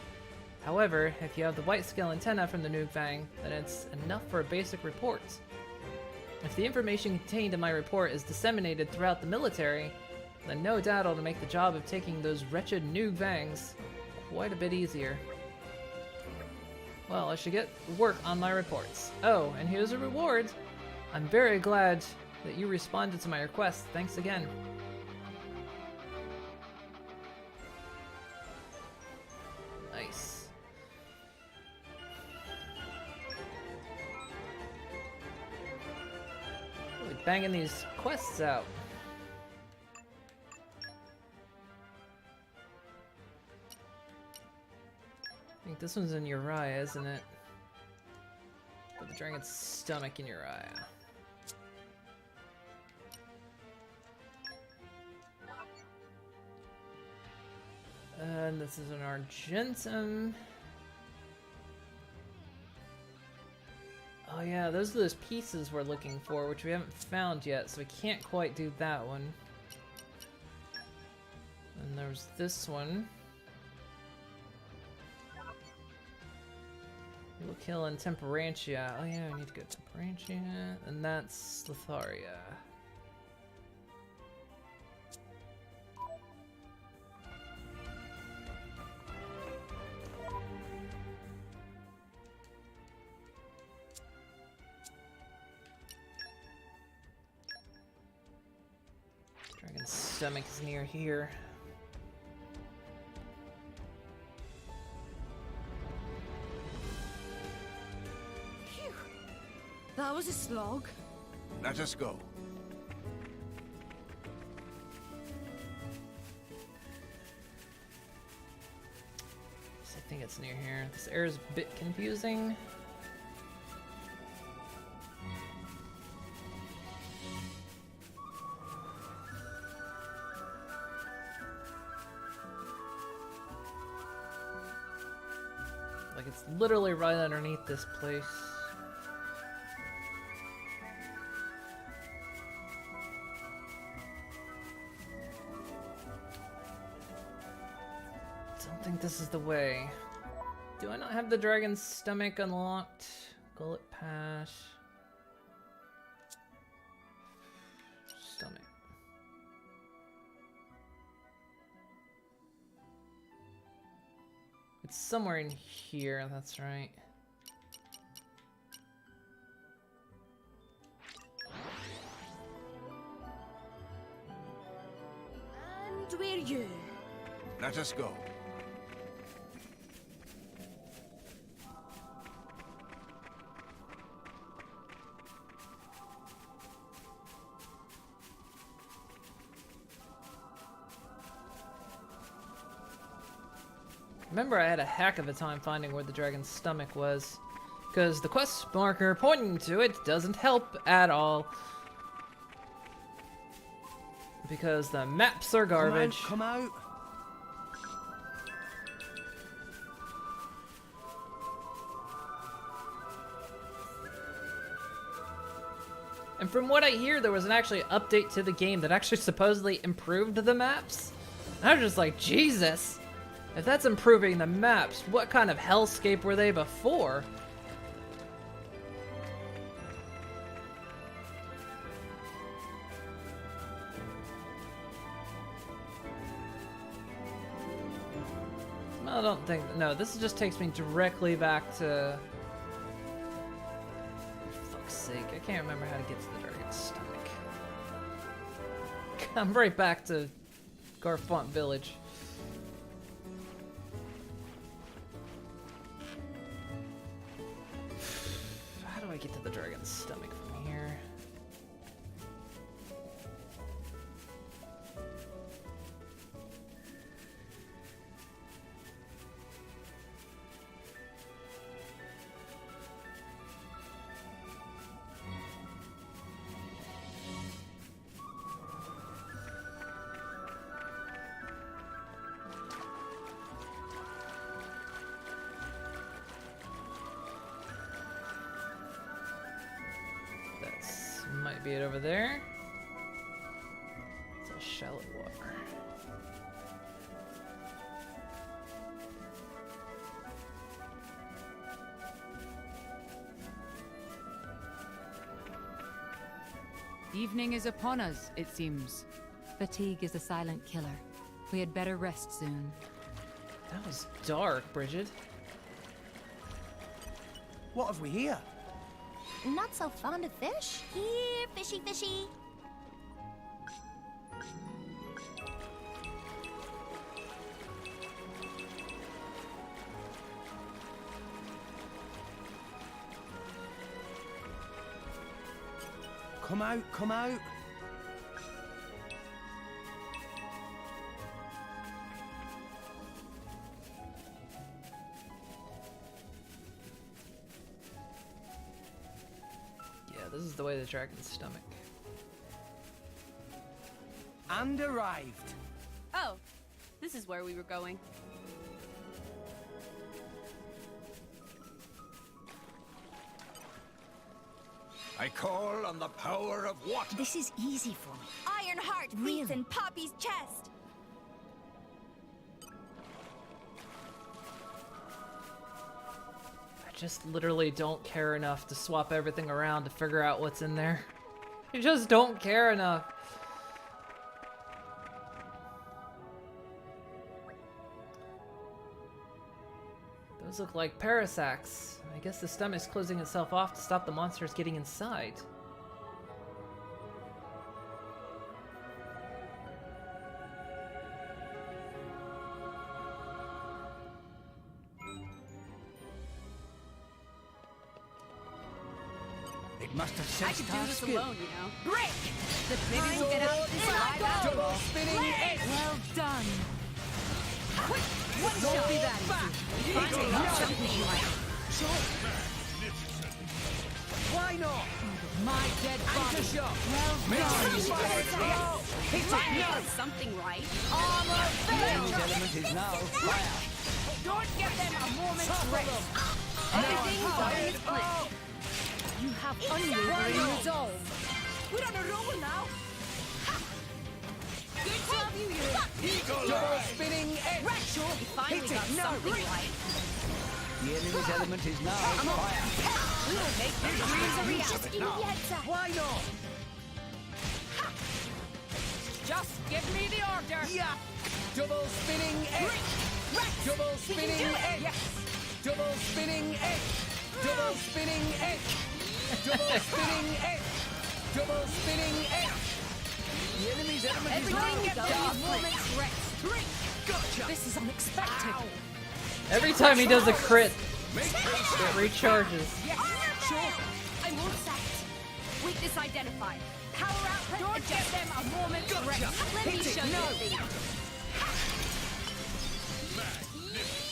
However, if you have the white scale antenna from the Nuke Bang, then it's enough for a basic report. If the information contained in my report is disseminated throughout the military, then no doubt it'll make the job of taking those wretched new Vangs quite a bit easier. Well, I should get work on my reports. Oh, and here's a reward. I'm very glad that you responded to my request. Thanks again. Nice. Really banging these quests out. I think this one's in Uriah, isn't it? Put the dragon's stomach in Uriah. And this is an Argentum. Oh yeah, those are those pieces we're looking for, which we haven't found yet, so we can't quite do that one. And there's this one. We'll kill in Temperantia. Oh yeah, we need to go to Temperantia. And that's Lotharia. Dragon's stomach is near here. That was a slog. Let us go. I think it's near here. This air is a bit confusing. Like it's literally right underneath this place. Don't think this is the way. Do I not have the dragon's stomach unlocked? Gullet Pass. Stomach. It's somewhere in here, that's right. And we're you. Let us go. Remember, I had a heck of a time finding where the dragon's stomach was, because the quest marker pointing to it doesn't help at all. Because the maps are garbage. Come out. And from what I hear, there was an actually update to the game that actually supposedly improved the maps. And I was just like, Jesus! If that's improving the maps, what kind of hellscape were they before? I don't think... No, this just takes me directly back to... For fuck's sake, I can't remember how to get to the dragon's stomach. I'm right back to Garfont Village. How do I get to the dragon's stomach from here? Might be it over there. It's all shallow water. Evening is upon us, it seems. Fatigue is a silent killer. We had better rest soon. That was dark, Bridget. What have we here? Not so fond of fish? Here, fishy fishy. Come out, come out. Yeah, this is the way of the dragon's stomach. And arrived. Oh, this is where we were going. I call on the power of water. This is easy for me. Ironheart beats in Poppy's chest. I just literally don't care enough to swap everything around to figure out what's in there. I just don't care enough. Those look like parasacks. I guess the stomach's closing itself off to stop the monsters getting inside. It must have I sensed could do our this skill. alone, you know. Break! Maybe we'll get out this side. Double spinning egg. Well done. Quick, one Don't shot. be that easy. Finally got something you like. Why not? My dead body. Anchor shot. Well done. Hit it. Finally got something right. Armor Enemy's failure. element is now fire. Don't give them a moment's rest. Everything's on its plan. You have unwavering resolve. We're on a roll now. Good job, you. Double spinning egg. Rachel, Finally Hit got it. No. something right. The enemy's element is now fire. we'll make your dreams a reality. Why not? Just give me the order. Yeah. Double spinning egg. Double spinning egg. Yes. Double spinning egg. Double spinning egg. Double spinning egg. Double spinning egg. The enemy's element is Everything now gets a dark. moment's rest. Gotcha. This is unexpected. Every time he does a crit, Make it haste. recharges. Yes. Sure. I'm all set. Weakness identified. Power output. Don't give them a moment's Gotcha. rest. Let me Hit it. show you No. a thing.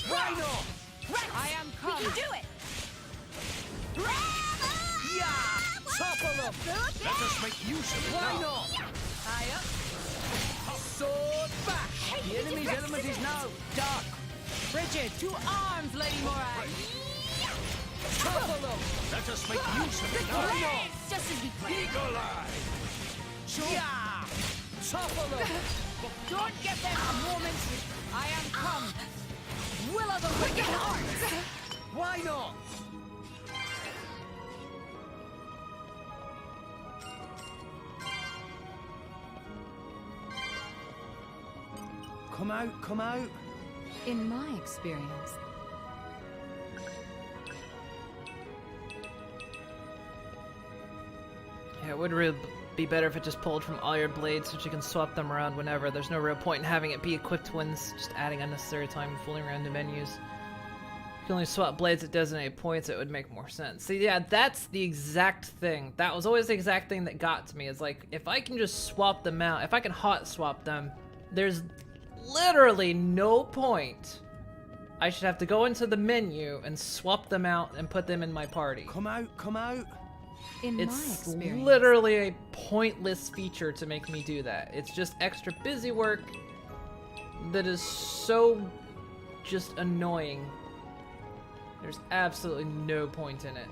Why not? I am We come. can do it. Yeah. Topple them. Let us make use of it Why now. not? High up. Sword bash. The enemy's element is now dark. Bridget, to arms, Lady Morag. Topple them. Let us make use of it now. Why not? Just as we planned. Eagle Eye. Yeah. Topple them. Don't give them a moment's rest. I am come. Will of the wicked hearts. Why not? Come out, come out. In my experience, Yeah, it would really be better if it just pulled from all your blades so that you can swap them around whenever. There's no real point in having it be equipped ones, just adding unnecessary time and fooling around the menus. If you only swap blades at designated points, it would make more sense. See, yeah, that's the exact thing. That was always the exact thing that got to me. Is like, if I can just swap them out, if I can hot swap them, there's literally no point I should have to go into the menu and swap them out and put them in my party. Come out, come out. in my It's experience, literally a pointless feature to make me do that. It's just extra busy work that is so just annoying. There's absolutely no point in it.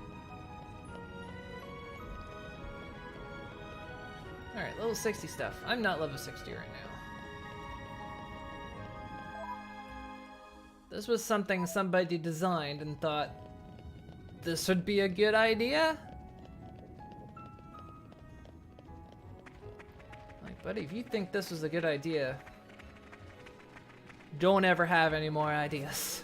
Alright, level 60 stuff. I'm not level 60 right now. This was something somebody designed and thought, this would be a good idea? Buddy, if you think this was a good idea, don't ever have any more ideas.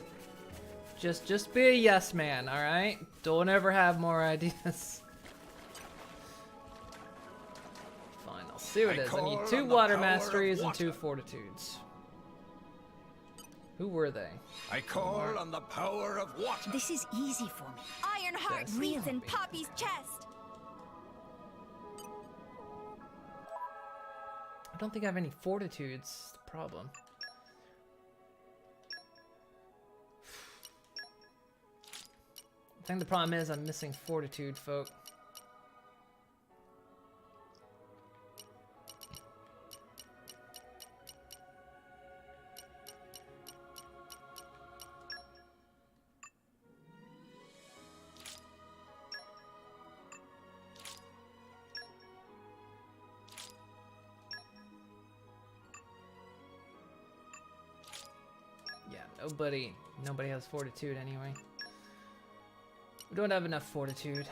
Just be a yes man, alright? Don't ever have more ideas. Fine, I'll see what it is. I need 2 water masteries and 2 fortitudes. Who were they? I call on the power of water. This is easy for me. Ironheart Yes. beats in Poppy's chest. I don't think I have any fortitudes. That's the problem. I think the problem is I'm missing fortitude, folk. Yeah, nobody has fortitude anyway. We don't have enough fortitude.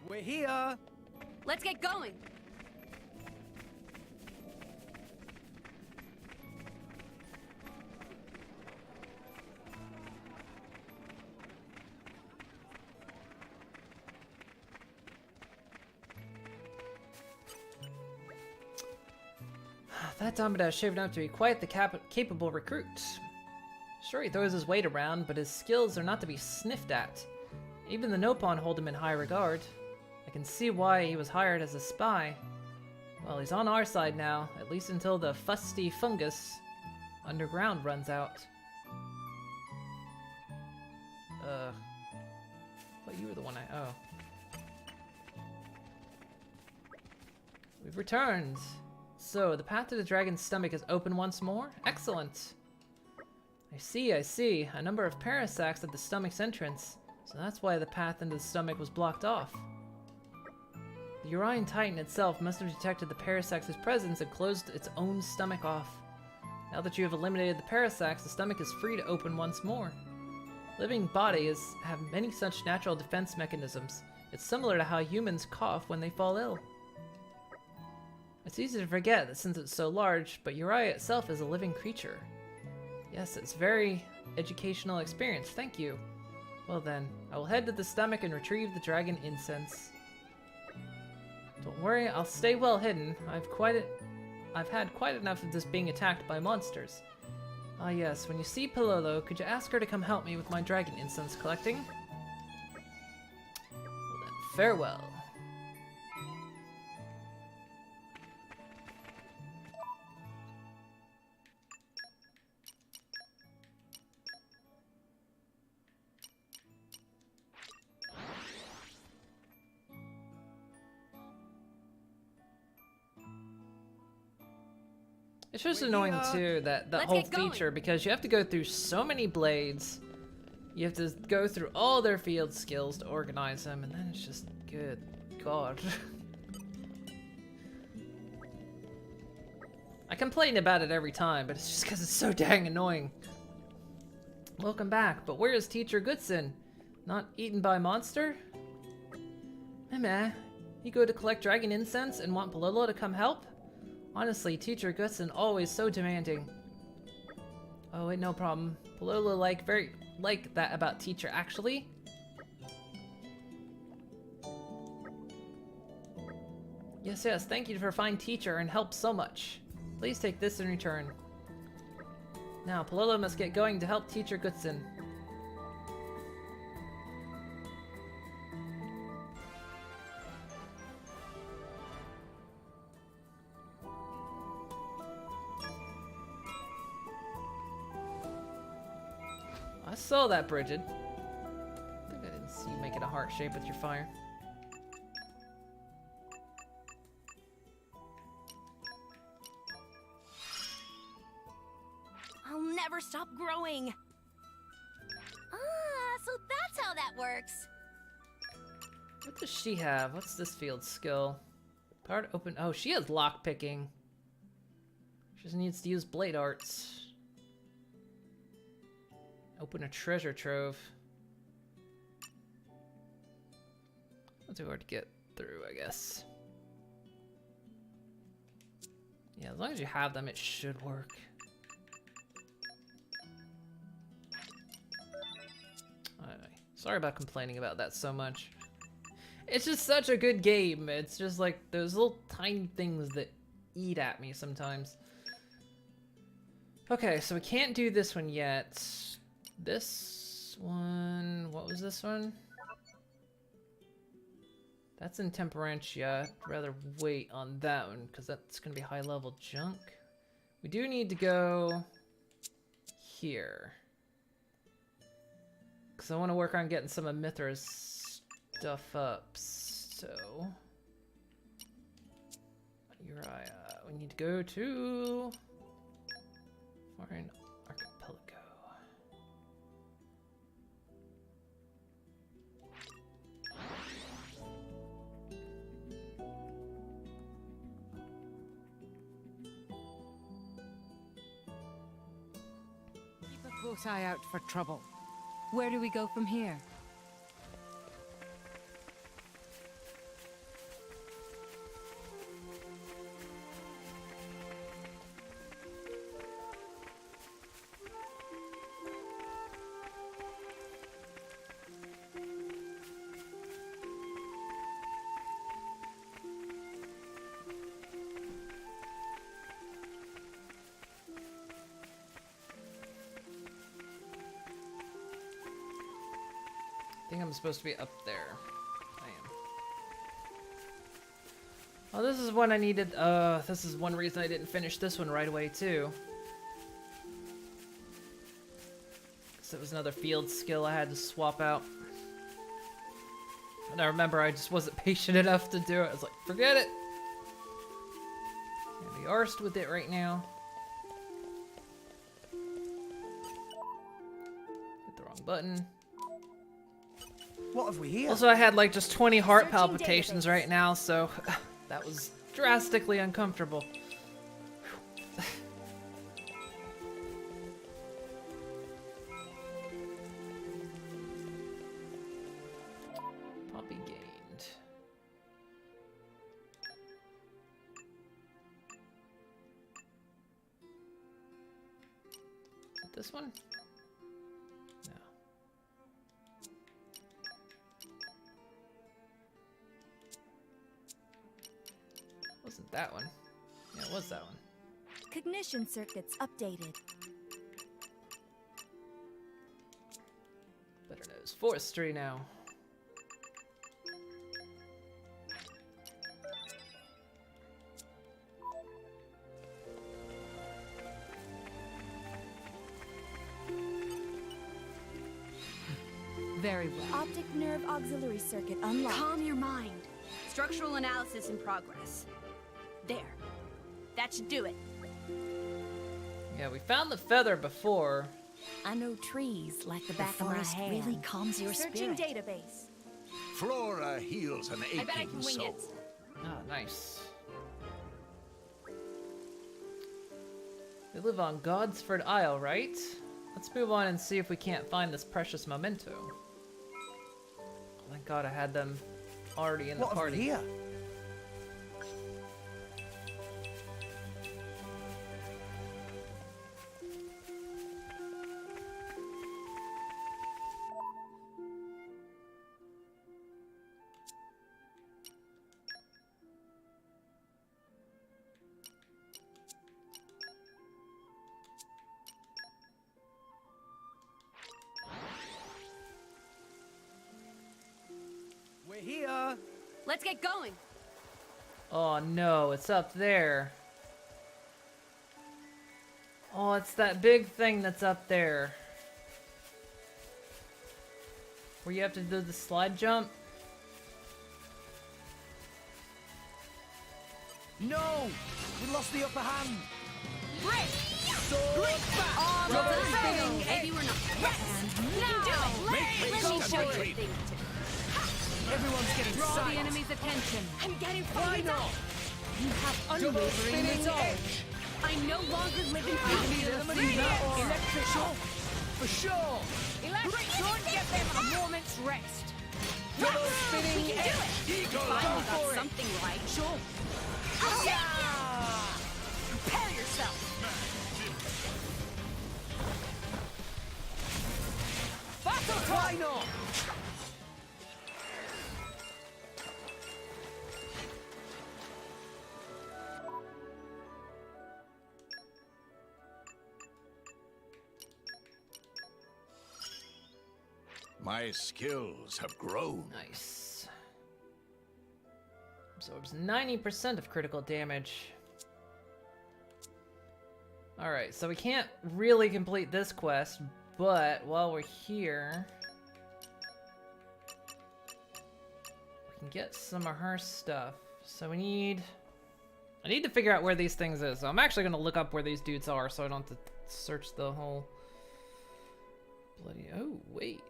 We're here. Let's get going. That Domida is shaping up to be quite the capable recruit. Sure, he throws his weight around, but his skills are not to be sniffed at. Even the Nopon hold him in high regard. I can see why he was hired as a spy. Well, he's on our side now, at least until the fusty fungus underground runs out. But you were the one oh. We've returned. So, the path to the dragon's stomach is open once more? Excellent! I see. A number of parasacs at the stomach's entrance. So that's why the path into the stomach was blocked off. The Urian Titan itself must have detected the parasacs' presence and closed its own stomach off. Now that you have eliminated the parasacs, the stomach is free to open once more. Living bodies have many such natural defense mechanisms. It's similar to how humans cough when they fall ill. It's easy to forget that since it's so large, but Uriah itself is a living creature. Yes, it's very educational experience, thank you. Well then, I will head to the stomach and retrieve the dragon incense. Don't worry, I'll stay well hidden. I've had quite enough of this being attacked by monsters. Ah yes, when you see Palolo, could you ask her to come help me with my dragon incense collecting? Well then, farewell. It's just annoying too, that whole feature, because you have to go through so many blades. You have to go through all their field skills to organize them, and then it's just, good God. I complain about it every time, but it's just because it's so dang annoying. Welcome back, but where is Teacher Goodson? Not eaten by monster? Meh. You go to collect dragon incense and want Palolo to come help? Honestly, Teacher Goodson always so demanding. Oh wait, no problem. Palolo very like that about Teacher, actually. Yes, thank you for fine Teacher and help so much. Please take this in return. Now, Palolo must get going to help Teacher Goodson. I saw that, Bridget. I think I didn't see you make it a heart shape with your fire. I'll never stop growing. Ah, so that's how that works. What does she have? What's this field skill? Power to open. Oh, she has lockpicking. She just needs to use blade arts. Open a treasure trove. Not too hard to get through, I guess. Yeah, as long as you have them, it should work. Sorry about complaining about that so much. It's just such a good game. It's just like those little tiny things that eat at me sometimes. Okay, so we can't do this one yet. This one... What was this one? That's in Temperantia. I'd rather wait on that one, because that's going to be high-level junk. We do need to go here. Because I want to work on getting some of Mithra's stuff up, so... Uriah, we need to go to... Foreign Archipelago. Keep a close eye out for trouble. Where do we go from here? I think I'm supposed to be up there. I am. Oh, this is one I needed. This is one reason I didn't finish this one right away, too. Because it was another field skill I had to swap out. And I remember I just wasn't patient enough to do it. I was like, forget it. I'm gonna be arsed with it right now. Hit the wrong button. What have we here? Also, I had like just 20 heart palpitations right now, so that was drastically uncomfortable. Poppy gained. Is it this one? No. Wasn't that one? Yeah, it was that one. Cognition circuits updated. Better knows forestry now. Very well. Optic nerve auxiliary circuit unlocked. Calm your mind. Structural analysis in progress. There. That should do it. Yeah, we found the feather before. I know trees like the back of my hand. Really calms your Searching spirit. database. Flora heals an aching I bet I can wing soul. it. Ah, nice. We live on Godsford Isle, right? Let's move on and see if we can't find this precious memento. Thank God I had them already in the What party. have we here? We're here. Let's get going. Oh no, it's up there. Oh, it's that big thing that's up there. Where you have to do the slide jump. No! We lost the upper hand. Break! Sword back! Arm Rubber of the spinning thing. Maybe we're not. Yes! We can do it! Let me show you a thing to do. Everyone's getting Draw the sight. enemy's attention. I'm getting Why fired not? up. You have Double unwavering spinning resolve. edge. I no longer live in Enemy fear. eliminated. Yes! Electrical. for sure. Electric, don't give them a moment's rest. Double spinning We can do edge. it! Eagle Finally for got it. something right. Sure. Yeah! Prepare yourself! Battle time! Why not? My skills have grown. Nice. Absorbs 90% of critical damage. Alright, so we can't really complete this quest, but while we're here, we can get some of her stuff. So I need to figure out where these things is. So I'm actually gonna look up where these dudes are so I don't have to search the whole bloody... Oh, wait.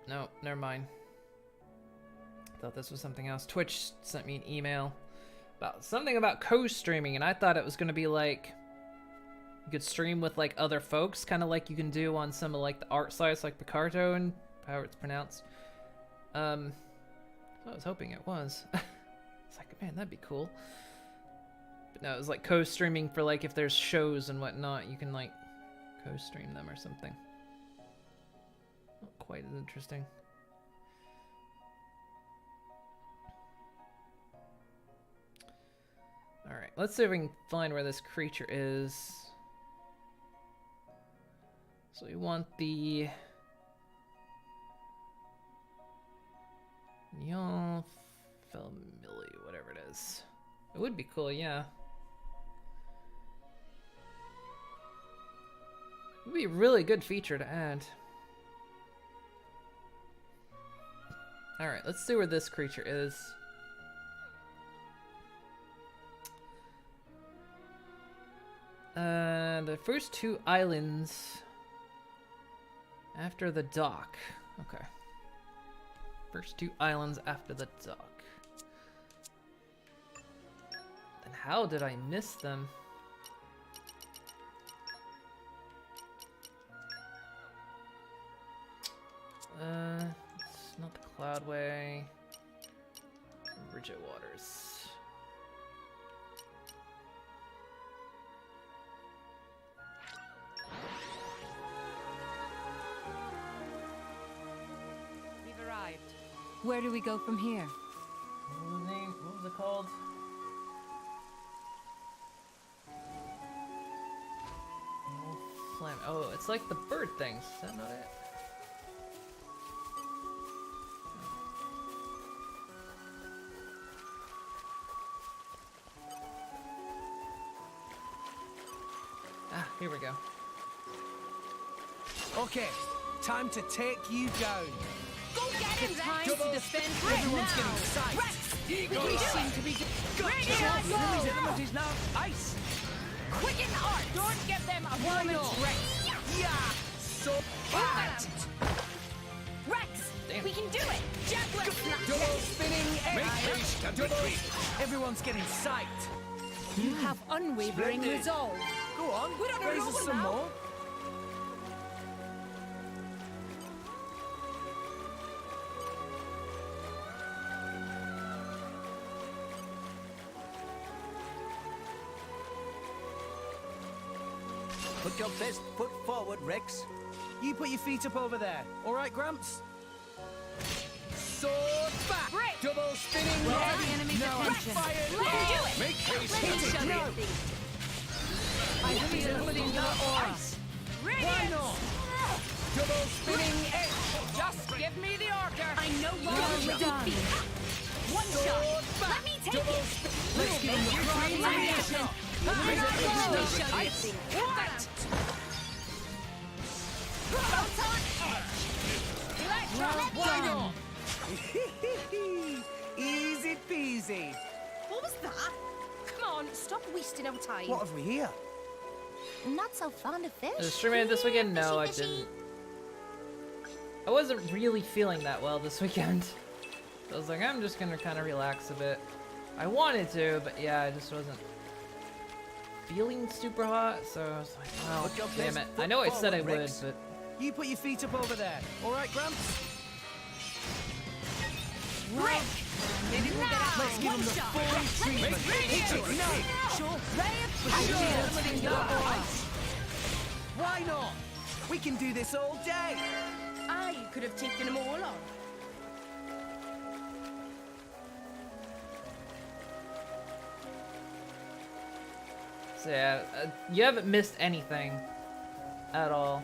No, never mind. Thought this was something else. Twitch sent me an email about something about co-streaming, and I thought it was going to be like you could stream with like other folks, kind of like you can do on some of like the art sites like Picarto and however it's pronounced. So I was hoping it was. It's like, man, that'd be cool. But no, it was like co-streaming for like if there's shows and whatnot, you can like co-stream them or something. Not quite as interesting. Alright, let's see if we can find where this creature is. So we want the... Y'all familiar, whatever it is. It would be cool, yeah. It would be a really good feature to add. Alright, let's see where this creature is. The first two islands after the dock. Okay. First two islands after the dock. Then how did I miss them? It's not the Cloudway. Bridget Waters. We've arrived. Where do we go from here? What was the name? What was it called? Flame. Oh, it's like the bird thing. Is that not it? Ah, here we go. Okay, time to take you down. Go get him, Rex! Double to defend Everyone's now. getting sight. Rex! Eagle We up. seem to be... Gotcha. Go! Lily's element is now ice. Quicken art! Don't give them a Why moment's not? rest! Yeah. So bad. Rex! Damn. We can do it! Jetblade! Double spinning edge. Make haste and Double. retreat. Everyone's getting sight. You have unwavering Splendid. resolve. Go on. We're on a raise roll us some now. more. Put your best foot forward, Rex. You put your feet up over there. All right, Gramps? Sword back. Break. Double spinning Draw head. the enemy's No. attention. Fire. We can do it! Make haste Let me and show retreat. you. I feel the aura. Why Radiance! not? Double spinning edge. Just give me the order! I no longer Well with done. defeat. One Sword shot. back. Let me take Double it. Let's give him the prime reaction. Let me Ice. show you thing. What? Photon edge. Electro! Why not? Easy peasy. What was that? Come on, stop wasting our time. What have we here? Not so fond of fish. Did I stream it this weekend? No, I Fishy, fishy. didn't. I wasn't really feeling that well this weekend. So I was like, I'm just gonna kind of relax a bit. I wanted to, but yeah, I just wasn't feeling super hot, so I was like, oh, damn it. I know I said I would, but... You put your feet up over there. All right, Gramps? Rick! Maybe we'll get out. Let's give him the full treatment. Hit it now! Sure. Ray of passion in your aura. Why not? We can do this all day. I could have taken them all on. So yeah, you haven't missed anything at all.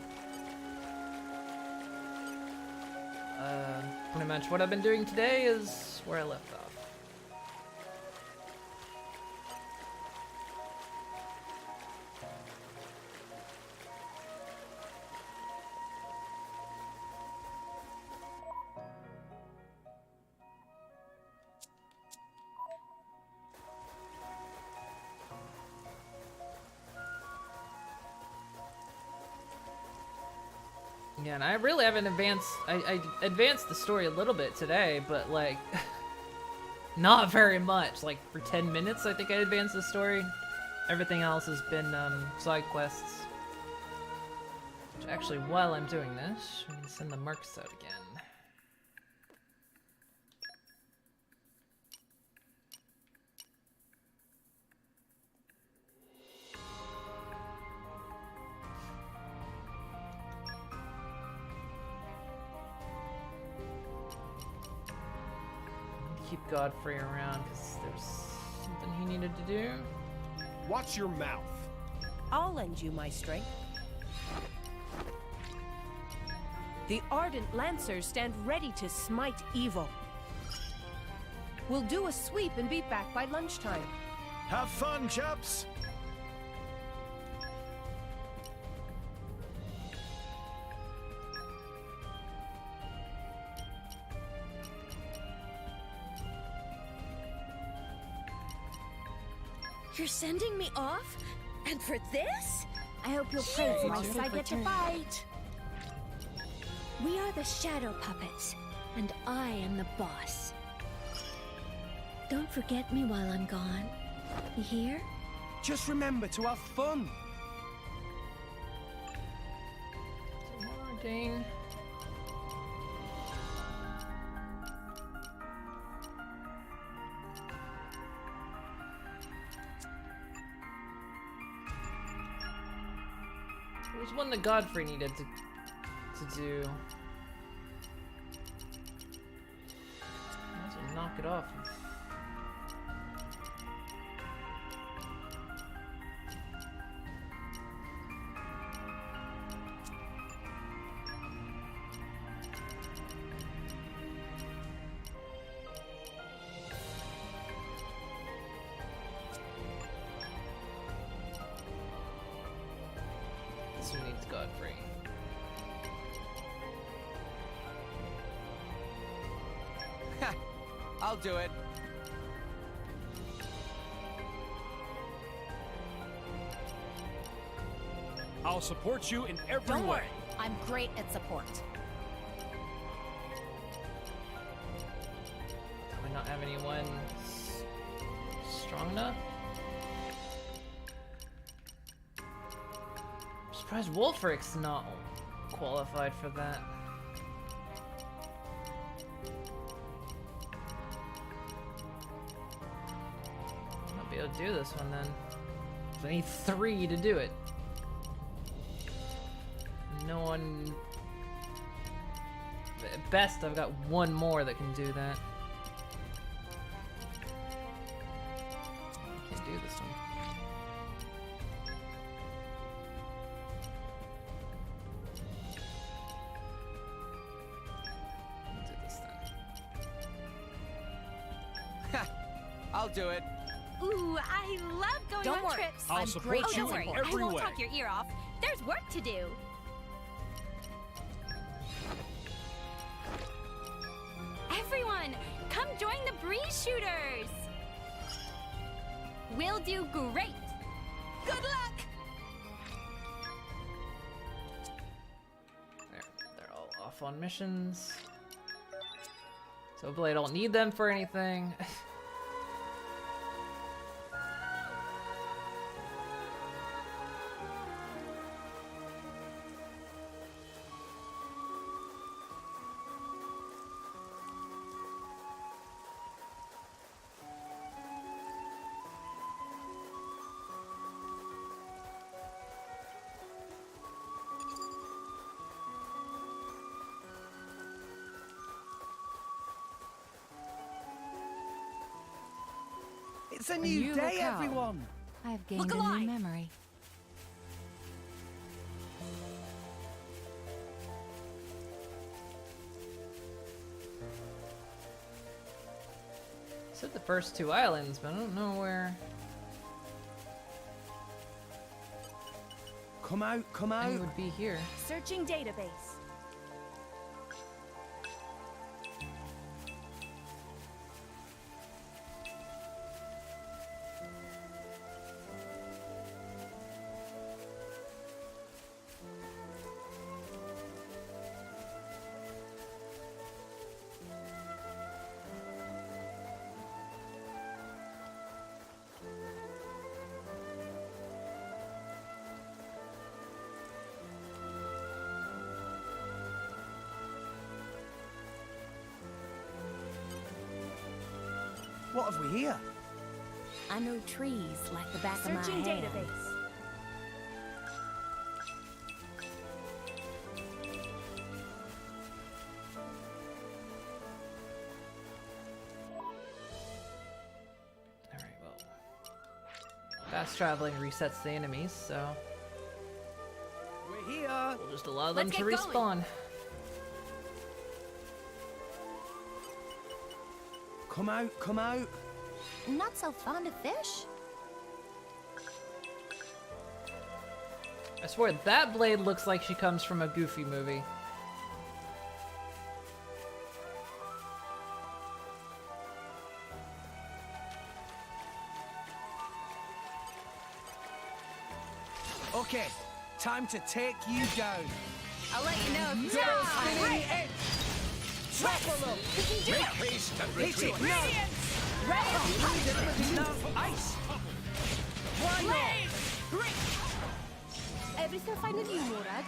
Pretty much what I've been doing today is where I left off. Yeah, and I really haven't advanced. I advanced the story a little bit today, but like, not very much. Like for 10 minutes, I think I advanced the story. Everything else has been side quests. Which actually, while I'm doing this, we can send the marks out again. Keep Godfrey around because there's something he needed to do. Watch your mouth. I'll lend you my strength. The Ardent Lancers stand ready to smite evil. We'll do a sweep and be back by lunchtime. Have fun, chaps! You're sending me off? And for this? I hope you'll pray for us I get to fight. We are the Shadow Puppets, and I am the boss. Don't forget me while I'm gone. You hear? Just remember to have fun. Dang. There's one that Godfrey needed to do. Might as well knock it off. This one needs Godfrey. I'll do it. I'll support you in every Don't way. worry, I'm great at support. Do I not have anyone strong enough? I'm surprised Wolfric's not qualified for that. I might be able to do this one then. I need 3 to do it. No one... At best, I've got 1 more that can do that. I can't do this one. I'll do this then. I'll do it. Ooh, I love going Don't on worry, trips. I'll I'm support great. you Oh, don't in worry. every I won't way. talk your ear off. There's work to do. Everyone, come join the breeze shooters. We'll do great. Good luck. There, they're all off. off on missions. So hopefully I don't need them for anything. It's a new day, locale. everyone! I have gained Look a alive. new memory. Said the first two islands, but I don't know where. Come out, come out! It would be here. Searching database. What have we here? I know trees like the back of my Searching hand. database. Alright, well. Fast traveling resets the enemies, so We're here! we'll just allow them Let's to get respawn. going. Come out, come out! Not so fond of fish? I swear that blade looks like she comes from a Goofy movie. Okay, time to take you down. I'll let you know if you Double try. spinning edge! Trample them! We can do Make it! haste and Hit retreat. it now! Ready! Now, ice! Why not? Everything fine with you, Morag?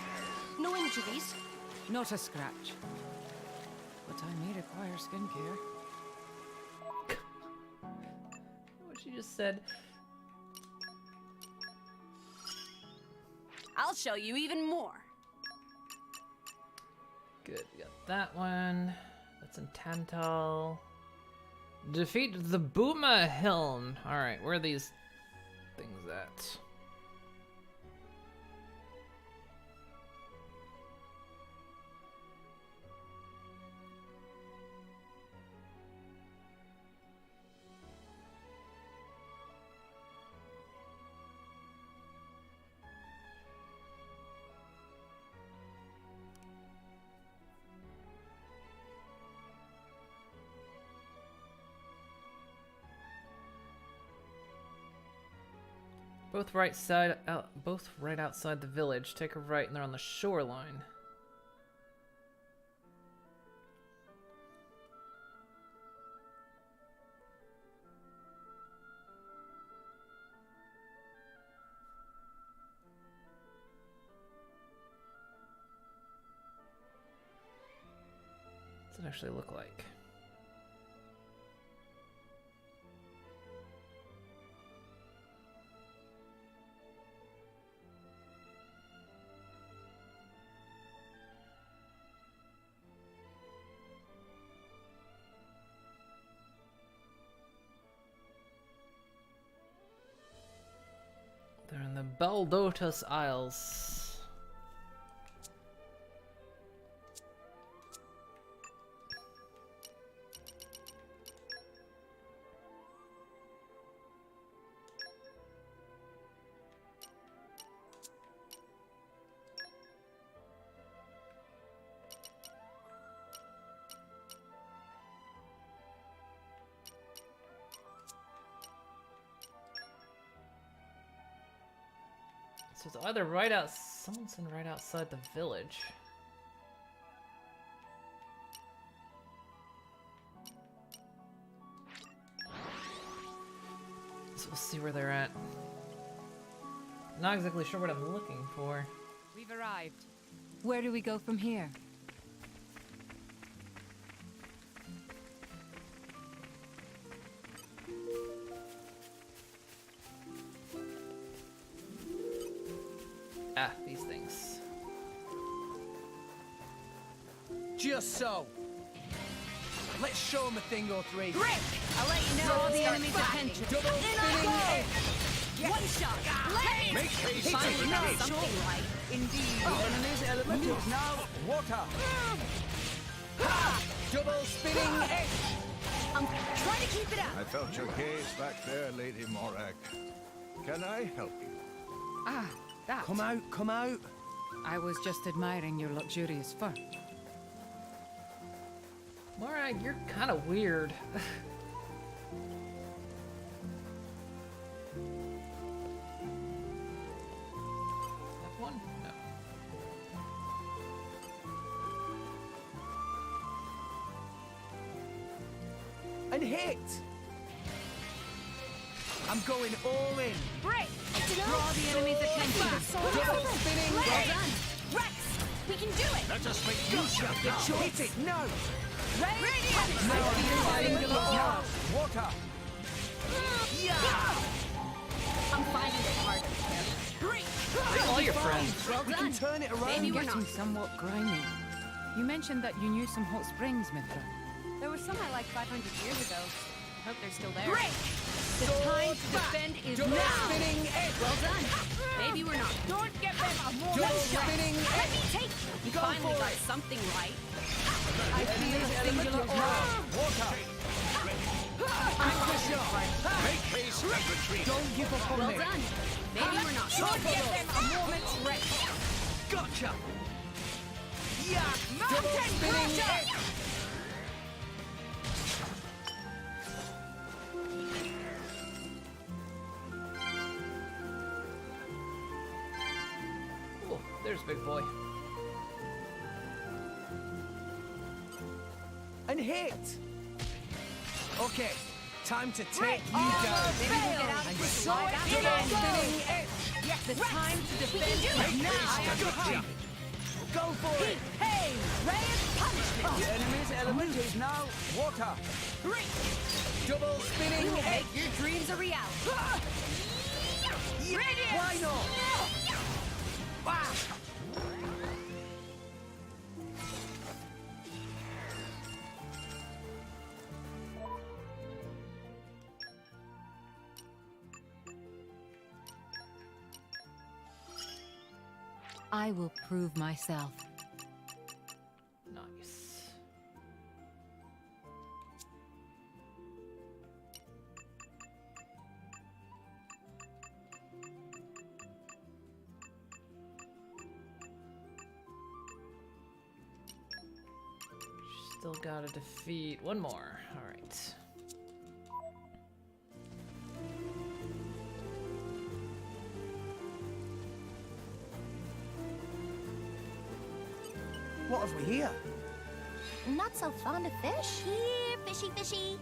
No injuries? Not a scratch. But I may require skincare. What she just said. I'll show you even more. Good, we got that one. That's in Tantal. Defeat the Booma Helm. Alright, where are these things at? Both right outside the village. Take a right and they're on the shoreline. What's it actually look like? They're in the Baldotus Isles. So it's either right out, someone's in right outside the village. So we'll see where they're at. Not exactly sure what I'm looking for. We've arrived. Where do we go from here? Ah, these things. Just so. Let's show him a thing or three. Rick! I'll let you know. Draw when the it starts enemy's cracking. attention. Double In I spinning go! edge. One shot. Let me. Make haste Finally and got retreat. something right. Indeed. The enemy's element is now water. Ha! Double spinning edge. I'm trying to keep it up. I felt your gaze back there, Lady Morak. Can I help you? Ah, that. Come out, come out. I was just admiring your luxurious fur. Mora, you're kind of weird. Have one? No. And hit. I'm going all in. Break. Draw the enemy's attention. Double spinning Well edge. done. Rex, we can do it. Let us make use of The now. choice. Hit it, no. Ready? Now, water. I'm finding it hard to carry. Bring all your friends. Well We done. can turn it around. Maybe we're Getting not. somewhat grimy. You mentioned that you knew some hot springs, Mithra. There was some I liked 500 years ago. Hope they're still there. Break. The time to defend is Double now. spinning edge. Well done. Maybe we're not. Don't give them a Double moment. spinning Let me edge. take. You Go finally for got it. something right. I feel a singular aura. Water. Make haste and retreat. Don't give up on Well me. done. Maybe we're not. Don't give them a moment's rest. Gotcha. Yeah. Double Mountain spinning crusher. edge. Oh, there's big boy. And hit. Okay, time to take you Armor down. failed. And We're so slide it down double again. spinning edge. Yes, The time to we can defend do is it. now. Gotcha. Go for it. Hey, ray of punishment. The enemy's element is now water. Double We spinning will edge. make your dreams a reality. Yeah, why not? Ah. I will prove myself. Nice. Still gotta defeat one more. All right. What have we here? Not so fond of fish? Here, fishy, fishy.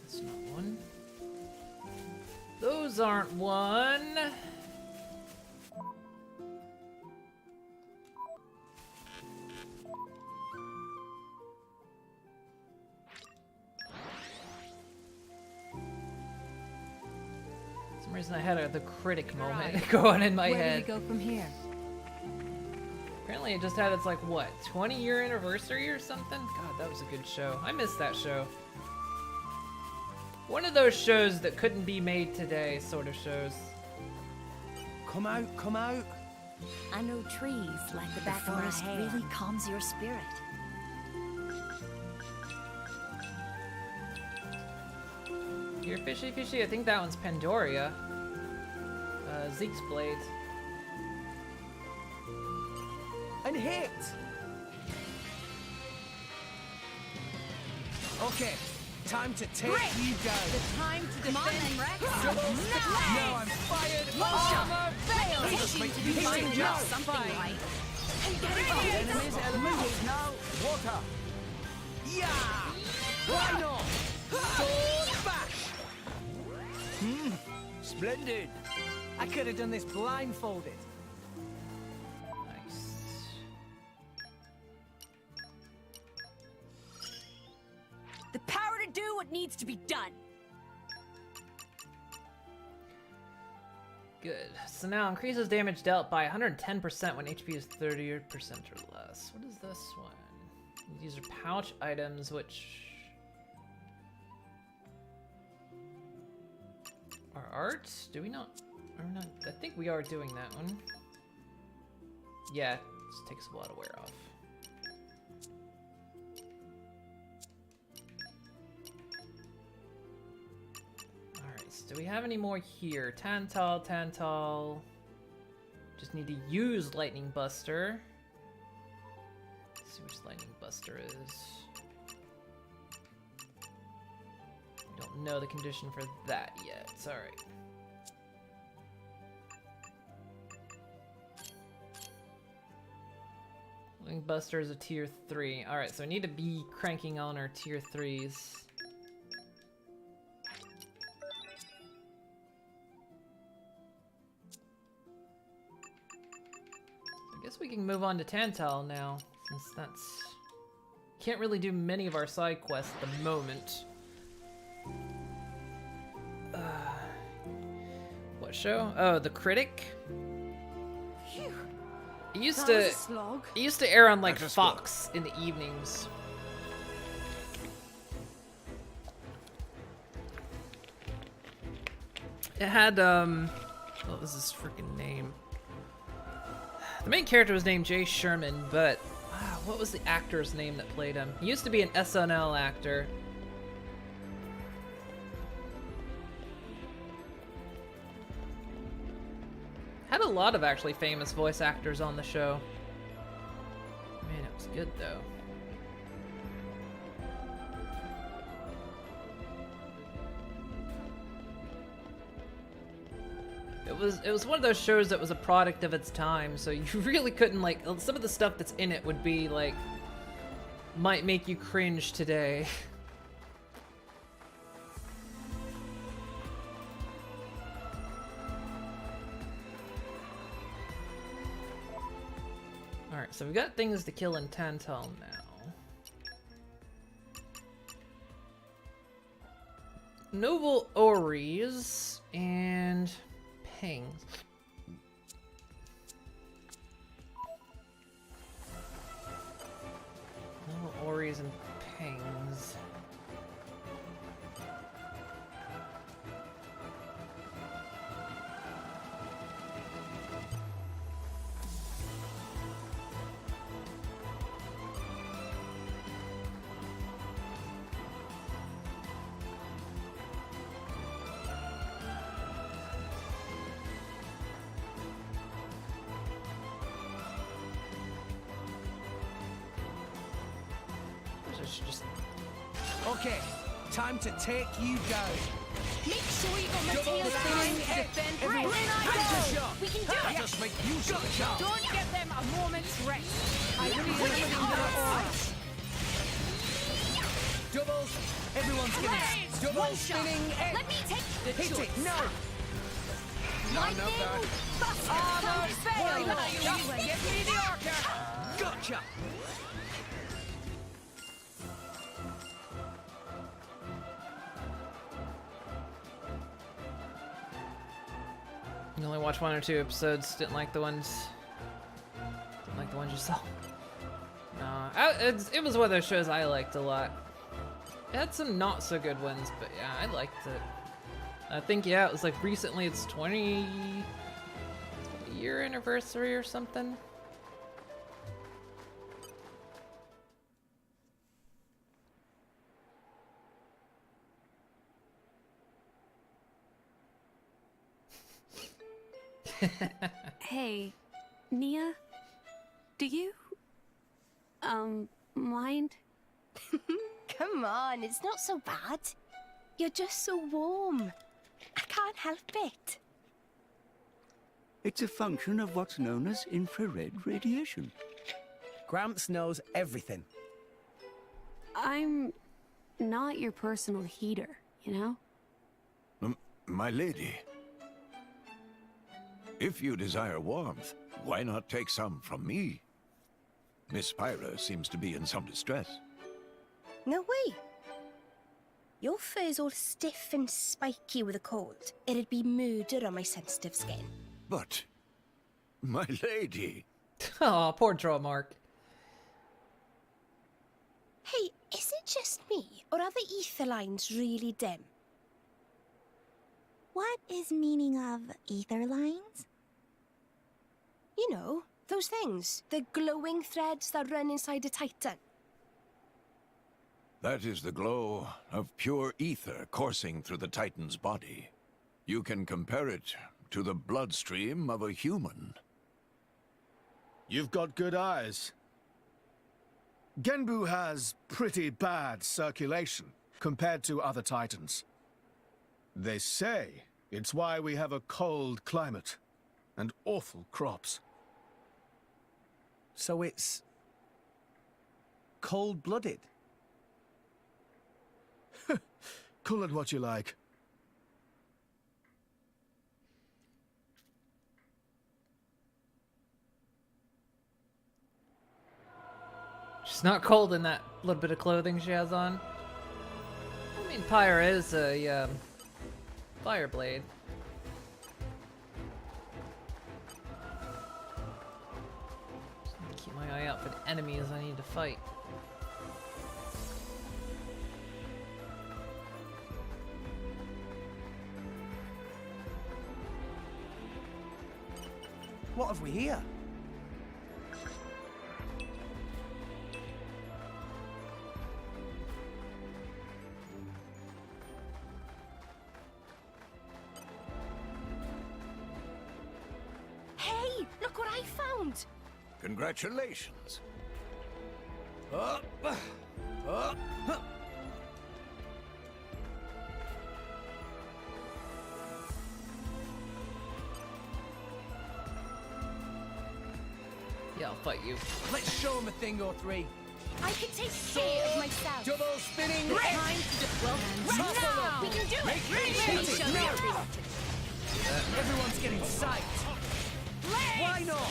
That's not one. Those aren't one. For some reason I had the critic moment going in my Where head. do we go from here? Apparently it just had its like what, 20-year anniversary or something? God, that was a good show. I missed that show. One of those shows that couldn't be made today sort of shows. Come out, come out. I know trees like the back of my forest hand. really calms your spirit. Here, fishy, fishy. I think that one's Pandoria. Zeke's blade. And hit. Okay, Time to take Great. you down. The time to defend Rex. Now I'm fired. Armor failed. Just make you Fine, think now now. something right. Enemies eliminated now. Water. Yeah. Why not? Sword bash. Splendid. I could have done this blindfolded. Nice. The power to do what needs to be done. Good. So now increases damage dealt by 110% when HP is 30% or less. What is this one? These are pouch items, which are art. Do we not? Or not? I think we are doing that one. Yeah, this takes a while to wear off. Alright, so do we have any more here? Tantal. Just need to use Lightning Buster. Let's see which Lightning Buster is. Don't know the condition for that yet. It's alright. Lightning Buster is a tier 3. Alright, so we need to be cranking on our tier 3s. I guess we can move on to Tantal now, since that's... Can't really do many of our side quests at the moment. What show? Oh, The Critic? It used to air on like Fox in the evenings. It had what was his freaking name? The main character was named Jay Sherman, but what was the actor's name that played him? He used to be an SNL actor. Had a lot of actually famous voice actors on the show. Man, it was good though. It was one of those shows that was a product of its time, so you really couldn't like some of the stuff that's in it would be like might make you cringe today. Alright, so we got things to kill in Tantal now. Noble Ories and Pangs. Noble Ories and Pangs. Okay, time to take you down. Make sure you got my tail Time spinning. to defend Everyone, Right, we we can do it. Just make use of the shot. Don't get them a moment's rest. I feel it in your eyes. Doubles. Everyone's getting double One shot. spinning. Let me take the Hit choice. it. No. Lightning Buster. Armor failed. Well, Just give me the orca. Gotcha. You only watched 1 or 2 episodes. Didn't like the ones you saw. No, it was one of those shows I liked a lot. It had some not so good ones, but yeah, I liked it. I think yeah, it was like recently. It's 20-year anniversary or something. Hey, Nia, do you, mind? Come on, it's not so bad. You're just so warm. I can't help it. It's a function of what's known as infrared radiation. Gramps knows everything. I'm not your personal heater, you know? My lady, if you desire warmth, why not take some from me? Miss Pyra seems to be in some distress. No way. Your fur's all stiff and spiky with a cold. It'd be murder on my sensitive skin. But, my lady... Oh, poor draw mark. Hey, is it just me, or are the ether lines really dim? What is meaning of ether lines? You know, those things. The glowing threads that run inside a titan. That is the glow of pure ether coursing through the Titan's body. You can compare it to the bloodstream of a human. You've got good eyes. Genbu has pretty bad circulation compared to other Titans. They say it's why we have a cold climate and awful crops. So it's... cold-blooded? Call it what you like. She's not cold in that little bit of clothing she has on. I mean, Pyra is a fire blade. Just need to keep my eye out for the enemies I need to fight. What have we here? Hey, look what I found! Congratulations. Yeah, I'll fight you. Let's show him a thing or three. I can take care of myself. Double spinning. Time to well, now we can do it. Show me everything. Everyone's getting psyched. Why not?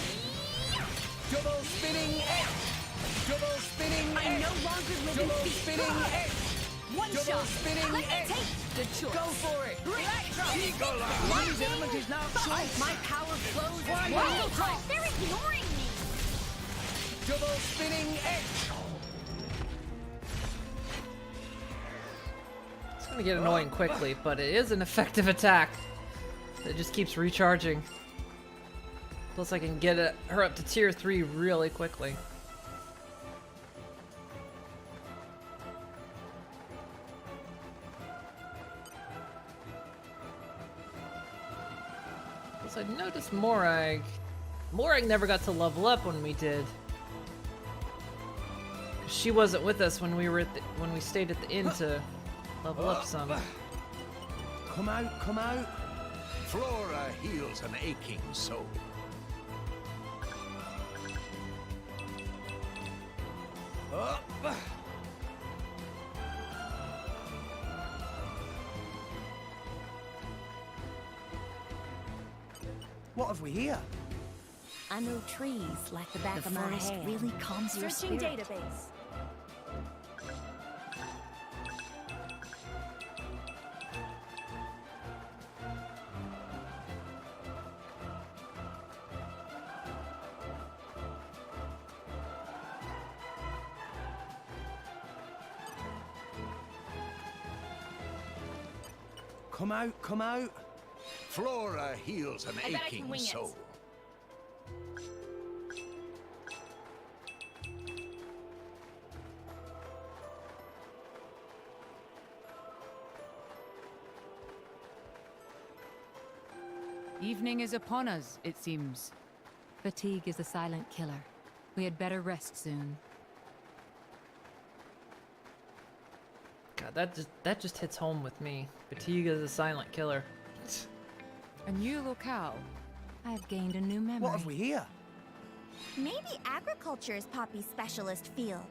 Double spinning X. Double spinning X. I no longer live in Double fear. spinning X. One Double shot. spinning Let me X. take the choice. Go for it. Lightning element is now choice. My power flows. Why? They're ignoring me. Double spinning X. It's gonna get annoying quickly, but it is an effective attack. It just keeps recharging. Plus I can get her up to tier 3 really quickly. Plus I noticed Morag never got to level up when we did. She wasn't with us when we were when we stayed at the inn to level up some. Come out, come out. Flora heals an aching soul. What have we here? I know trees like the back of my hand. Really calms your Searching spirit. database. Come out, come out. Flora heals an I bet I can aching wing it. soul. Evening is upon us, it seems. Fatigue is a silent killer. We had better rest soon. God, that just hits home with me. Batiga's a silent killer. A new locale. I've gained a new memory. What have we here? Maybe agriculture is Poppy's specialist field.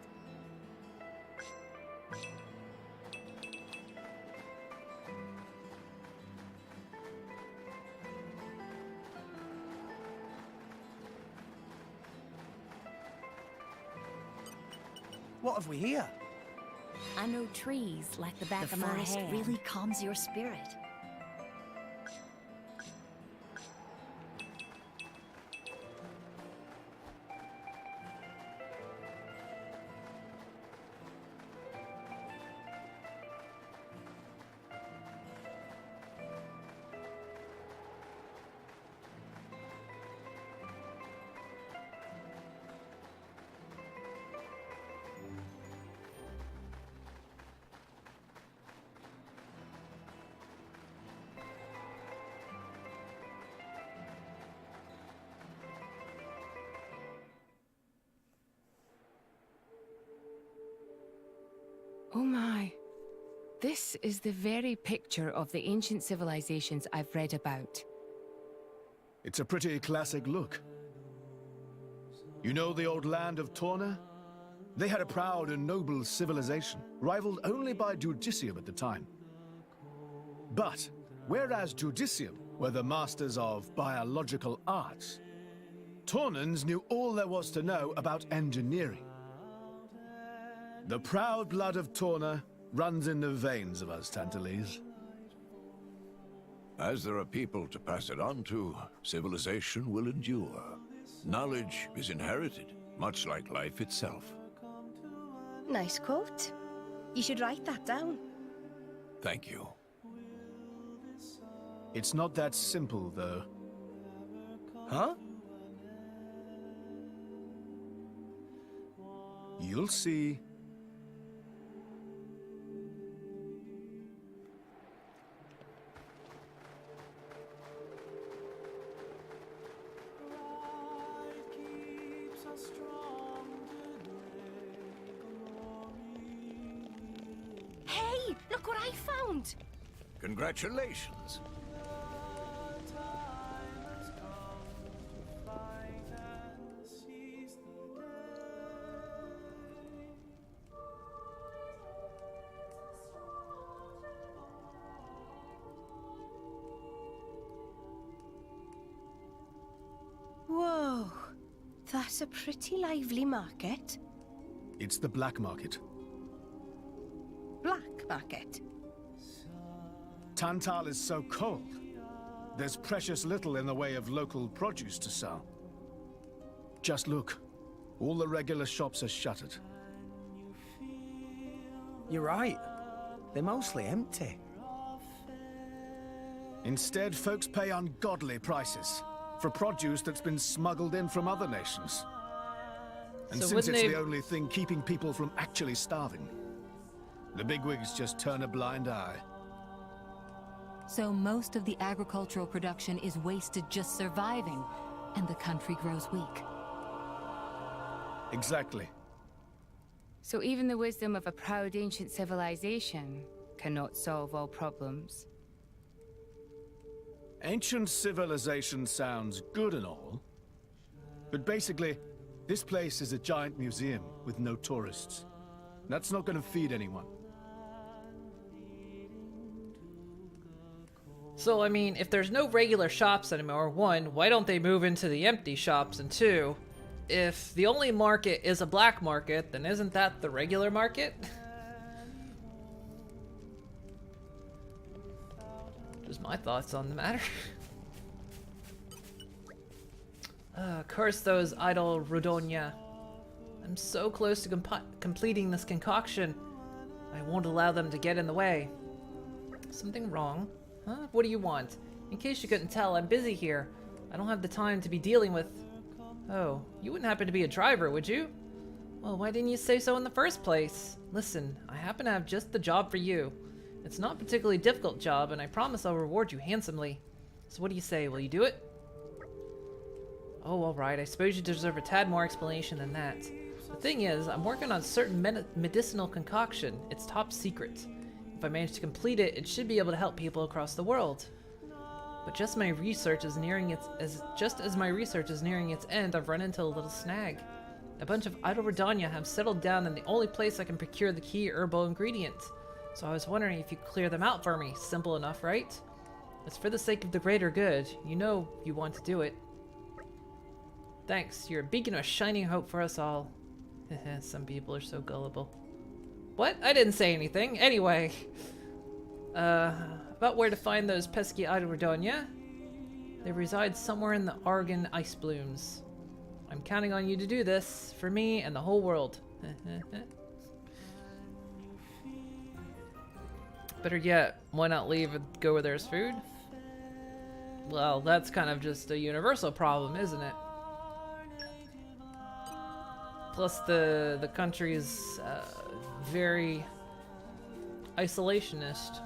What have we here? I know trees like the back The of my forest hand. really calms your spirit. Oh my. This is the very picture of the ancient civilizations I've read about. It's a pretty classic look. You know the old land of Torna? They had a proud and noble civilization, rivaled only by Judicium at the time. But, whereas Judicium were the masters of biological arts, Tornans knew all there was to know about engineering. The proud blood of Torna runs in the veins of us Tantalese. As there are people to pass it on to, civilization will endure. Knowledge is inherited, much like life itself. Nice quote. You should write that down. Thank you. It's not that simple, though. Huh? You'll see. Hey, look what I found! Congratulations. Whoa, that's a pretty lively market. It's the black market. Black market? Tantal is so cold. There's precious little in the way of local produce to sell. Just look. All the regular shops are shuttered. You're right. They're mostly empty. Instead, folks pay ungodly prices for produce that's been smuggled in from other nations. And So since it's wouldn't the they- only thing keeping people from actually starving, the bigwigs just turn a blind eye. So most of the agricultural production is wasted just surviving, and the country grows weak. Exactly. So even the wisdom of a proud ancient civilization cannot solve all problems. Ancient civilization sounds good and all, but basically, this place is a giant museum with no tourists. That's not going to feed anyone. So, I mean, if there's no regular shops anymore, one, why don't they move into the empty shops? And two, if the only market is a black market, then isn't that the regular market? Just my thoughts on the matter. Curse those idle Rodonia. I'm so close to completing this concoction. I won't allow them to get in the way. Something wrong? Huh? What do you want? In case you couldn't tell, I'm busy here. I don't have the time to be dealing with... Oh, you wouldn't happen to be a driver, would you? Well, why didn't you say so in the first place? Listen, I happen to have just the job for you. It's not a particularly difficult job, and I promise I'll reward you handsomely. So what do you say, will you do it? Oh, alright, I suppose you deserve a tad more explanation than that. The thing is, I'm working on a certain medicinal concoction. It's top secret. If I manage to complete it, it should be able to help people across the world. But just as my research is nearing its end, I've run into a little snag. A bunch of idle Redania have settled down in the only place I can procure the key herbal ingredient. So I was wondering if you could clear them out for me. Simple enough, right? It's for the sake of the greater good. You know you want to do it. Thanks. You're a beacon of shining hope for us all. Some people are so gullible. What? I didn't say anything. Anyway. About where to find those pesky idle Redania. They reside somewhere in the Argon ice blooms. I'm counting on you to do this, for me and the whole world. Better yet, why not leave and go where there's food? Well, that's kind of just a universal problem, isn't it? Plus the country's very isolationist.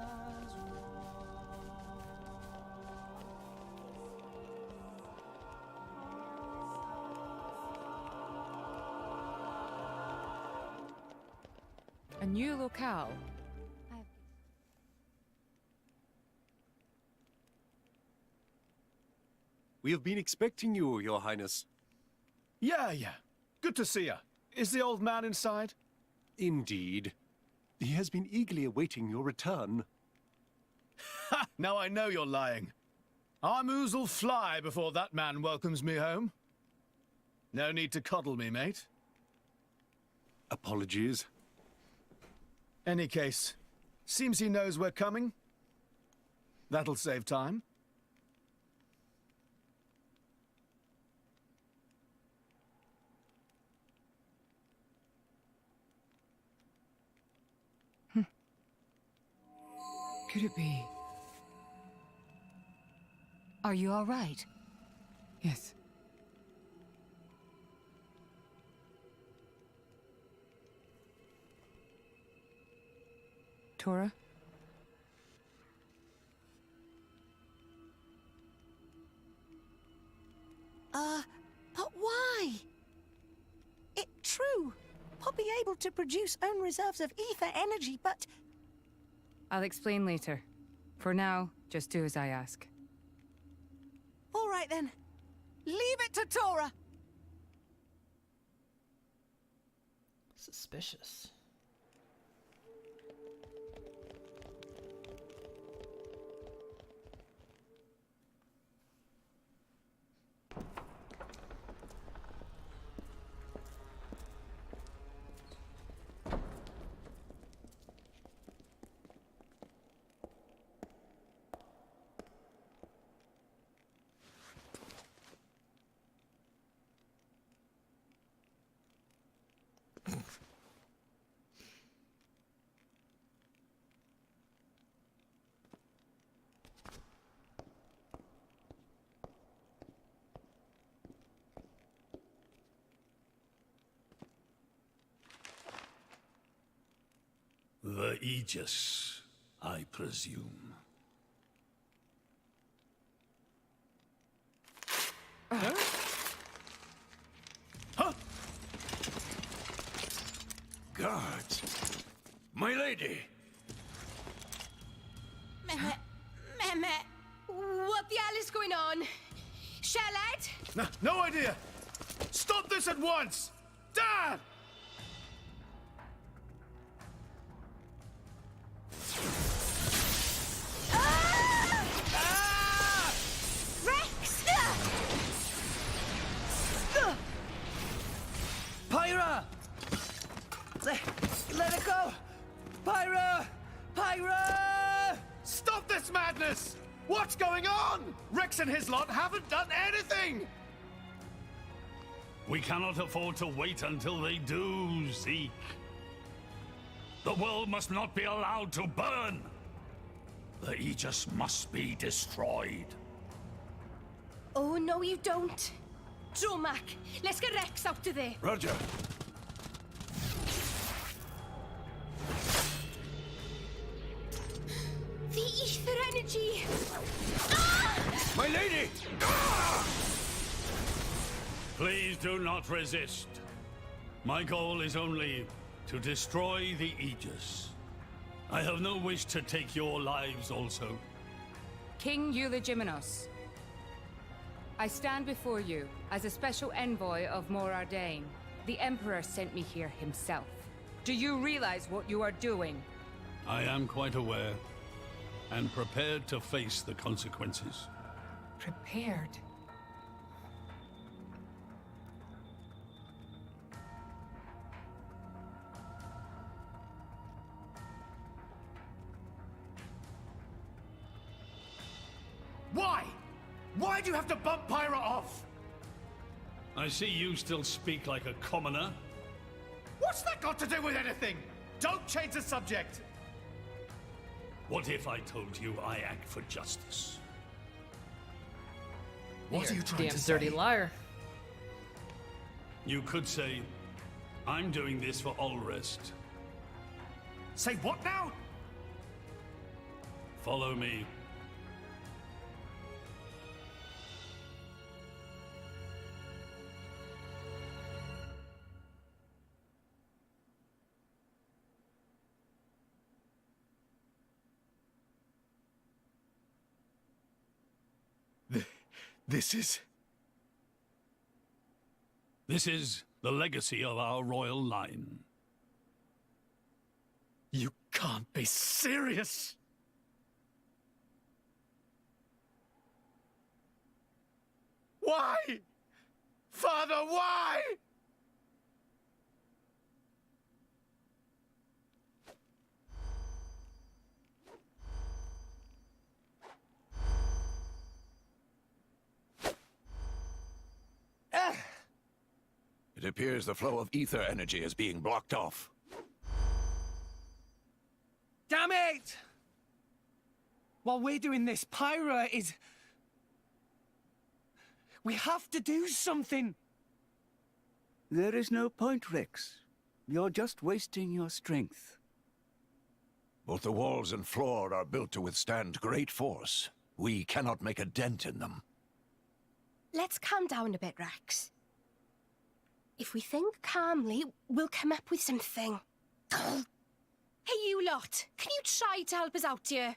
A new locale. We have been expecting you, Your Highness. Yeah. Good to see you. Is the old man inside? Indeed. He has been eagerly awaiting your return. Ha! Now I know you're lying. Our moos'll fly before that man welcomes me home. No need to coddle me, mate. Apologies. Any case, seems he knows we're coming. That'll save time. Could it be? Are you all right? Yes. Tora? But why? It's true. Poppy able to produce own reserves of ether energy, but... I'll explain later. For now, just do as I ask. All right then. Leave it to Tora. Suspicious. The Aegis, I presume. Huh? Guards! My lady! Mehmet, what the hell is going on? Charlotte? No idea! Stop this at once! Dad! Rex! Pyra! Let it go! Pyra! Pyra! Stop this madness! What's going on? Rex and his lot haven't done anything! We cannot afford to wait until they do, Zeke. The world must not be allowed to burn. The Aegis must be destroyed. Oh, no, you don't. Dromac, let's get Rex out of there. Roger. The ether energy. My lady! Please do not resist. My goal is only to destroy the Aegis. I have no wish to take your lives also. King Eulegiminos, I stand before you as a special envoy of Morardain. The Emperor sent me here himself. Do you realize what you are doing? I am quite aware, and prepared to face the consequences. Prepared? Why? Why do you have to bump Pyra off? I see you still speak like a commoner. What's that got to do with anything? Don't change the subject. What if I told you I act for justice? What are you trying to Damn say? dirty liar. You could say, I'm doing this for Ulrist. Say what now? Follow me. This is... This is the legacy of our royal line. You can't be serious! Why? Father, why? It appears the flow of ether energy is being blocked off. Damn it! While we're doing this, Pyra is... We have to do something! There is no point, Rex. You're just wasting your strength. Both the walls and floor are built to withstand great force. We cannot make a dent in them. Let's calm down a bit, Rex. If we think calmly, we'll come up with something. Hey, you lot! Can you try to help us out here?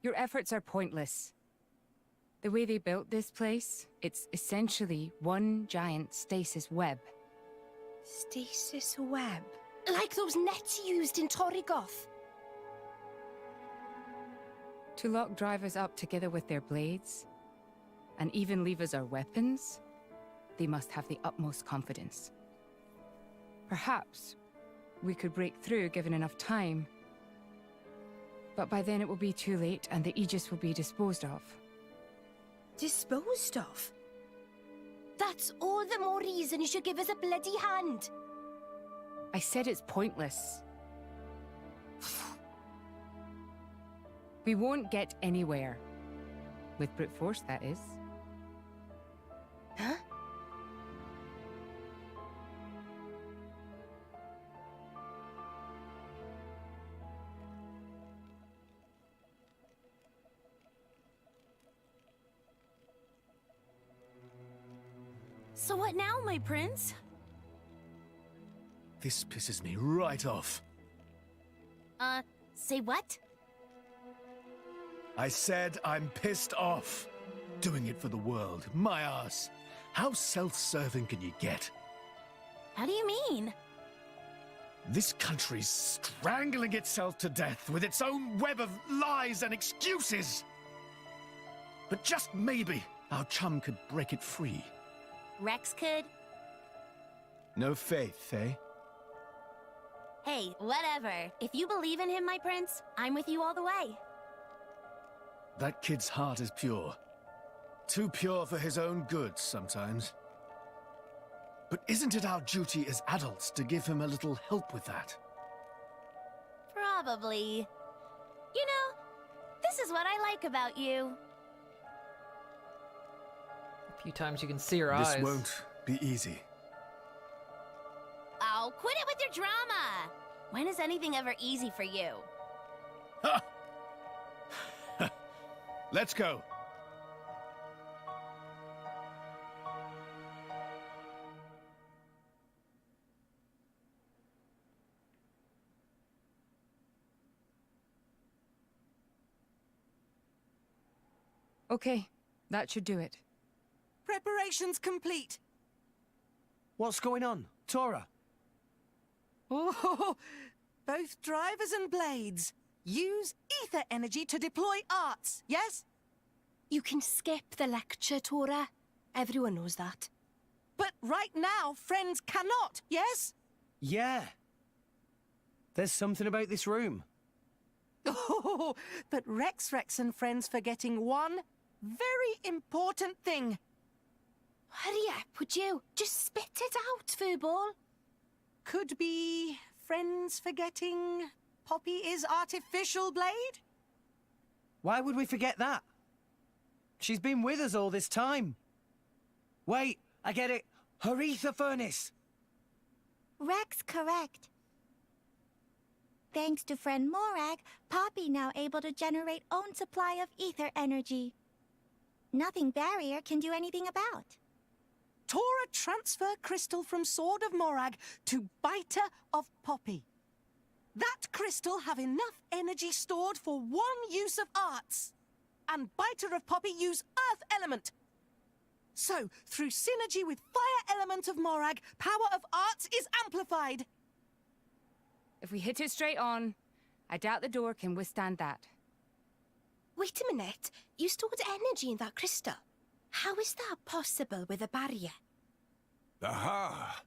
Your efforts are pointless. The way they built this place, it's essentially one giant stasis web. Stasis web? Like those nets used in Torrigoth? To lock drivers up together with their blades, and even leave us our weapons, they must have the utmost confidence. Perhaps we could break through given enough time, but by then it will be too late and the Aegis will be disposed of. Disposed of? That's all the more reason you should give us a bloody hand. I said it's pointless. We won't get anywhere. With brute force, that is. Huh? So what now, my prince? This pisses me right off. Say what? I said I'm pissed off. Doing it for the world, my ass. How self-serving can you get? How do you mean? This country's strangling itself to death with its own web of lies and excuses. But just maybe our chum could break it free. Rex could? No faith, eh? Hey, whatever. If you believe in him, my prince, I'm with you all the way. That kid's heart is pure. Too pure for his own good sometimes. But isn't it our duty as adults to give him a little help with that? Probably. You know, this is what I like about you. A few times you can see her eyes. This won't be easy. Oh, quit it with your drama! When is anything ever easy for you? Let's go. Okay, that should do it. Preparations complete. What's going on? Tora? Oh, both drivers and blades. Use ether energy to deploy arts, yes? You can skip the lecture, Tora. Everyone knows that. But right now, friends cannot, yes? Yeah. There's something about this room. Oh, but Rex and friends forgetting one very important thing. Hurry up, would you? Just spit it out, Furball. Could be friends forgetting Poppy is artificial blade? Why would we forget that? She's been with us all this time. Wait, I get it. Her ether furnace. Rex correct. Thanks to friend Morag, Poppy now able to generate own supply of ether energy. Nothing barrier can do anything about. Tora transfer crystal from Sword of Morag to Biter of Poppy. That crystal have enough energy stored for one use of arts. And Biter of Poppy use Earth Element. So, through synergy with Fire Element of Morag, power of arts is amplified. If we hit it straight on, I doubt the door can withstand that. Wait a minute. You stored energy in that crystal. How is that possible with a barrier? Aha!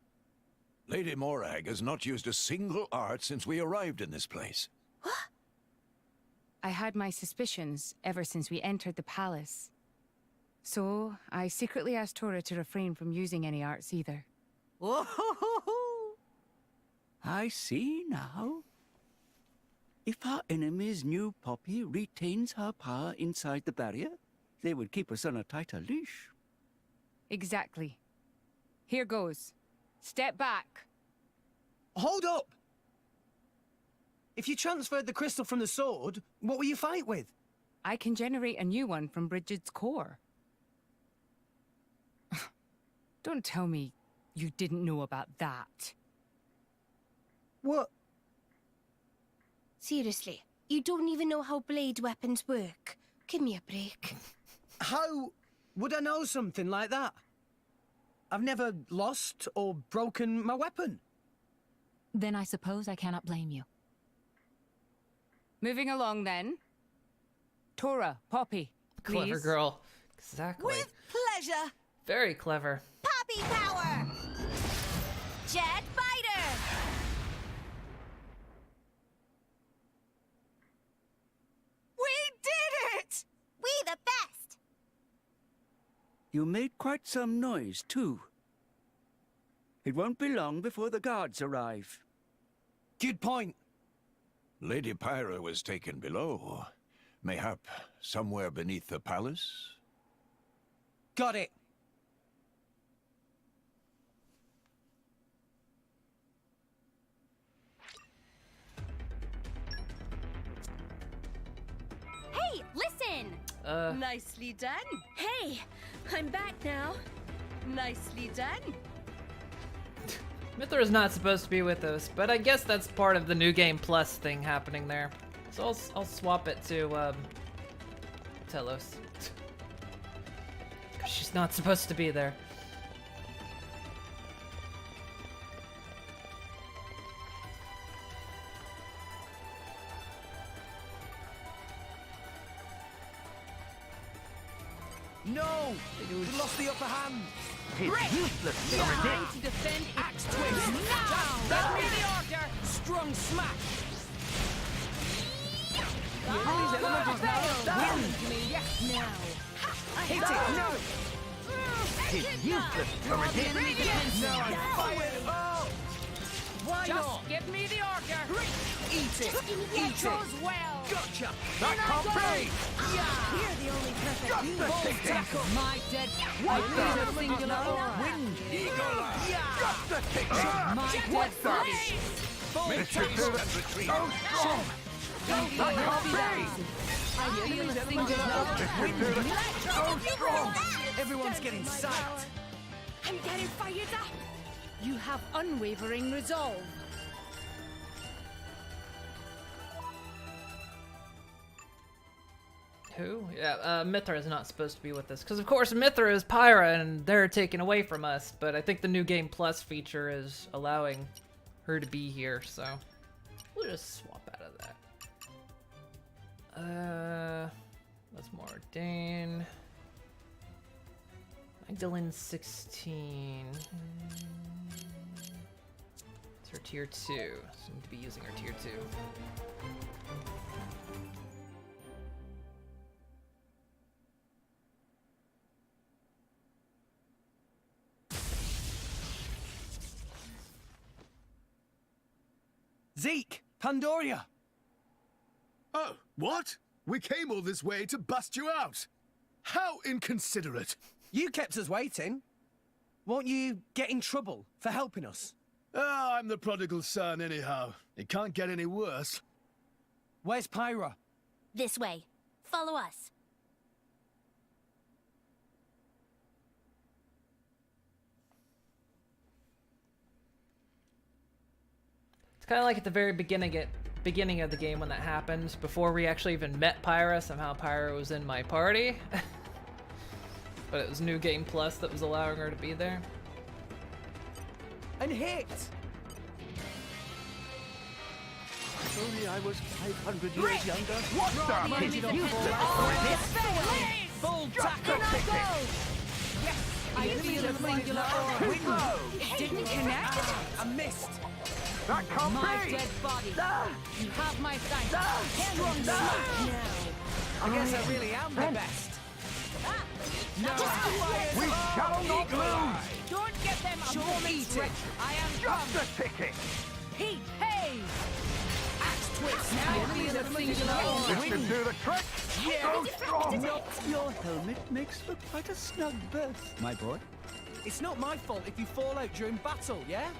Lady Morag has not used a single art since we arrived in this place. What? I had my suspicions ever since we entered the palace. So, I secretly asked Tora to refrain from using any arts either. I see now. If our enemies knew Poppy retains her power inside the barrier, they would keep us on a tighter leash. Exactly. Here goes. Step back. Hold up! If you transferred the crystal from the sword, what will you fight with? I can generate a new one from Bridget's core. Don't tell me you didn't know about that. What? Seriously, you don't even know how blade weapons work. Give me a break. How would I know something like that? I've never lost or broken my weapon. Then I suppose I cannot blame you. Moving along then. Tora, Poppy, please. Clever girl. Exactly. With pleasure. Very clever. Poppy power! Jet Biter! We did it! We the best! You made quite some noise, too. It won't be long before the guards arrive. Good point. Lady Pyra was taken below. Mayhap somewhere beneath the palace? Got it. Hey, listen! Nicely done. Hey, I'm back now. Nicely done. Mithra's not supposed to be with us, but I guess that's part of the New Game Plus thing happening there. So I'll swap it to, Telos. 'Cause she's not supposed to be there. No! We lost the upper hand. It's useless. Time to defend Axe Twist. Now! Get me the order! Strong smash! Hit it! No! It's useless to resist. No, I'm fired. Oh! Why Just not? give me the order! Eat it! It Eat goes it! well! Gotcha! That can't be! You're the only perfect Just the tickle! My dead. What I the? need a singular aura. Wind! Eagle! Just the tickle! My dead body. Retreat and retreat! So strong! That can't be! I feel a singular aura. So strong! Everyone's getting psyched! I'm getting fired up. You have unwavering resolve. Who? Yeah, Mithra is not supposed to be with us. Because, of course, Mithra is Pyra, and they're taken away from us. But I think the new Game Plus feature is allowing her to be here, so we'll just swap out of that. That's more ordained. Magdalene 16. It's her tier 2. So we need to be using her tier 2. Zeke! Pandoria! Oh, what? We came all this way to bust you out. How inconsiderate. You kept us waiting. Won't you get in trouble for helping us? Oh, I'm the prodigal son anyhow. It can't get any worse. Where's Pyra? This way. Follow us. It's kind of like at the very beginning of the game when that happened. Before we actually even met Pyra, somehow Pyra was in my party. But it was New Game Plus that was allowing her to be there. And hit! If only I was 500 years younger. What Full tackle! Yes! I feel a singular aura. It didn't connect? I missed! That can't my be! Dead body. You have my thanks. Strong smack now. I guess I really am the best. No! We shall not lose! Don't get them a moment's it! rest. I am Just come. a ticket! Heat, hey! Axe twist! I feel a singular aura. This should do the trick! Yeah. Go strong! Your helmet makes for quite a snug berth, my boy. It's not my fault if you fall out during battle, yeah?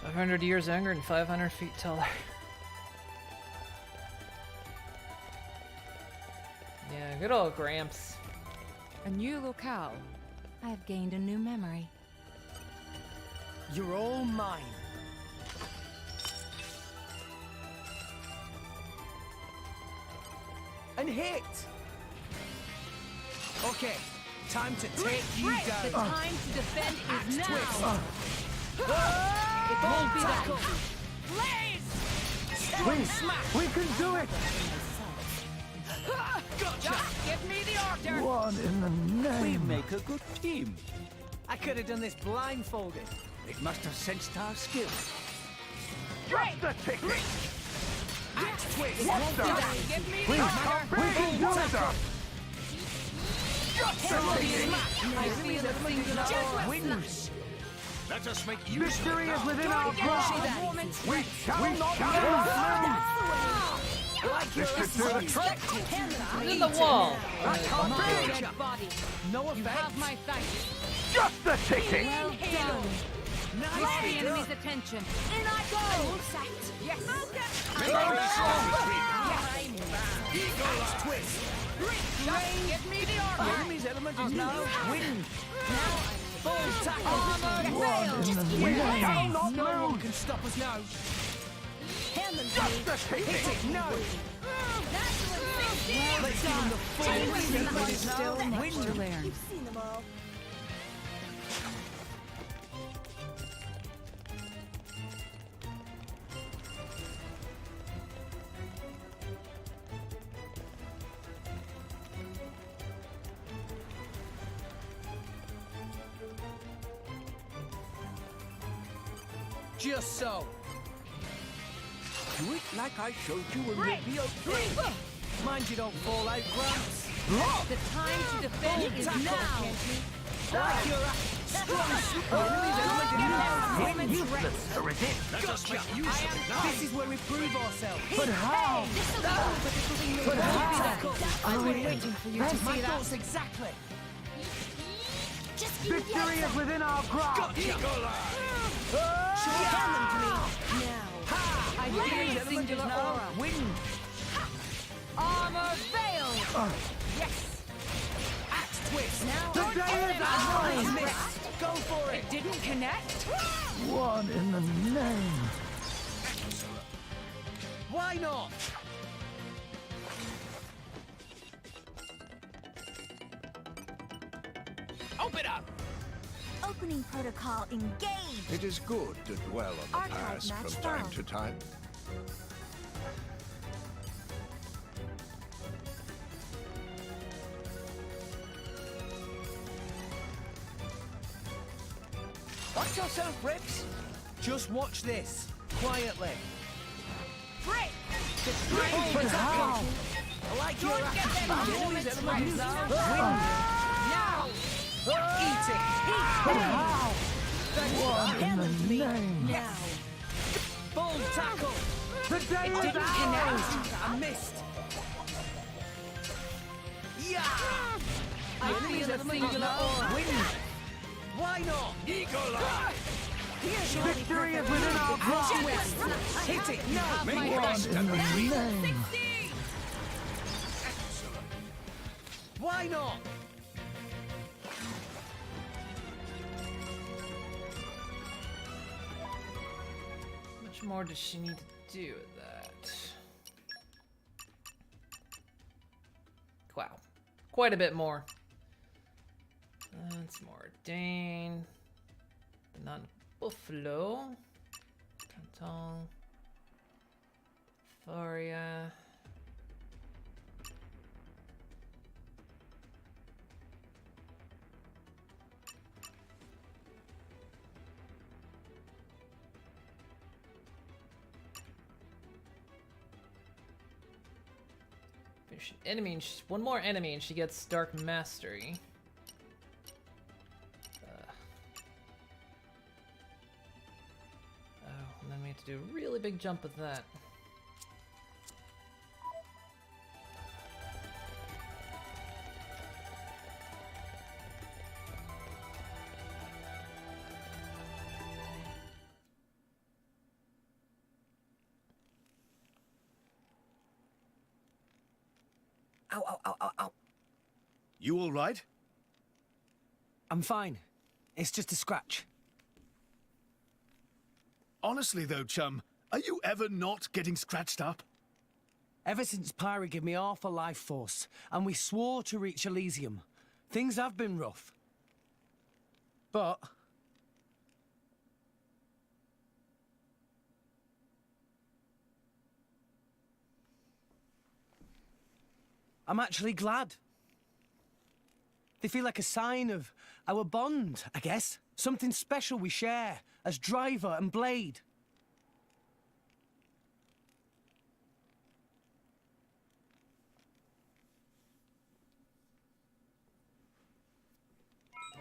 500 years younger and 500 feet taller. Yeah, good old Gramps. A new locale. I have gained a new memory. You're all mine. And hit! Okay, time to take you down. The time to defend is now. It won't be that Blaze! We can do it! Gotcha! Give me the order! One in the name. We make a good team. I could have done this blindfolded. It must have sensed our skill. Just the ticket! Axe twist! What's that? Give me the order! We can do it! Just the ticket! I feel a singular aura. Wins! Let us make use Victory of is it within Don't our get grasp! me that moment's We rest. shall not lose! Like This should do the trick! In the wall. That can't My be! dead body. No You effect! have my thanks. Just the ticket! Well done. Place the enemy's attention. In I go! Yes! Axe twist! Give me the order! The enemy's element is now wind! Full tackle! No one can stop us now! Hand them to Just me. the ticket! Hit it! No! Let's give him the full element is now Much to learn. You've seen them all. Just so. Do it like I showed you and we'll be okay. Mind you don't fall out, Gramps. The time to defend is now! Like you're strong useless to resist. Let us make use of it now. This is where we prove ourselves. But how? But how? I've been waiting for you to My say that. thoughts exactly. Just give me Victory is within our grasp. Hand them to me. Now. I feel a singular aura. Wind. Armor veil. Yes! Axe twist. Now. The day is ours. Missed. Go for it. It didn't connect? One in the name. Why not? Open up! Opening protocol engaged. It is good to dwell on the Archive past match from time found. to time. Watch yourself, Rex. Just watch this. Quietly. Break! Open how? I like your Don't get them attitude. elements Win. Now! Eat it. How? Challenge me. Now. Full tackle. The day It is didn't ours. connect. I missed. Yeah. I feel a singular aura. Win. Why not? Eagle Eye! Victory is within our grasp. Hit it. No. Make haste and retreat! Why not? How much more does she need to do with that? Wow. Quite a bit more. That's more Dane. Non-Buffalo. Canton. Thoria. Finish an enemy and one more enemy and she gets Dark Mastery. Oh, and then we have to do a really big jump with that. Ow, ow, ow, ow, ow. You all right? I'm fine. It's just a scratch. Honestly though, chum, are you ever not getting scratched up? Ever since Pyra gave me half a life force, and we swore to reach Elysium, things have been rough. But I'm actually glad. They feel like a sign of our bond, I guess. Something special we share as driver and blade.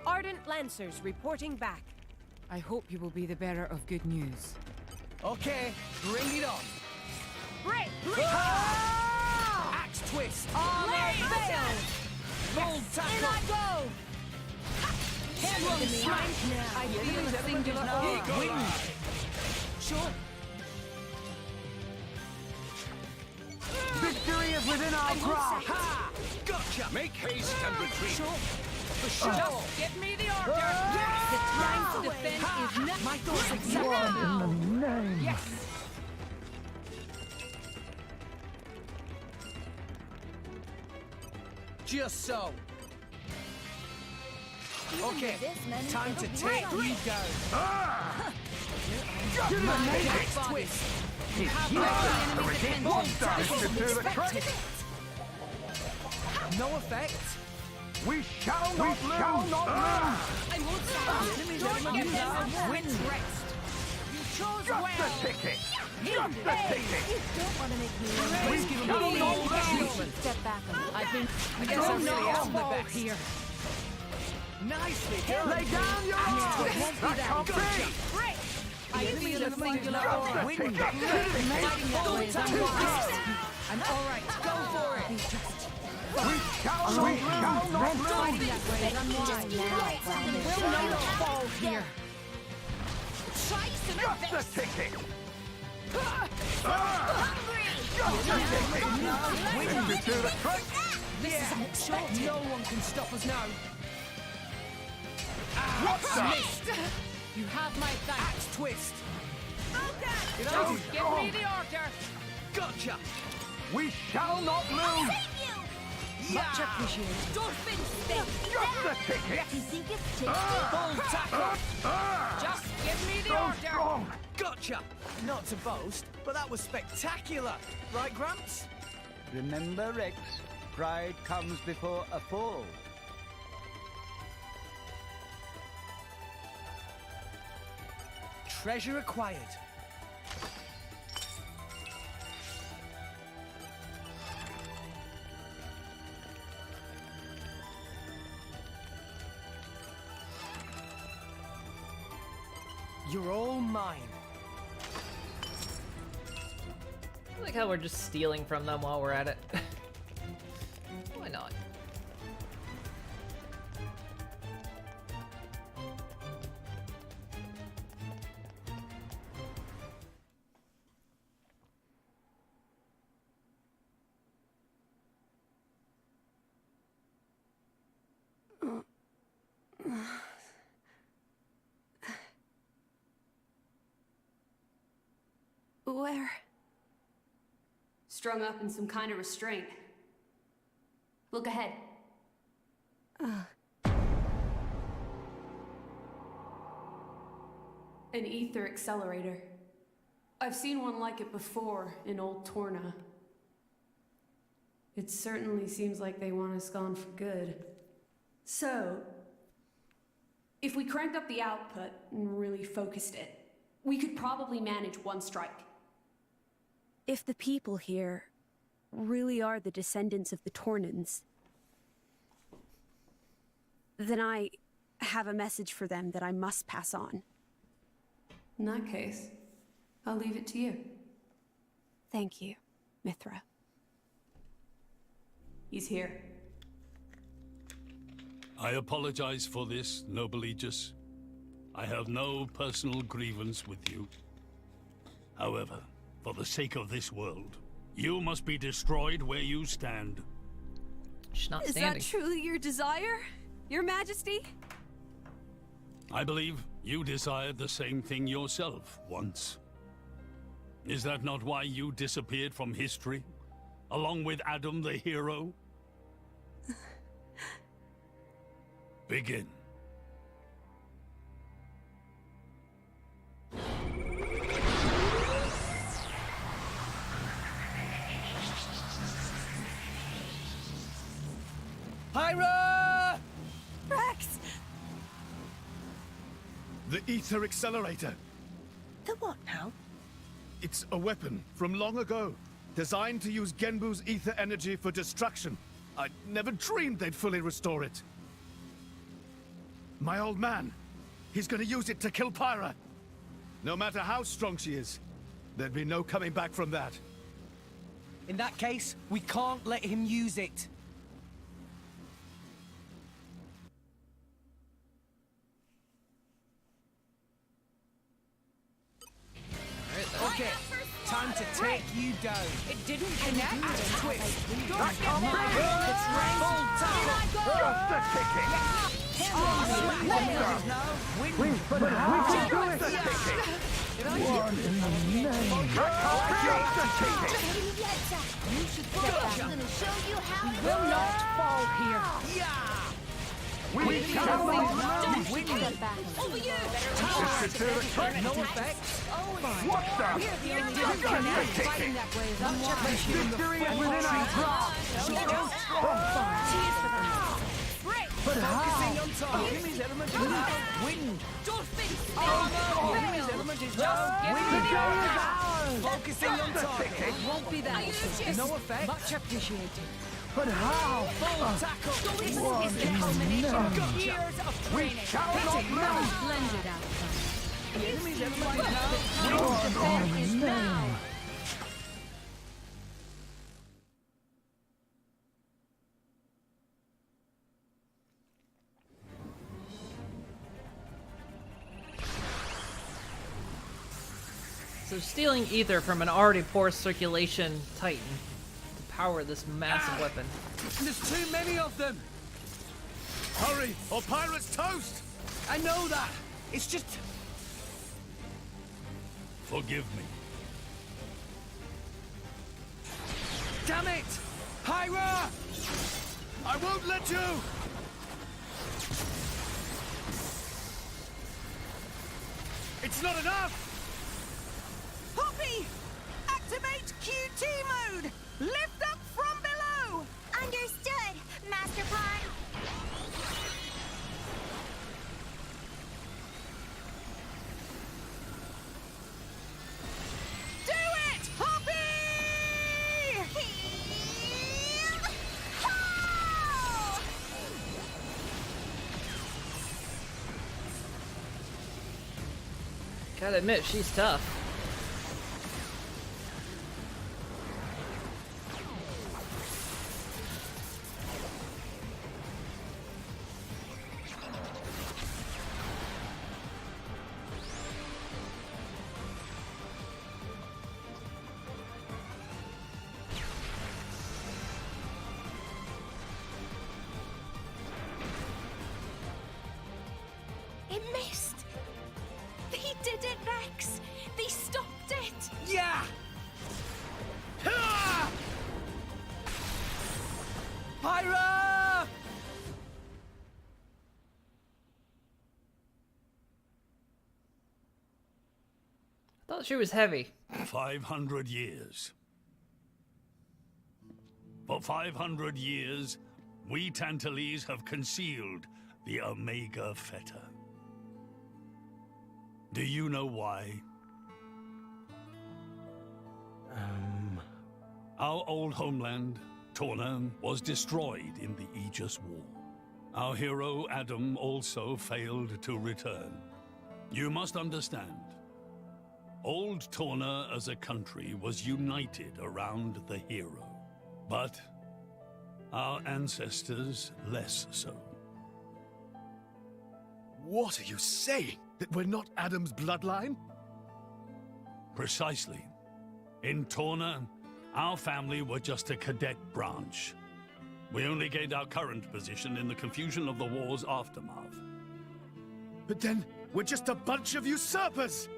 Ardent Lancers reporting back. I hope you will be the bearer of good news. Okay, bring it on. Break! Axe twist. Armor fail! Bold tackle. In I go! Handle me. I feel a singular aura. Win. Sure. Victory is within our grasp. Ha! Gotcha. Make haste and retreat! Sure. For sure. Just get me the order! The time to defend is not My thoughts exactly now! Yes. Just so. Okay, time to take you down. Axe twist. You have my enemy's attention. No effect. We shall not lose! I won't stop! Don't get them wins rest! You chose well! Just the ticket! Just the ticket! Don't want to make me Please give him a little treatment. step back a little. I've been. I guess I'm really out in the back here. here. Nicely done. Lay down your arms! That can't be. Break! I feel a singular Just aura. the ticket. Fighting that way is unwise. I'm all right. Go for it. We shall not lose! Fighting that way is unwise. Will not fall here. Twice in a vest. Just the ticket! Hungry! Send you to the trick! This is unexpected. No one can stop us now. What's up? Missed. You have my thanks. Axe twist. Just give me the order. Gotcha. Gotcha! We shall not I'll lose! save you! Much appreciated. Dolphin spin! Just the ticket! You think it's tasty? Full tackle! Just give me the So order! strong! Gotcha! Not to boast, but that was spectacular! Right, Gramps? Remember, Rex, pride comes before a fall. Treasure acquired. You're all mine. I like how we're just stealing from them while we're at it. Why not? Where? Strung up in some kind of restraint. Look ahead. An ether accelerator. I've seen one like it before in Old Torna. It certainly seems like they want us gone for good. So, if we cranked up the output and really focused it, we could probably manage one strike. If the people here really are the descendants of the Tornans, then I have a message for them that I must pass on. In that case, I'll leave it to you. Thank you, Mithra. He's here. I apologize for this, noble Aegis. I have no personal grievance with you. However, for the sake of this world, you must be destroyed where you stand. She's not Is standing. that truly your desire, Your Majesty? I believe you desired the same thing yourself once. Is that not why you disappeared from history, along with Adam the hero? Begin. Pyra! Rex! The ether accelerator. The what now? It's a weapon from long ago, designed to use Genbu's ether energy for destruction. I never dreamed they'd fully restore it. My old man, he's gonna use it to kill Pyra. No matter how strong she is, there'd be no coming back from that. In that case, we can't let him use it. Okay, time to take you down. It didn't connect. Twist. Don't get me. Full tackle. Just the ticket! But we can do it! One in the name. Just the ticket! You should step back. I'm gonna show you how it Will not fall here. We shall not lose! Over you. No effect. What's that? Just the ticket! Victory is within our grasp! Cheers for them. But Focusing how? on top. Jimmy's element is now wind. Dolphin. Jimmy's element is now wind. Focusing on top. ticket. Won't be that. No effect. Much appreciated. But how? Full tackle. This One is the in the culmination of name. years of We training. shall not lose! Splendid outcome. The enemy's element is now Time to bed is now. So stealing ether from an already poor circulation Titan to power this massive weapon. There's too many of them. Hurry, or Pyra's toast! I know that. It's just... Forgive me. Damn it! Pyra! I won't let you! It's not enough! Poppy! Activate QT mode! Lift up from below! Understood, Master Pawn. Do it, Poppy! Gotta admit, she's tough. It missed! They did it, Rex! They stopped it! Yeah! Ah! Pyra! I thought she was heavy. 500 years. For 500 years, we Tantalese have concealed the Omega Feta. Do you know why? Our old homeland, Torna, was destroyed in the Aegis War. Our hero, Adam, also failed to return. You must understand, old Torna as a country was united around the hero. But our ancestors less so. What are you saying? That we're not Adam's bloodline? Precisely. In Torna, our family were just a cadet branch. We only gained our current position in the confusion of the war's aftermath. But then, we're just a bunch of usurpers!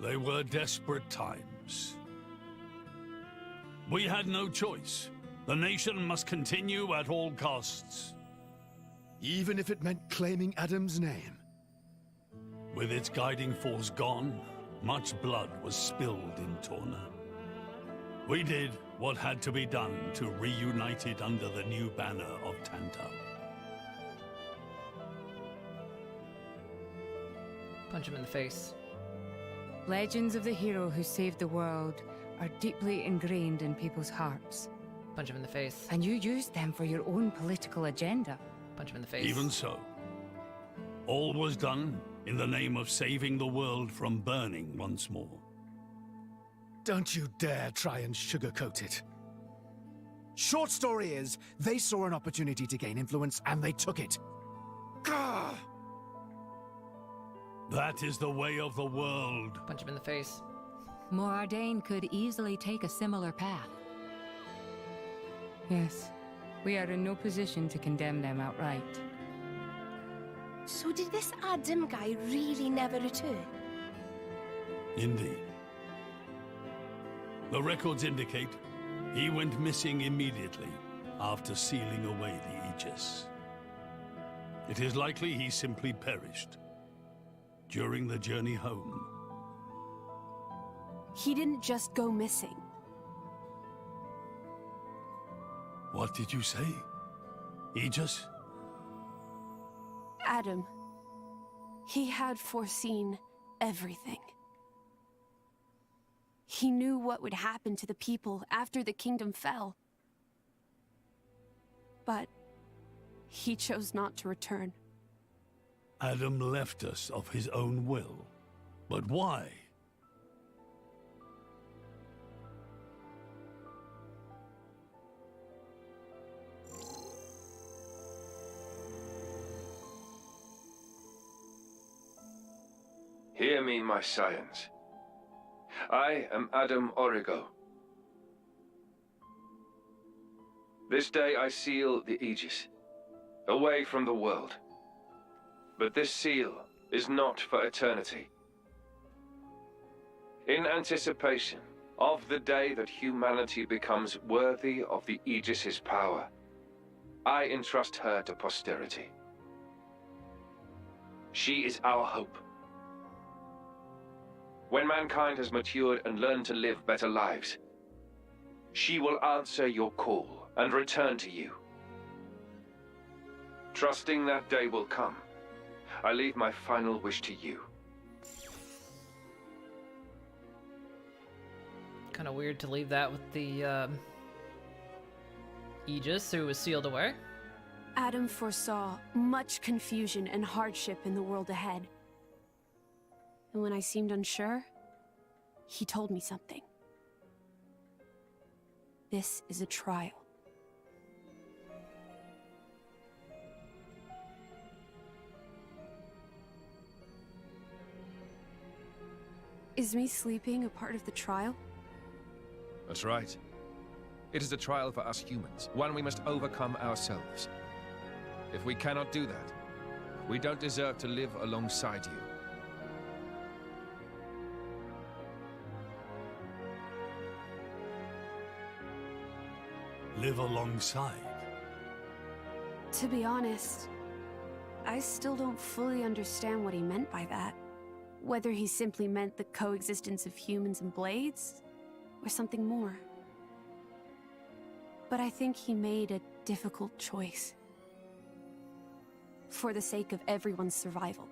They were desperate times. We had no choice. The nation must continue at all costs. Even if it meant claiming Adam's name? With its guiding force gone, much blood was spilled in Torna. We did what had to be done to reunite it under the new banner of Tanta. Punch him in the face. Legends of the hero who saved the world are deeply ingrained in people's hearts. Punch him in the face. And you used them for your own political agenda. Punch him in the face. Even so, all was done in the name of saving the world from burning once more. Don't you dare try and sugarcoat it. Short story is, they saw an opportunity to gain influence and they took it. Gah! That is the way of the world. Punch him in the face. Moradane could easily take a similar path. Yes, we are in no position to condemn them outright. So did this Adam guy really never return? Indeed. The records indicate he went missing immediately after sealing away the Aegis. It is likely he simply perished during the journey home. He didn't just go missing. What did you say? Aegis? Adam, he had foreseen everything. He knew what would happen to the people after the kingdom fell. But he chose not to return. Adam left us of his own will. But why? Hear me, my scions. I am Adam Origo. This day I seal the Aegis, away from the world. But this seal is not for eternity. In anticipation of the day that humanity becomes worthy of the Aegis's power. I entrust her to posterity. She is our hope. When mankind has matured and learned to live better lives, she will answer your call and return to you. Trusting that day will come, I leave my final wish to you. Kind of weird to leave that with the Aegis, who was sealed away. Adam foresaw much confusion and hardship in the world ahead. And when I seemed unsure, he told me something. This is a trial. Is me sleeping a part of the trial? That's right. It is a trial for us humans, one we must overcome ourselves. If we cannot do that, we don't deserve to live alongside you. Live alongside? To be honest, I still don't fully understand what he meant by that. Whether he simply meant the coexistence of humans and blades, or something more. But I think he made a difficult choice. For the sake of everyone's survival.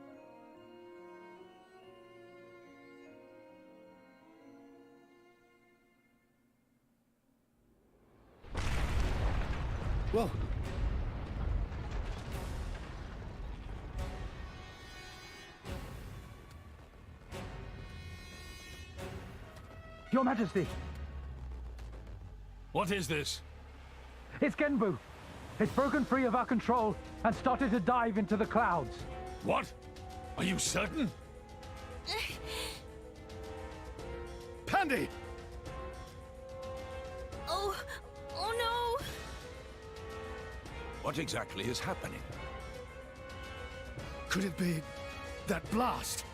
Whoa. Your Majesty, What is this? it's Genbu. It's broken free of our control and started to dive into the clouds. What? Are you certain? Pandy! Oh no! What exactly is happening? Could it be that blast?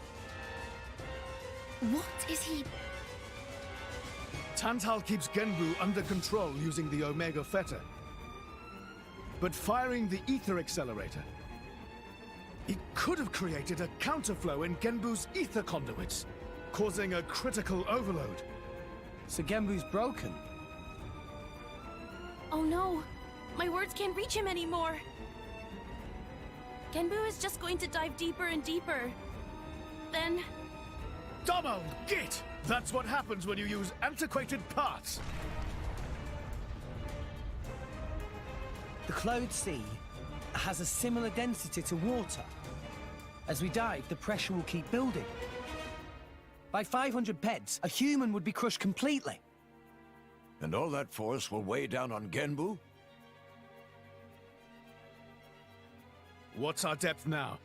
What is he? Tantal keeps Genbu under control using the Omega Fetter. But firing the ether accelerator, it could have created a counterflow in Genbu's ether conduits, causing a critical overload. So Genbu's broken? Oh no! My words can't reach him anymore! Genbu is just going to dive deeper and deeper. Then... Dumbo, git! That's what happens when you use antiquated parts! The Cloud Sea has a similar density to water. As we dive, the pressure will keep building. By 500 peds, a human would be crushed completely. And all that force will weigh down on Genbu? What's our depth now?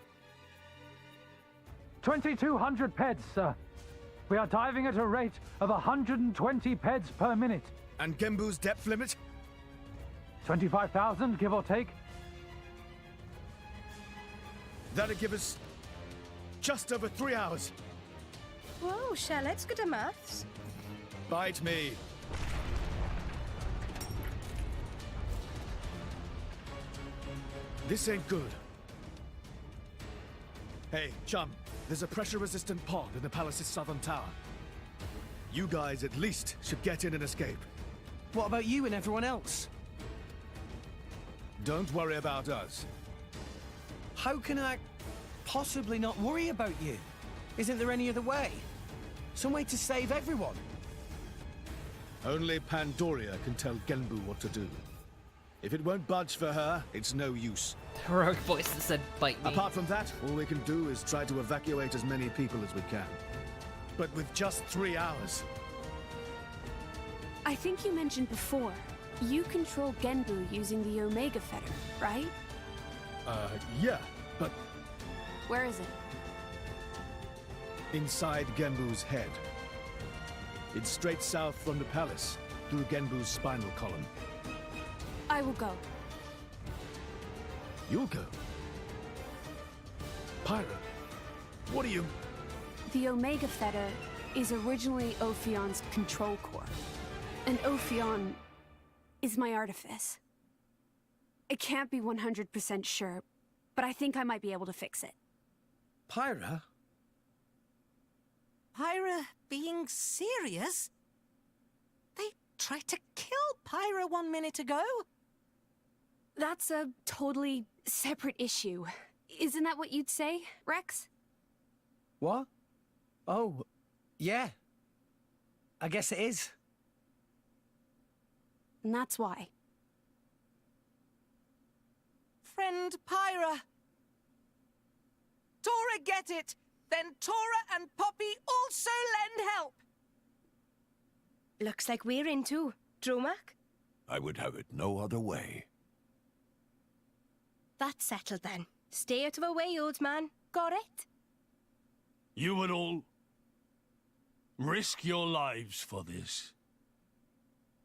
2,200 peds, sir. We are diving at a rate of 120 peds per minute. And Genbu's depth limit? 25,000, give or take. That'd give us just over 3 hours. Whoa, Shell, let's go to maths. Bite me. This ain't good. Hey, chum, there's a pressure-resistant pod in the palace's southern tower. You guys at least should get in and escape. What about you and everyone else? Don't worry about us. How can I possibly not worry about you? Isn't there any other way? Some way to save everyone? Only Pandoria can tell Genbu what to do. If it won't budge for her, it's no use. Heroic voice that said, bite me. Apart from that, all we can do is try to evacuate as many people as we can. But with just 3 hours. I think you mentioned before, you control Genbu using the Omega Fetter, right? Yeah, but Where is it? inside Genbu's head. It's straight south from the palace, through Genbu's spinal column. I will go. You'll go. Pyro, what are you... The Omega Fetter is originally Ophion's control core. And Ophion is my artifice. I can't be 100% sure, but I think I might be able to fix it. Pyra? Pyra being serious? They tried to kill Pyra 1 minute ago. That's a totally separate issue. Isn't that what you'd say, Rex? What? Oh, yeah. I guess it is. And that's why. Friend Pyra. Tora get it! Then Tora and Poppy also lend help! Looks like we're in too. Dromak? I would have it no other way. That's settled then. Stay out of our way, old man. Got it? You would all risk your lives for this.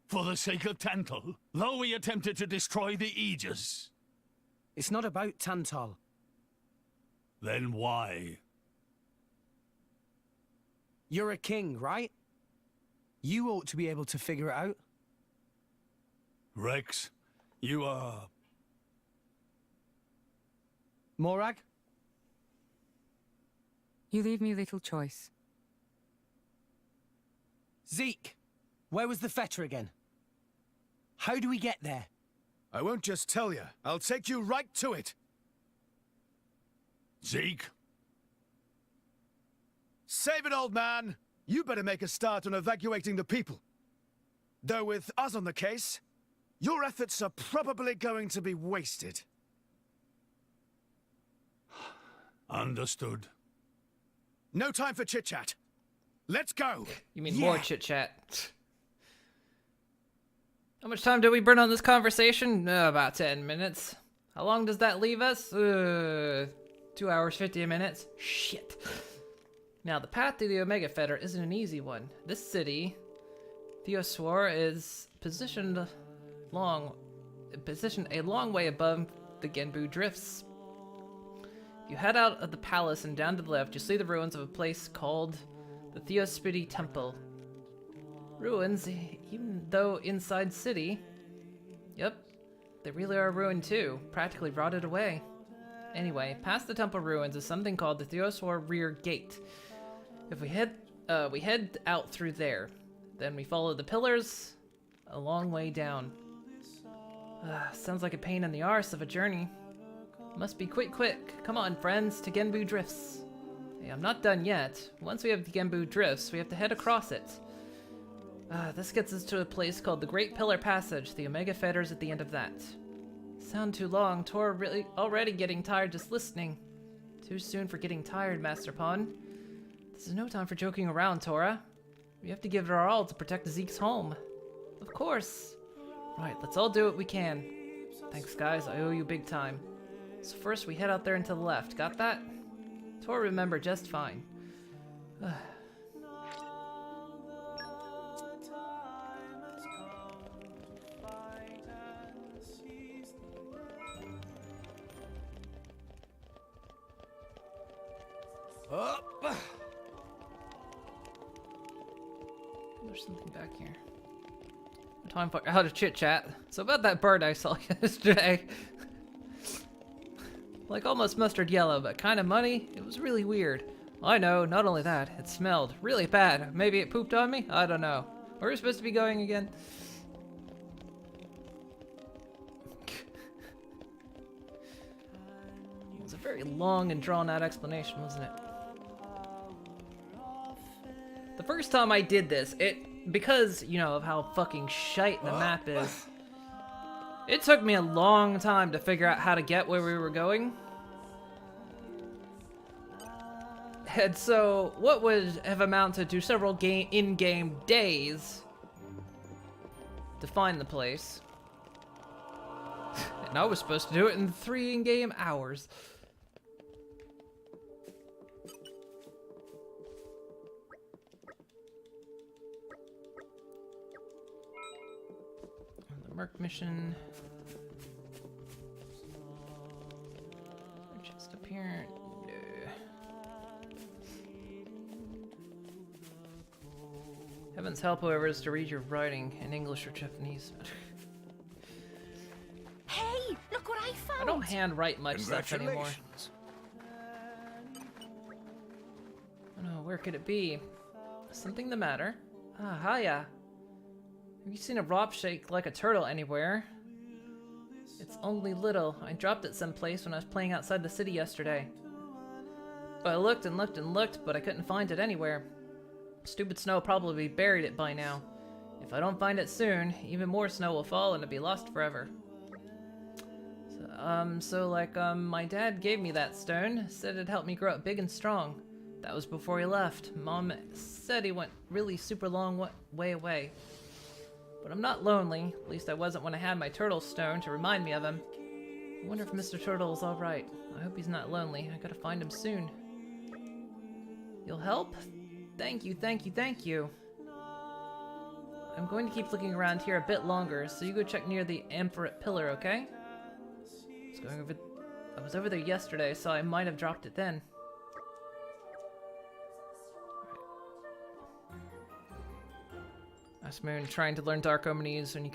For the sake of Tantal, though we attempted to destroy the Aegis. It's not about Tantal. Then why? You're a king, right? You ought to be able to figure it out. Rex, you are... Morag? You leave me little choice. Zeke, where was the fetter again? How do we get there? I won't just tell you. I'll take you right to it. Zeke? Save it, old man. You better make a start on evacuating the people. Though with us on the case, your efforts are probably going to be wasted. Understood. No time for chit-chat. Let's go! You mean more chit-chat. How much time did we burn on this conversation? About 10 minutes. How long does that leave us? 2 hours, 50 minutes. Shit. Now, the path to the Omega Fetter isn't an easy one. This city, Theoswar, is positioned a long way above the Genbu Drifts. If you head out of the palace and down to the left, you'll see the ruins of a place called the Theospity Temple. Ruins, even though inside city. Yep, they really are ruined too, practically rotted away. Anyway, past the temple ruins is something called the Theoswar Rear Gate. If we head out through there, then we follow the pillars a long way down. Sounds like a pain in the arse of a journey. Must be quick. Come on, friends, to Genbu Drifts. Hey, I'm not done yet. Once we have the Genbu Drifts, we have to head across it. This gets us to a place called the Great Pillar Passage. The Omega Fetter's at the end of that. Sound too long. Tor really already getting tired just listening. Too soon for getting tired, Master Pawn. This is no time for joking around, Tora. We have to give it our all to protect Zeke's home. Of course. Right, let's all do what we can. Thanks, guys. I owe you big time. So first, we head out there and to the left. Got that? Tor remember just fine. Up. There's something back here. Time for how to chit chat. So about that bird I saw yesterday. Like almost mustard yellow, but kind of muddy. It was really weird. I know, not only that, it smelled really bad. Maybe it pooped on me? I don't know. Where are we supposed to be going again? It was a very long and drawn out explanation, wasn't it? The first time I did this, because, you know, of how fucking shite the map is, it took me a long time to figure out how to get where we were going. And so, what would have amounted to several in-game days to find the place. And I was supposed to do it in 3 in-game hours. The Merc mission. Just up here. No. Heaven's help, however, is to read your writing in English or Japanese. Hey, look what I found! I don't handwrite much stuff anymore. Oh, where could it be? Something the matter? Ah, hiya. Have you seen a rock shake like a turtle anywhere? It's only little. I dropped it someplace when I was playing outside the city yesterday. But I looked and looked and looked, but I couldn't find it anywhere. Stupid snow probably buried it by now. If I don't find it soon, even more snow will fall and it'll be lost forever. My dad gave me that stone, said it'd help me grow up big and strong. That was before he left. Mom said he went really super long way away. But I'm not lonely, at least I wasn't when I had my turtle stone to remind me of him. I wonder if Mr. Turtle is alright. I hope he's not lonely. I gotta find him soon. You'll help? Thank you, thank you, thank you. I'm going to keep looking around here a bit longer, so you go check near the Amphoret Pillar, okay? I was over there yesterday, so I might have dropped it then. Asmoon trying to learn Dark Omnis when you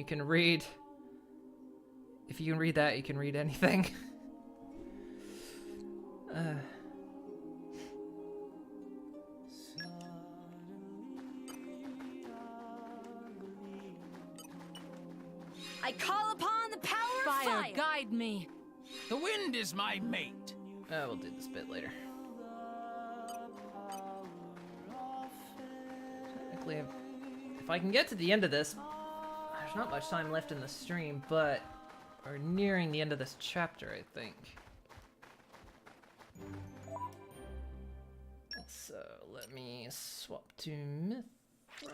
can read. If you can read that, you can read anything. I call upon the power of fire! Guide me. The wind is my mate. We'll do this bit later. Technically, if I can get to the end of this, there's not much time left in the stream, but we're nearing the end of this chapter, I think. So let me swap to Mithra.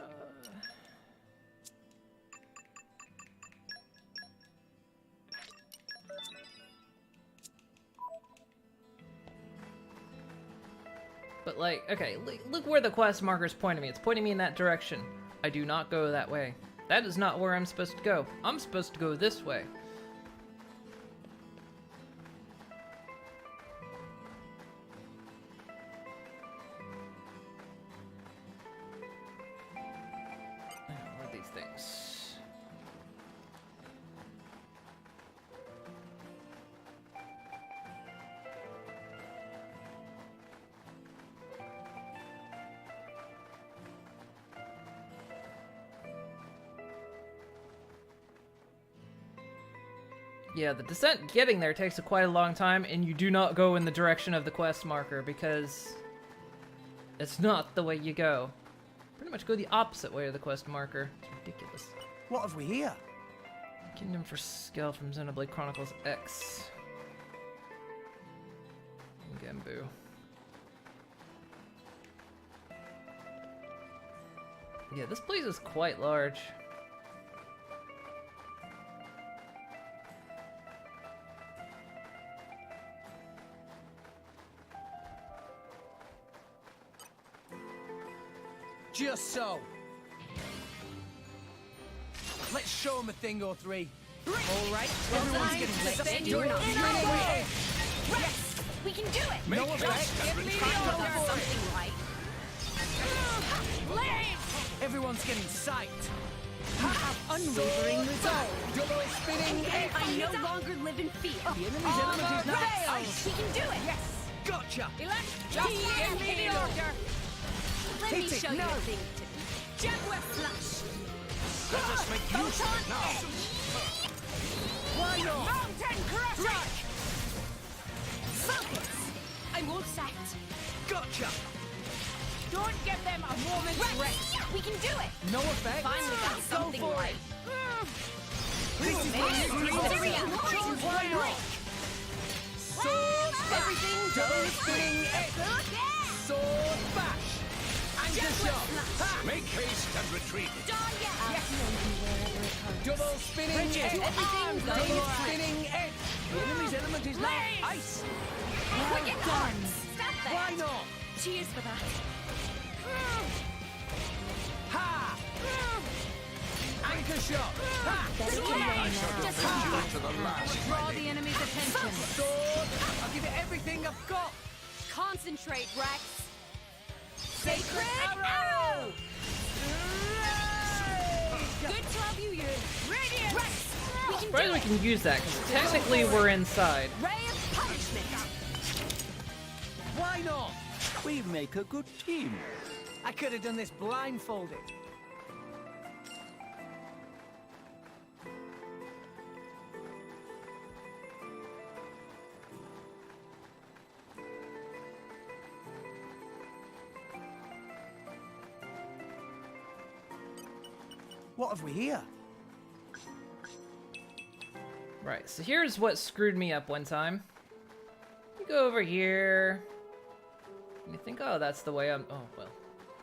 But like, okay, look where the quest marker's pointing me. It's pointing me in that direction. I do not go that way. That is not where I'm supposed to go. I'm supposed to go this way. What are these things? Yeah, the descent getting there takes quite a long time, and you do not go in the direction of the quest marker because it's not the way you go. Pretty much go the opposite way of the quest marker. It's ridiculous. What have we here? Kingdom for Scale from Xenoblade Chronicles X. Gembu. Yeah, this place is quite large. Just so. Let's show him a thing or three. All right, everyone's getting you're not Yes, we can do it! No effect. Give me the order! Something right. Everyone's getting sight. Have unwavering resolve. Double spinning. I no longer live in fear. The enemy's element is now ice. We can do it! Yes. Gotcha. Just give me the order! Let me show you a thing to do. Jaguar Flash! Let us make use of it now. Why not? Mountain Crush! Focus! I'm all set. Gotcha. Don't give them a moment's rest. We can do it! No effect. Finally got something right. This is Sword everything double spinning egg. Sword bash. Anchor shot. Make haste and retreat. Double spinning egg. Double spinning egg. The enemy's element is now ice. Well done. Stop that. Why not? Cheers for that. Ha! Anchor shot. Ha! I shall defend you to the last. Draw the enemy's attention. Sword. I'll give it everything I've got. Concentrate, Rex. Sacred arrow! Good to have you here. Radiant! Rex! We can Surprised do we it! can use that, because technically we're inside. Ray of punishment! Why not? We make a good team. I could have done this blindfolded. What have we here? Right, so here's what screwed me up one time. You go over here. And you think, oh, that's the way I'm... Oh, well.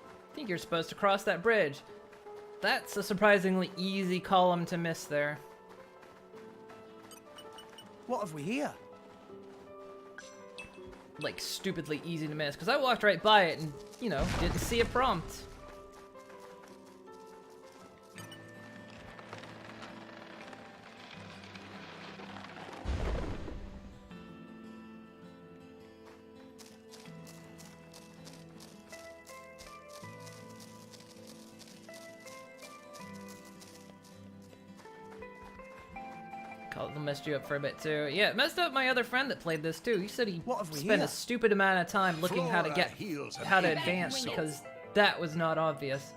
I think you're supposed to cross that bridge. That's a surprisingly easy column to miss there. What have we here? Like, stupidly easy to miss, because I walked right by it and, you know, didn't see a prompt. It messed you up for a bit too. Yeah, it messed up my other friend that played this too. He said he spent a stupid amount of time looking how to advance because that was not obvious.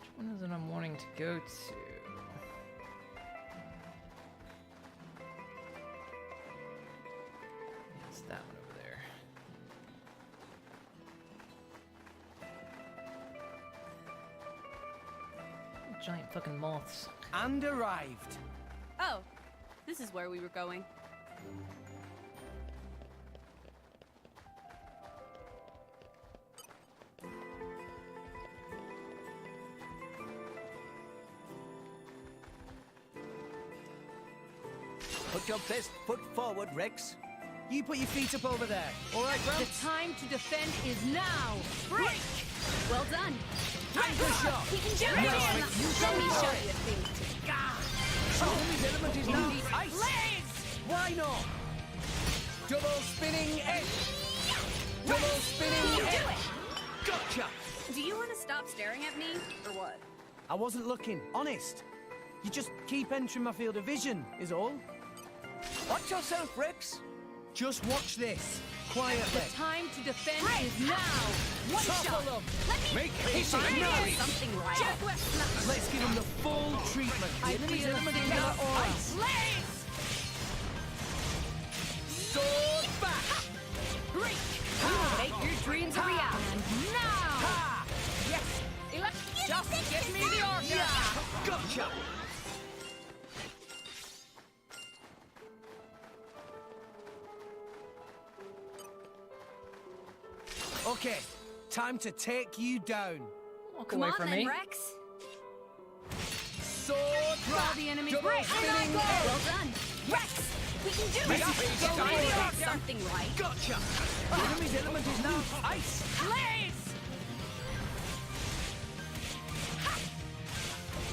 Which one is it I'm wanting to go to? It's that one over there. Giant fucking moths. And arrived. Oh, this is where we were going. Put your best foot forward, Rex. You put your feet up over there. All right, bro? The time to defend is now. Break! Well done. Anchor shot. We can do it. No, Let me show you a thing to Enemy's element is now ice. Blaze! Why not? Double spinning edge. Double spinning edge. Gotcha. Do you want to stop staring at me, or what? I wasn't looking, honest. You just keep entering my field of vision, is all. Watch yourself, Rex. Just watch this. Quietly. The time to defend is now. One shot. Topple 'em. Let me Make haste find and hurry. Something right. Jet West. Let's give him the full treatment. I Enemy's feel element a is singular now aura. ice. Blaze! Sword back. Break! Make your dreams a reality. And now! Ha! Yes! Just give me the order! Yeah! Gotcha. Okay, time to take you down. Walk Come away on from then, me. Rex. Sword Draw back. the enemy's Double break. spinning Well edge. done! Rex! We can do Make it! haste Give and me the hurry. order! Something right. Gotcha. The enemy's element is now ice. Blaze!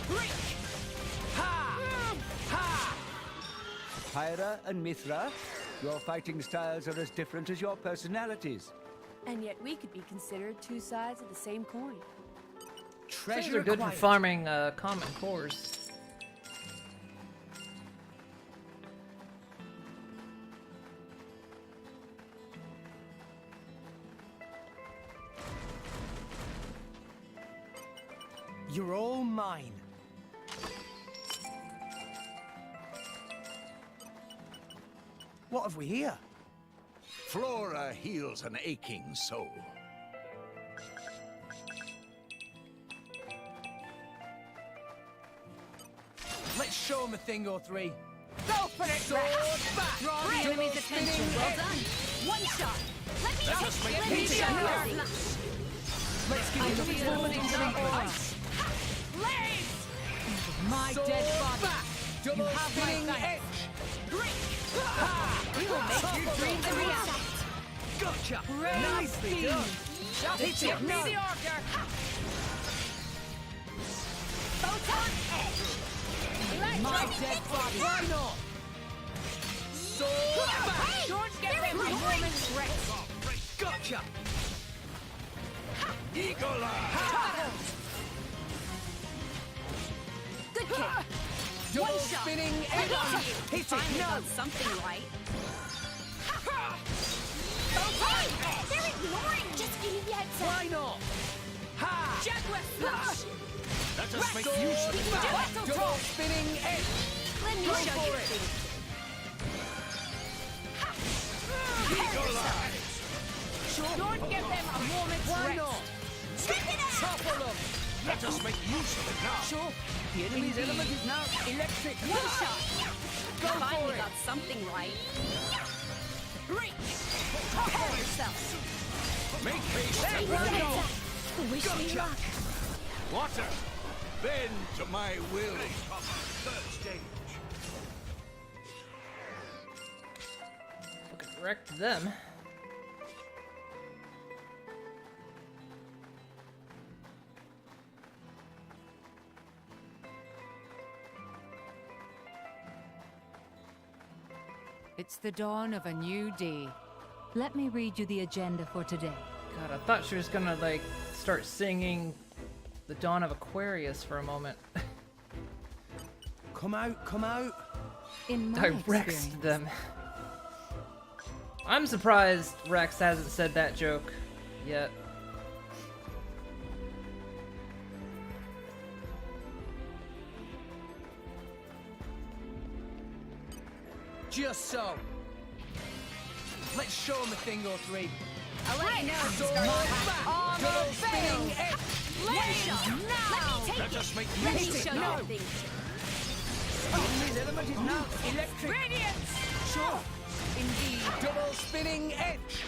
Break! Ha! Ha! Pyra and Mithra, your fighting styles are as different as your personalities. And yet we could be considered two sides of the same coin. These Treasure are good for acquired. farming common cores. You're all mine. What have we here? Flora heals an aching soul. Let's show him a thing or three. Go for it, Sword Rex! back. Draw the Double enemy's attention. spinning Well edge. done. One shot. Let me Just take make me haste show and you hurry. a Let's give him the feel full the singular treatment. aura. Ice. Blaze! My Sword dead body. back. Double You have my spinning thanks. edge. We will make your dreams a reality. Gotcha. Praise Nicely be. done. Just give me the order. Photon edge. My dead body. Why not? Sword bash. Don't get them a moment's rest. Gotcha. Eagle Eye. Good kick. Double One shot. spinning I edge. got you. Hit it. Finally No. got something right. Photon edge. They're ignoring. Just give me the outside. Why not? Ha! Jaguar flash. Let us make Sword use of it bash. now. Double spinning edge. Let me Go show for you. it. Eagle Eye. Don't give them a moment's Why rest. not? Topple them. Let us make use of it now. Sure. The enemy's element is now electric. One shot. Go for Finally it. got something right. Reach. Prepare yourself. Make haste Very and well ready. done. Wish me Gotcha. luck. Water. Bend to my will. Third stage. Fucking wrecked them. It's the dawn of a new day. Let me read you the agenda for today. God, I thought she was gonna like start singing the Dawn of Aquarius for a moment. Come out, come out. In my I Rexed experience, them. I'm surprised Rex hasn't said that joke yet. Just so. Let's show him a thing or three. I'll let you know if you Sword start back. on Double the spinning field. edge. One shot. Now. Let us make Let use me of show it you now. things. The enemy's element is now electric. Radiance. Sure. Indeed. Double spinning edge.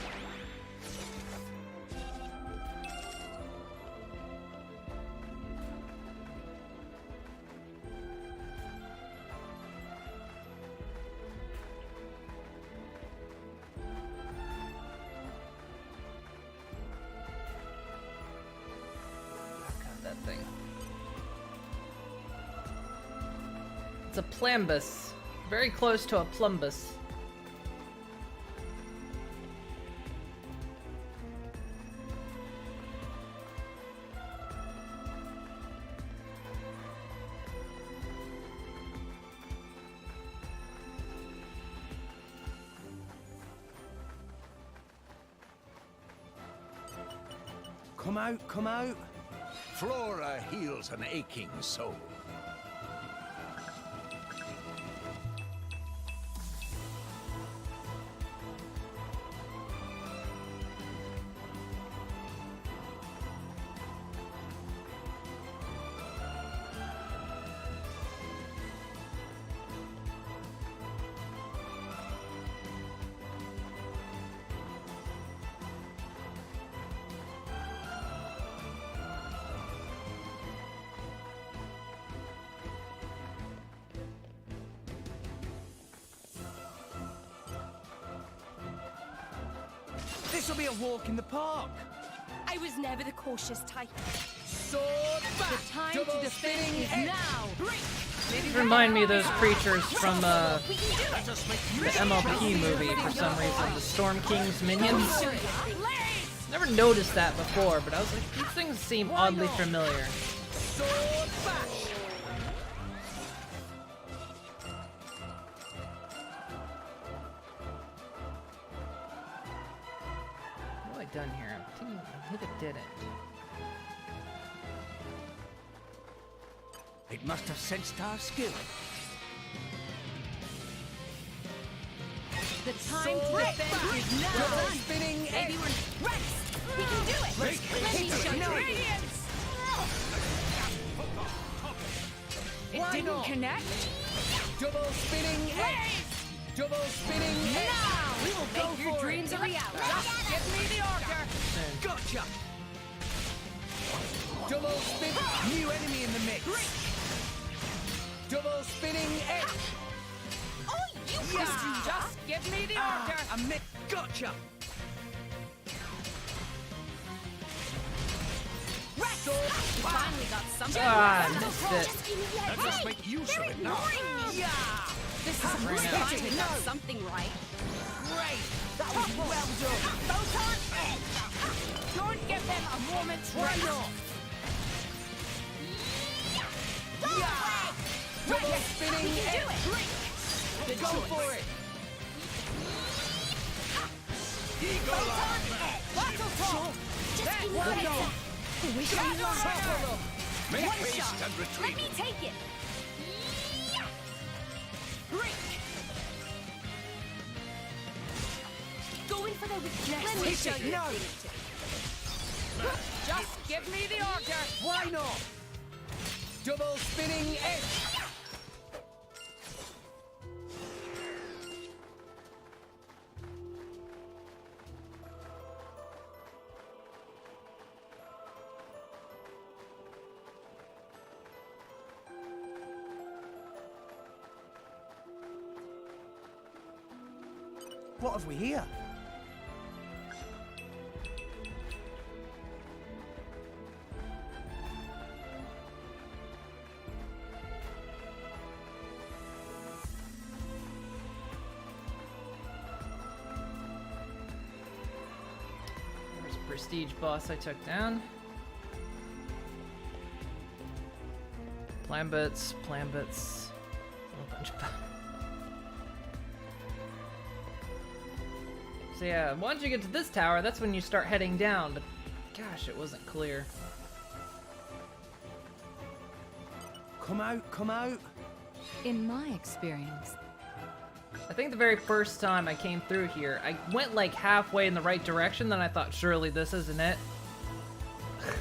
God, that thing. It's a plambus. Very close to a plumbus. Come out, come out. Flora heals an aching soul. This'll be a walk in the park. I was never the cautious type. Sword back. The time Double to defend spinning is edge. now. Maybe Remind me of those creatures from we can do Let it. us make the use of it MLP now. movie for some reason. The Storm King's minions. Blaze. Never noticed that before, but I was like, these things seem oddly familiar. Sword bash. What have I done here? I think I did it. It must have sensed our skill. The time to defend is now. Double spinning Maybe edge. we're Rex. We can do it. Let me show you radiance. It Why didn't not? connect. Double spinning edge. Double spinning edge. Now we will Go make your for dreams it. a reality. Just give me the order. Gotcha. Double spin. New enemy in the mix. Double spinning edge. Oh, you Just give me the order. Gotcha. Rex! You finally got something. Missed it. Let us make use of it now. Yeah. This is Bring it. finally got something right. Great. That was well done. Photon edge! Don't give them a moment's Why rest. not? Go away! Double Rex, spinning we can do edge. it. Go for it. Photon edge! Battle talk! Just give me one shot. Make One haste shot. and Let retreat. me take it. Break. Going for the weakness. Let me show you. No. Just give me the order. Why not? Double spinning edge. What have we here? There's a prestige boss I took down. Plan bits. A whole bunch of. So yeah, once you get to this tower, that's when you start heading down, but gosh, it wasn't clear. Come out, come out. In my experience, I think the very first time I came through here, I went like halfway in the right direction, then I thought, surely this isn't it.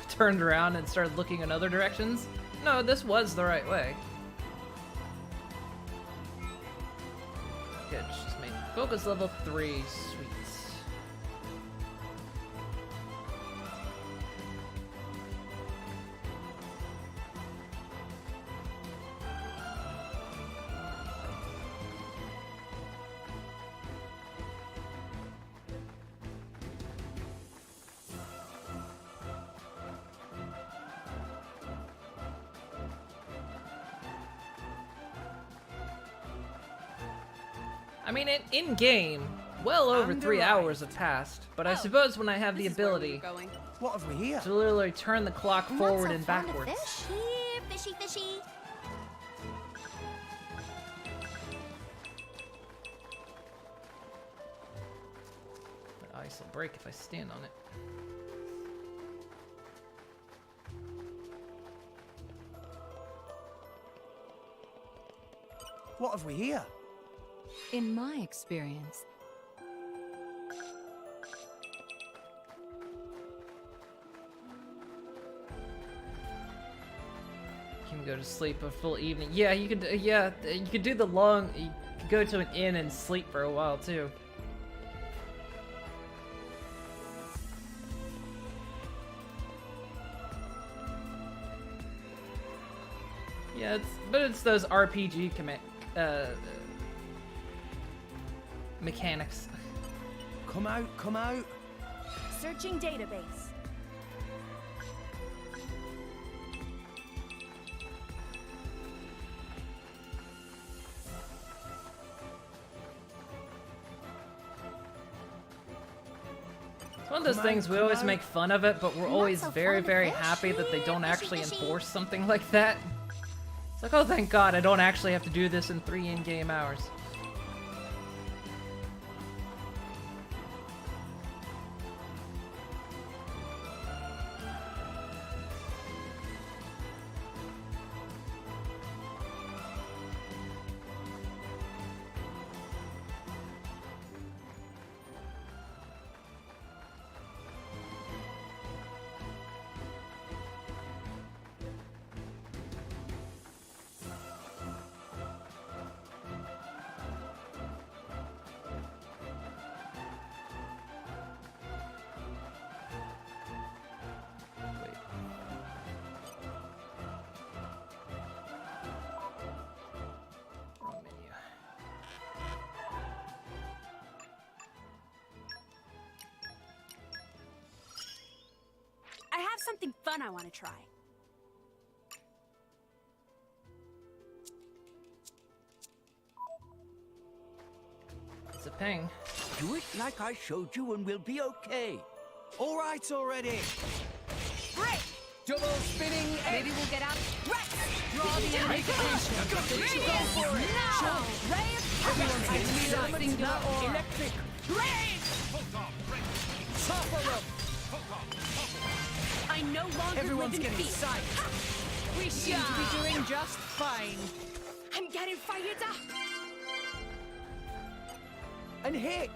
Turned around and started looking in other directions. No, this was the right way. Good, just made focus level 3, sweet. I mean, in game, well over 3 hours have passed, but I suppose when I have the ability What have we here? to literally turn the clock I'm forward not so and fond of backwards. fish. Here, fishy, fishy. The ice will break if I stand on it. What have we here? in my experience, You can go to sleep a full evening. Yeah, you could. Yeah, you could do the long. You could go to an inn and sleep for a while too. Yeah, it's those RPG mechanics. Come out, come out. Searching database. It's one of those things we always make fun of it, but we're always very, very happy that they don't actually enforce something like that. It's like, oh, thank God, I don't actually have to do this in 3 in-game hours. something fun I want to try. It's a ping. Do it like I showed you and we'll be okay. All right already. Break! Double spinning egg. Maybe we'll get out. Rex! Draw the enemy completion. Go for it. Now! Ray of Everyone's getting me Something singular or electric. Rain! Topple them. I no longer Everyone's live in getting fear. sight. We seem to be doing just fine. I'm getting fired up. And hit.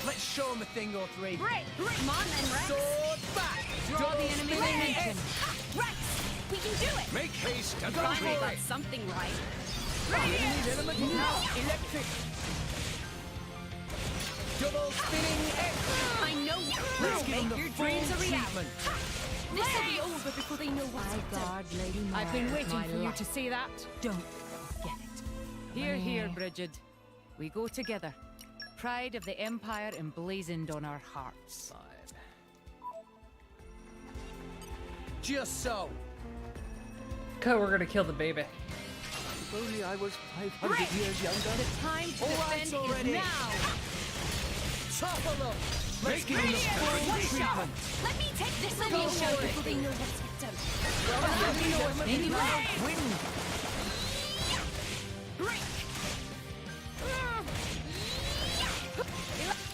Let's show him a thing or three. Break! Come on then, Rex! Sword back. Draw the Double enemy spinning dimension. egg. Rex! We can do it! Make haste and Go Finally for got it. something right. Enemy's element now electric. Double spinning egg. I know Let's we'll give him make the your full dreams a reality. treatment. This'll be over before they know what's up. God, Lady Mara, I've been waiting my for you life. to say that. Don't forget it. Here, here, Meh. Bridget. We go together. Pride of the Empire emblazoned on our hearts. Just so. Go, we're gonna kill the baby. If only I was 500 years younger. The time to All right defend already. is now! Topple them. Let's give him the Radiant! full One shot! treatment. Let me take this Go little for shot it. before they know what's hit them. Maybe wind. Break!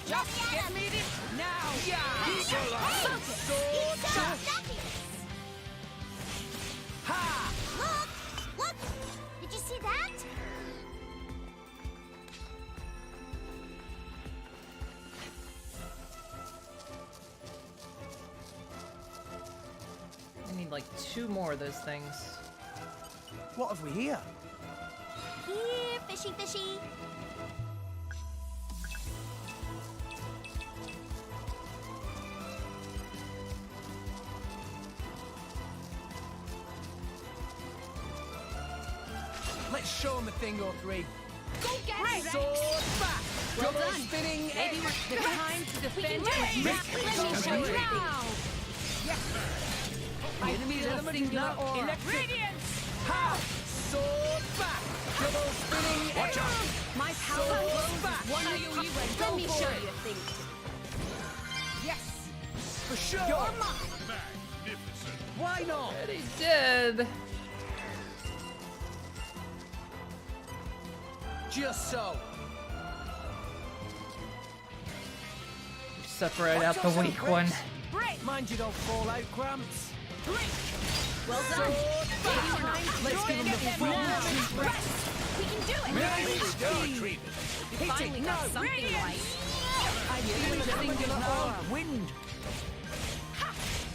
Just get me this now! Sword back. Ha! Look! Look! Did you see that? I need like 2 more of those things. What have we here? Here, fishy, fishy. Let's show him a thing or three. Go get it, Rex! Sword back. Well Double done. spinning egg. Maybe the time to defend can is do now! it. Let me show you now! The enemy's feel a element singular now aura. electric. Radiance! Ha! Sword back. Double spinning egg. Watch out. My power Sword grows back. with one you went. Go Let me for show it. you a thing. Yes. For sure. You're mine! Magnificent. Why not? But he did. Just so. Separate out the weak one. Break! Mind you don't fall out, Gramps. Break! Well Sword done! back. Let's give him the full treatment. Rex! We can do it! Hit Finally it. got No. something right. I feel the singular aura. Wind.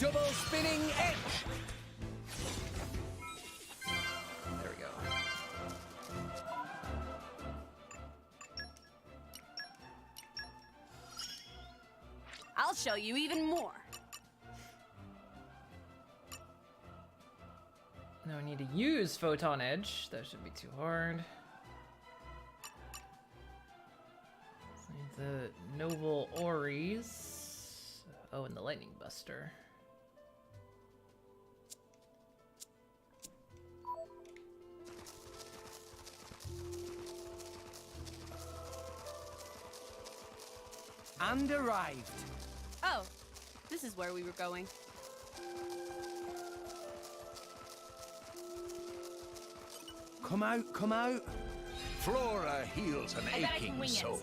Double spinning edge. There we go. I'll show you even more. Now I need to use Photon Edge. That shouldn't be too hard. The Noble Ories. Oh, and the Lightning Buster. And arrived. Oh, this is where we were going. Come out, come out. Flora heals an I bet I can aching wing it. soul.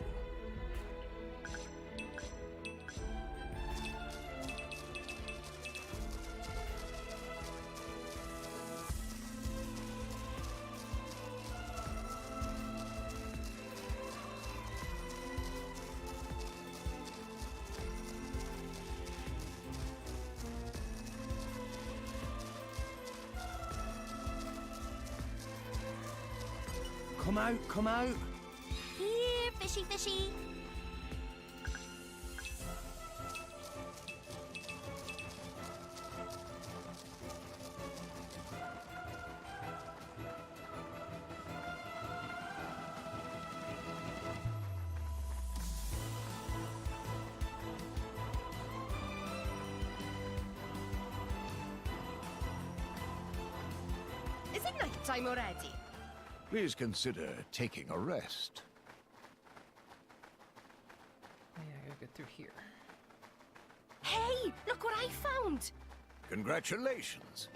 Come out, come out. Here, fishy, fishy. I'm ready. Please consider taking a rest. Yeah, I gotta get through here. Hey, look what I found! Congratulations.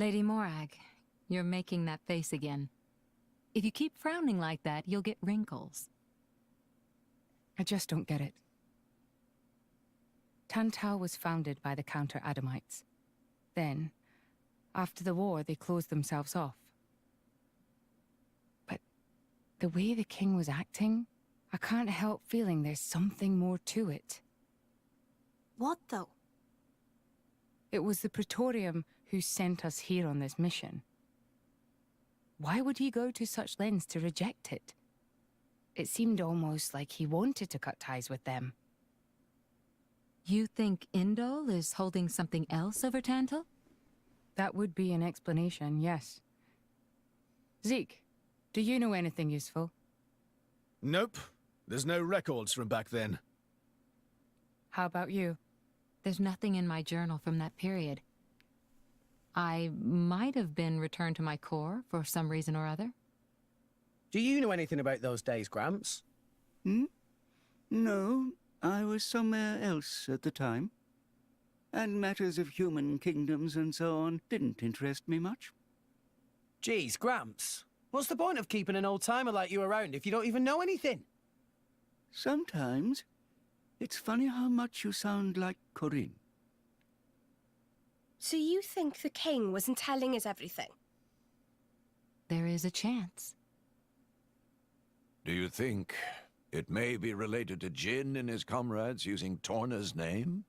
Lady Morag, you're making that face again. If you keep frowning like that, you'll get wrinkles. I just don't get it. Tantal was founded by the Counter-Adamites. Then, after the war, they closed themselves off. But the way the king was acting, I can't help feeling there's something more to it. What, though? It was the Praetorium who sent us here on this mission. Why would he go to such lengths to reject it? It seemed almost like he wanted to cut ties with them. You think Indol is holding something else over Tantal? That would be an explanation, yes. Zeke, do you know anything useful? Nope. There's no records from back then. How about you? There's nothing in my journal from that period. I might have been returned to my core for some reason or other. Do you know anything about those days, Gramps? No, I was somewhere else at the time. And matters of human kingdoms and so on didn't interest me much. Geez, Gramps. What's the point of keeping an old-timer like you around if you don't even know anything? Sometimes, it's funny how much you sound like Corinne. So you think the king wasn't telling us everything? There is a chance. Do you think it may be related to Jin and his comrades using Torna's name?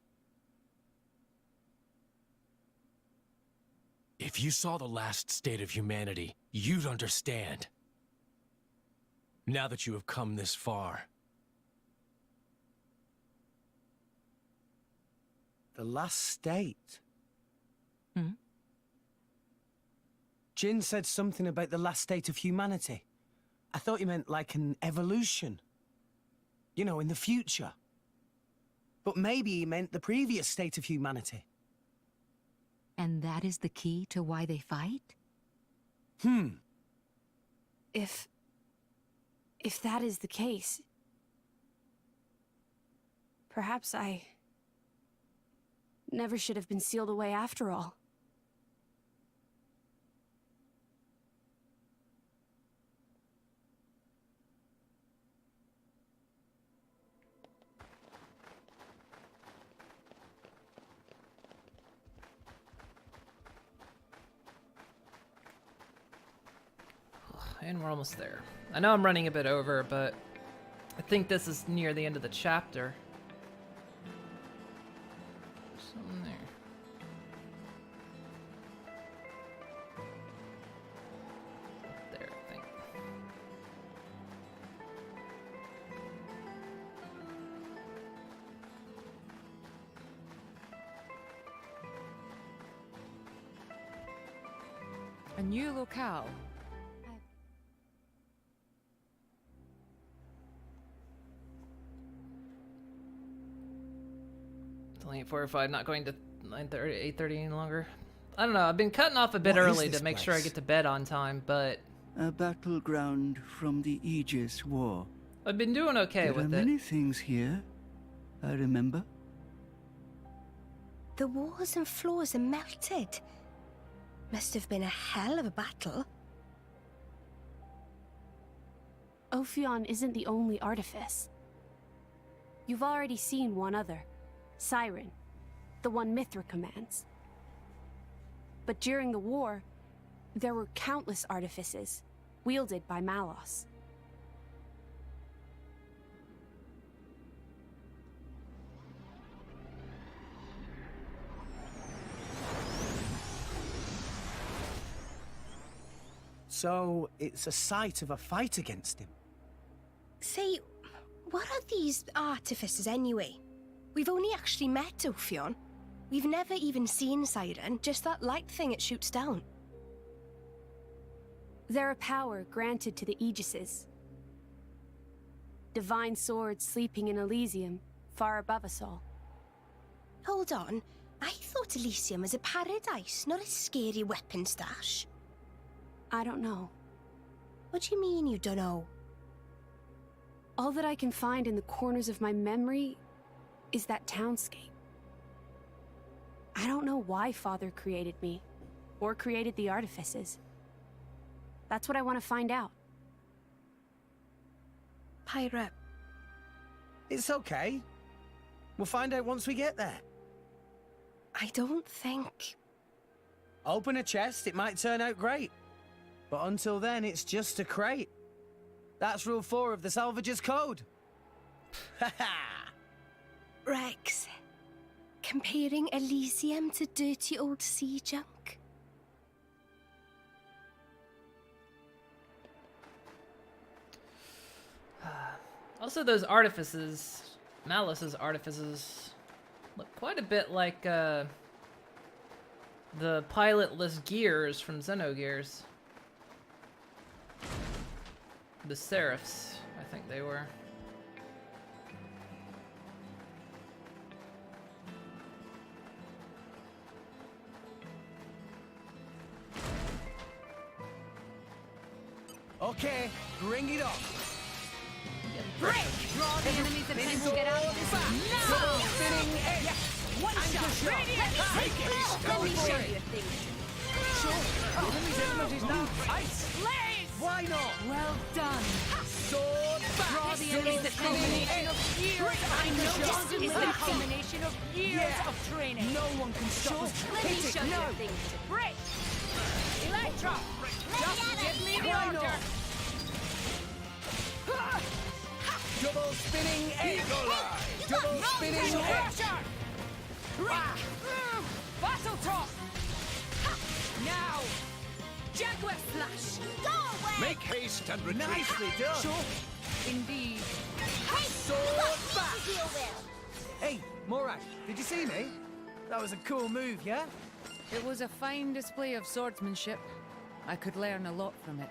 If you saw the last state of humanity, you'd understand. Now that you have come this far. The last state? Jin said something about the last state of humanity. I thought you meant like an evolution. You know, in the future. But maybe he meant the previous state of humanity. And that is the key to why they fight? If that is the case, perhaps I never should have been sealed away after all. And we're almost there. I know I'm running a bit over, but I think this is near the end of the chapter. Something there. There, I think. A new locale. It's only 8:45, not going to 9:30, 8:30 any longer. I don't know, I've been cutting off a bit early to make sure I get to bed on time, but... A battleground from the Aegis War. I've been doing okay with it. There are many things here, I remember. The walls and floors are melted. Must have been a hell of a battle. Ophion isn't the only artifice. You've already seen one other, Siren, the one Mithra commands. But during the war, there were countless artifices, wielded by Malos. So, it's a site of a fight against him. Say, what are these artificers anyway? We've only actually met Ophion. We've never even seen Siren, just that light thing it shoots down. They're a power granted to the Aegises. Divine swords sleeping in Elysium, far above us all. Hold on. I thought Elysium was a paradise, not a scary weapon stash. I don't know. What do you mean you don't know? All that I can find in the corners of my memory is that townscape. I don't know why Father created me, or created the artifices. That's what I want to find out. Pyra. It's okay. We'll find out once we get there. I don't think... Open a chest, it might turn out great. But until then, it's just a crate. That's rule 4 of the Salvager's Code. Rex, comparing Elysium to dirty old sea junk? Also, those artifices, Malice's artifices, look quite a bit like the pilotless gears from Xenogears. The Seraphs, I think they were. Okay, bring it on. Break! Draw the enemy's attention. Get out. No! Spinning edge. One shot. Radiant. Take it. Let me show you a thing. Sure. The enemy's element is now ice. Blaze! Why not? Well done. Sword back. Draw the enemy's the culmination of years. I know this is the culmination of years of training. No one can stop us. Let me show you a thing. Break! Electro! Just give me the order. Double spinning edge. Double spinning edge. Battle top! Now! Jaguar flash! Go away! Make haste and retreat. Nicely done. Sure. Indeed. Sword back. Hey, Morag, did you see me? That was a cool move, yeah? It was a fine display of swordsmanship. I could learn a lot from it.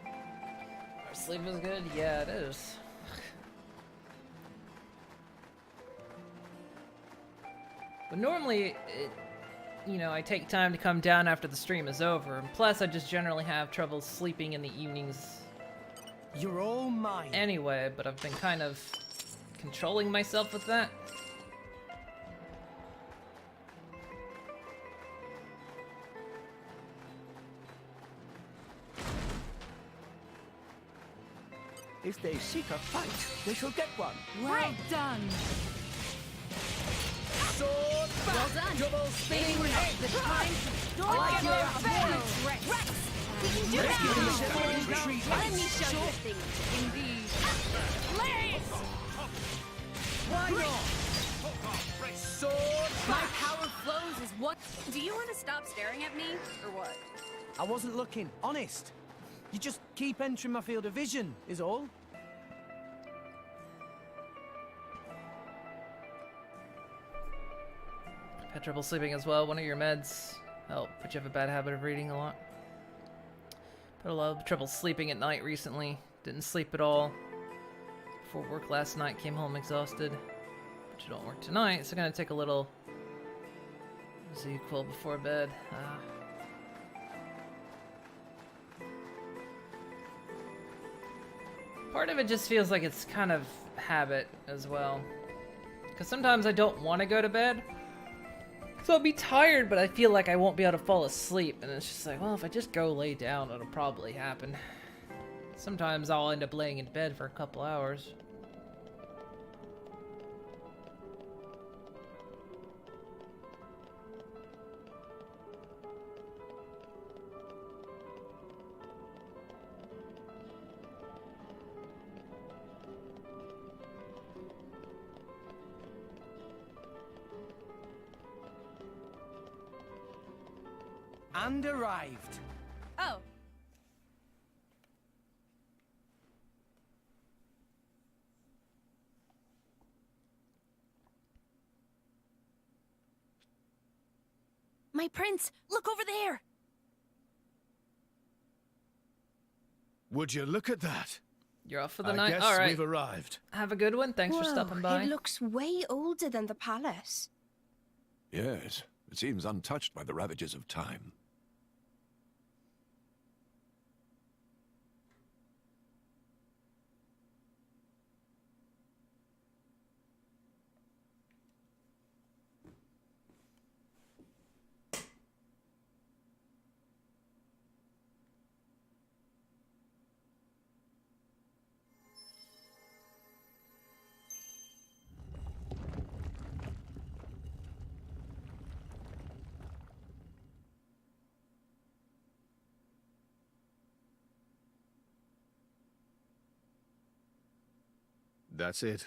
Our sleep is good? Yeah, it is. But normally, I take time to come down after the stream is over. And plus, I just generally have trouble sleeping in the evenings. You're all mine. Anyway, but I've been kind of controlling myself with that. If they seek a fight, they shall get one. Well done. Sword back. Well done. Double spinning Anyone else? edge. The time to I like your advantage, Rex. Rex, we can do Let's give them a that! second retreat. Let me show you a thing. Indeed. Blaze! Why not? Sword My back. power flows is what... Do you want to stop staring at me, or what? I wasn't looking, honest. You just keep entering my field of vision, is all. Had trouble sleeping as well. One of your meds help, but you have a bad habit of reading a lot. Had a lot of trouble sleeping at night recently. Didn't sleep at all. Before work last night, came home exhausted. But you don't work tonight, so I'm gonna take a little ZQL before bed. Part of it just feels like it's kind of habit as well. Because sometimes I don't want to go to bed. So I'll be tired, but I feel like I won't be able to fall asleep. And it's just like, well, if I just go lay down, it'll probably happen. Sometimes I'll end up laying in bed for a couple hours. And arrived. Oh. My prince, look over there! Would you look at that? You're off for the I night? guess Alright. we've arrived. Have a good one. Thanks for Whoa, stopping by. It looks way older than the palace. Yes, it seems untouched by the ravages of time. That's it.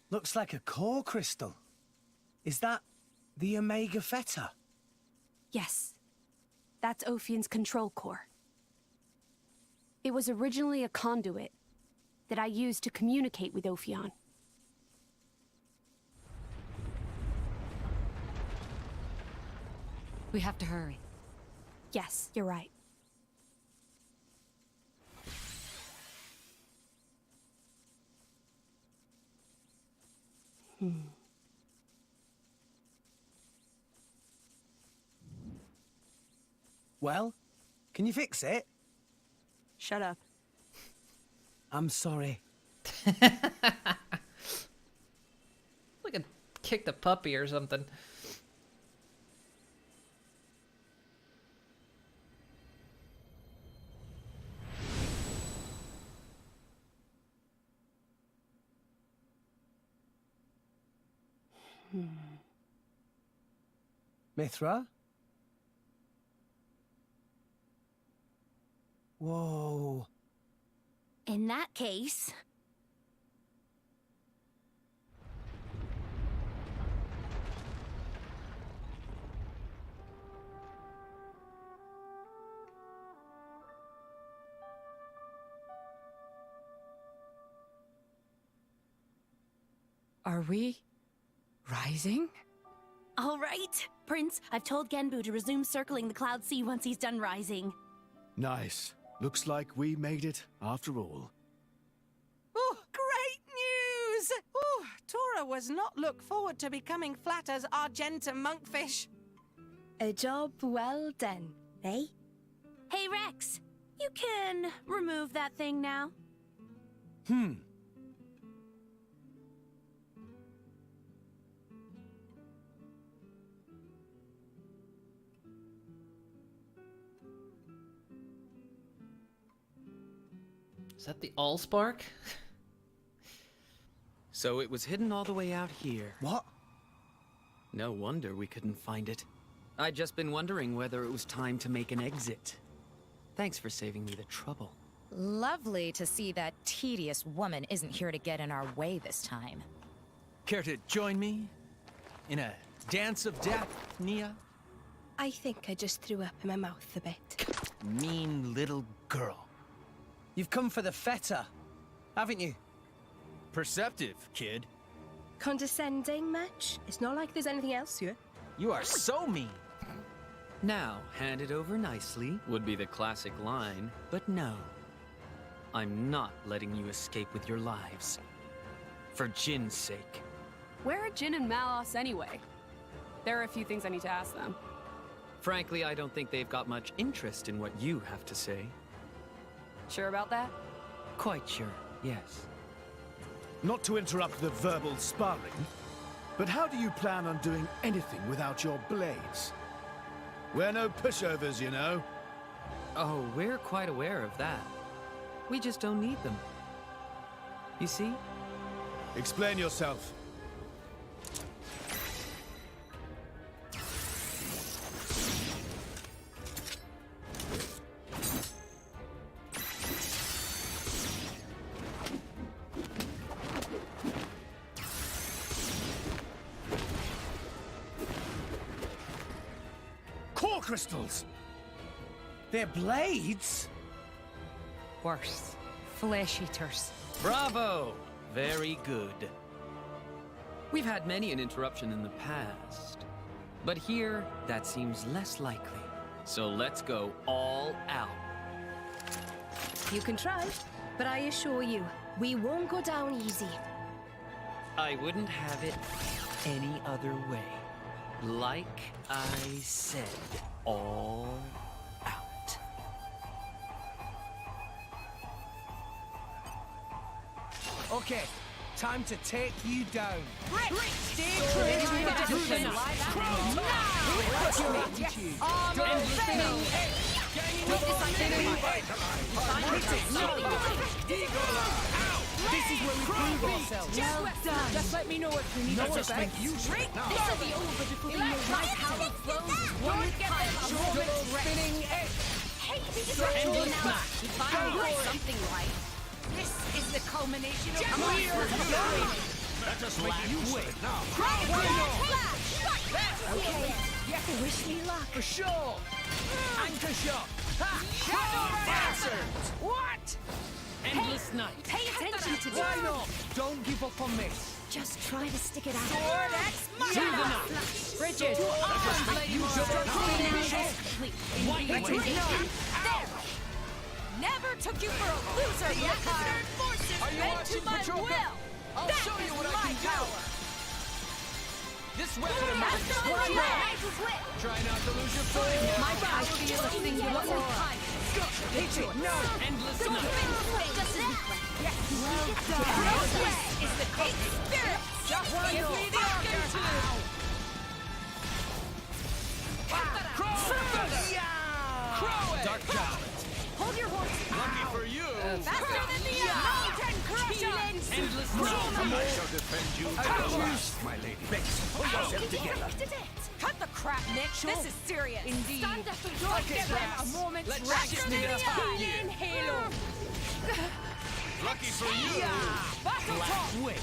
Looks like a core crystal. Is that the Omega Theta? Yes. That's Ophion's control core. It was originally a conduit that I used to communicate with Ophion. We have to hurry. Yes, you're right. Well, can you fix it? Shut up. I'm sorry. Like a kick the puppy or something. Mithra? Whoa. In that case... Are we rising? All right, Prince, I've told Genbu to resume circling the Cloud Sea once he's done rising. Nice. Looks like we made it after all. Oh, great news! Oh, Tora was not look forward to becoming flat as Argentum monkfish. A job well done, eh? Hey, Rex, you can remove that thing now. Is that the Allspark? So it was hidden all the way out here. What? No wonder we couldn't find it. I'd just been wondering whether it was time to make an exit. Thanks for saving me the trouble. Lovely to see that tedious woman isn't here to get in our way this time. Care to join me in a dance of death, Nia? I think I just threw up in my mouth a bit. Mean little girl. You've come for the Theta, haven't you? Perceptive, kid. Condescending much? It's not like there's anything else here. You are so mean. Now, hand it over nicely would be the classic line, but no. I'm not letting you escape with your lives. For Jin's sake. Where are Jin and Malos anyway? There are a few things I need to ask them. Frankly, I don't think they've got much interest in what you have to say. Sure about that? Quite sure, yes. Not to interrupt the verbal sparring, but how do you plan on doing anything without your blades? We're no pushovers, you know. Oh, we're quite aware of that. We just don't need them. You see? Explain yourself. crystals! They're blades? Worse. Flesh eaters. Bravo! Very good. We've had many an interruption in the past. But here, that seems less likely. So let's go all out. You can try, but I assure you, we won't go down easy. I wouldn't have it any other way. Like I said, all out. Okay, time to take you down. Stay true to your destiny. What's your attitude? Armor spinning. This is where we prove ourselves. Well done. Just let me know if you need more backs. This'll be over before we know my power flows. One punch. Spinning edge. Hey, endless match. Finally got something right. This is the culmination of Let us make use of it now. Okay. Wish me luck. For sure. Anchor shot. Shadow Dancers! What? Endless night. Pay attention to Why not? Don't give up on this. Just try to stick it out. Sword X Through the night. Bridget! There! Never took you for a loser, The Absurd forces Are you bent watching, to my Pachoka? will! I'll That show you is what I my can do. power! This weapon of mine. Master of the Whip! Try not to lose your footing. My power is a singular aura. Hit it. No. Endless Don't night. think just as yes. Well done. This is the great spirit! Just give me the order! Dark Talent. Hold your horse! Lucky for you. Faster than the mountain crusher! Endless I night. shall defend you to the last, my lady. Pull yourself together. Cut the crap, Mitch! This is serious! Indeed! Stand up and don't give them a moment's Let's rest! just need a In Halo! Lucky for you. Battle top! Whip.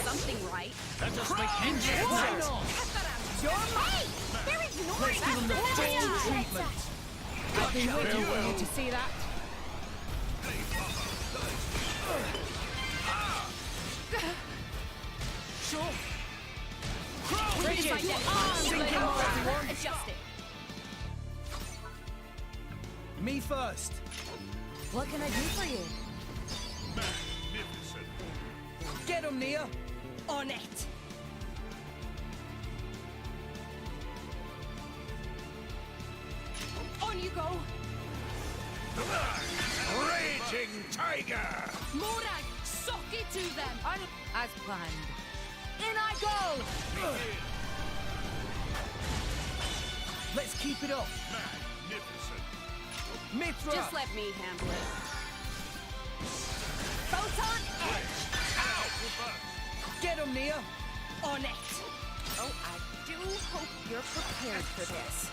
Something right! Let us make Why use not? Hey! They're ignoring Let's give them the full treatment. I've been waiting for you to see that. Sure. Bridget, adjust it. Me first. What can I do for you? Magnificent. Get him, Nia. On it! On you go! Raging Tiger! Morag, sock it to them! As planned. In I go! Let's keep it up. Magnificent. Mithra. Just let me handle it. Photon edge! Get him, Nia. On it! Oh, I do hope you're prepared for this.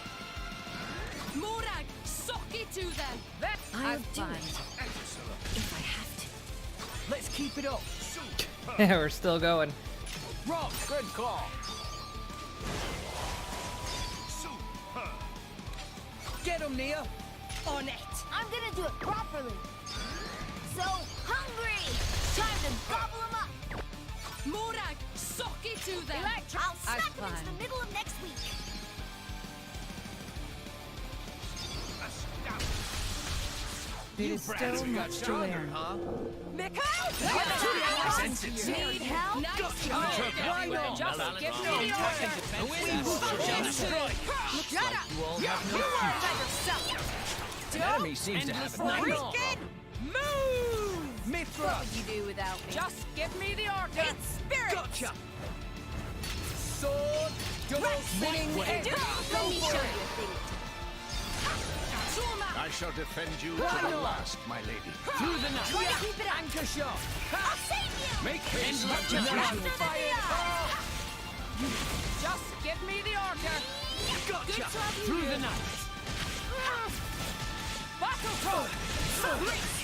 Morag, sock it to them! As planned. If I have to. Let's keep it up. Yeah, we're still going. Rock. Good call. Super. Get him, Nia. On it! I'm gonna do it properly. So hungry! Time to gobble them up! Morag, sock it to them! I'll smack them into planned. the middle of next week. It is still much to learn. Mika! Need help? Nice Why not? Just give me the order! Shut up! You worry about yourself! The enemy seems to have it. Freaking move! Mithra. What would you do without me? Just give me the order! It's spirit! Gotcha. Sword. Double spinning edge. Let me show you a thing. I shall defend you to the last, my lady. Through the night. Try to keep it up! Anchor shot. I'll save you! Make haste and Now retreat. you'll fire. Just give me the order! Gotcha. Through the night. Battle throw!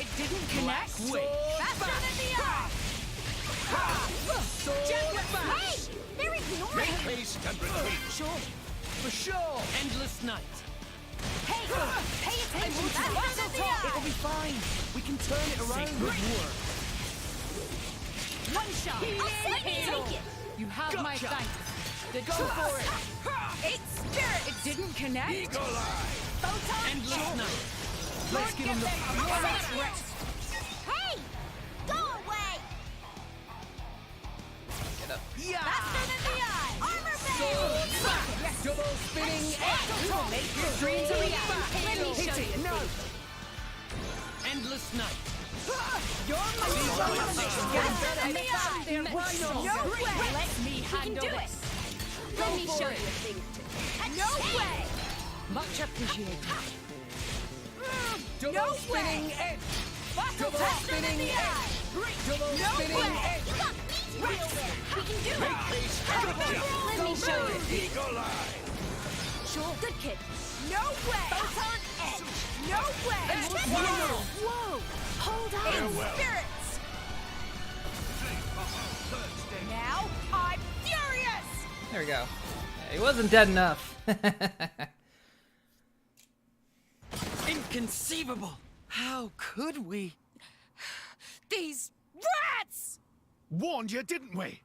It didn't connect! Sword. Faster than the eye! Sword. Jack, Hey! They're ignoring Make me! haste and retreat. Sure. For sure! Endless night. Hey, pay attention to the Atop! It'll be fine. We can turn it around. Sacred word. one shot. Let me take it. You have my Gotcha. thanks. Go for it! It's spirit. It didn't connect. Eagle Eye! Photon Endless edge. night. Let's give him the Let's rest. Hey! Go away! Yeah! Faster than the eye. Armor band. Double spinning edge! Make your dreams a reality. Let me show Hit it! you. No! Endless night. You're my faster than the eye. Why not? No way. Let me handle do this. Let me show you a thing. No way. Much appreciated. Double No spinning way. edge! Battle Double faster than spinning the edge! eye. Double No spinning way. edge! You got beat real there. We can do it. Let me show you. Eagle Eye! Sure. Good kid. No way. Photon edge. No way. Whoa. Hold on. Farewell. Spirits. Now I'm furious. There we go. Yeah, he wasn't dead enough. Inconceivable. How could we? These rats. Warned you, didn't we?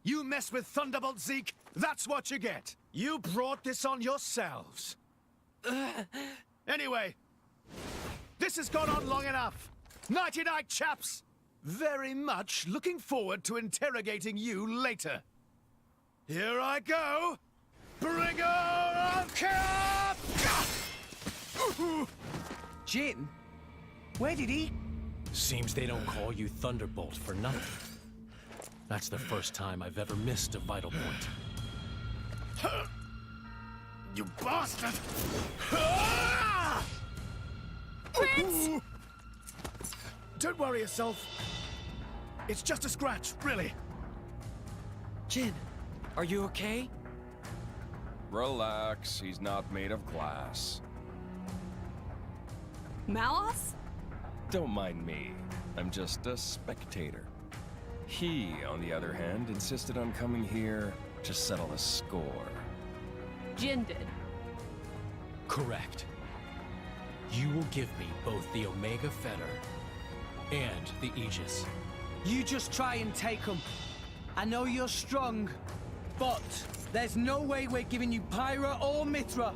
You mess with Thunderbolt Zeke, that's what you get. You brought this on yourselves. Anyway, this has gone on long enough. Nighty-night, chaps. Very much looking forward to interrogating you later. Here I go. Bringer of Cap! Jin? Where did he? Seems they don't call you Thunderbolt for nothing. That's the first time I've ever missed a vital point. You bastard! Prince! Don't worry yourself. It's just a scratch, really. Jin, are you okay? Relax, he's not made of glass. Malos? Don't mind me. I'm just a spectator. He, on the other hand, insisted on coming here to settle a score. Jin did. Correct. You will give me both the Omega Fetter and the Aegis. You just try and take him. I know you're strong, but there's no way we're giving you Pyra or Mithra.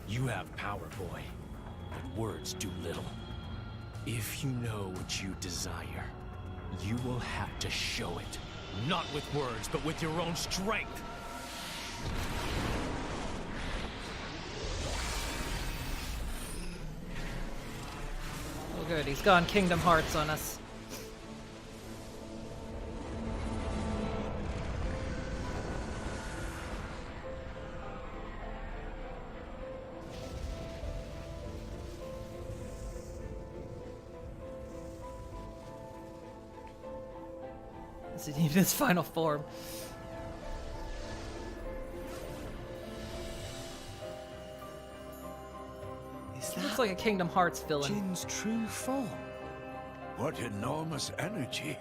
You have power, boy, but words do little. If you know what you desire, you will have to show it. Not with words, but with your own strength. Oh good, he's gone Kingdom Hearts on us. Is it even his final form? Looks like a Kingdom Hearts villain. Jin's true form. What enormous energy.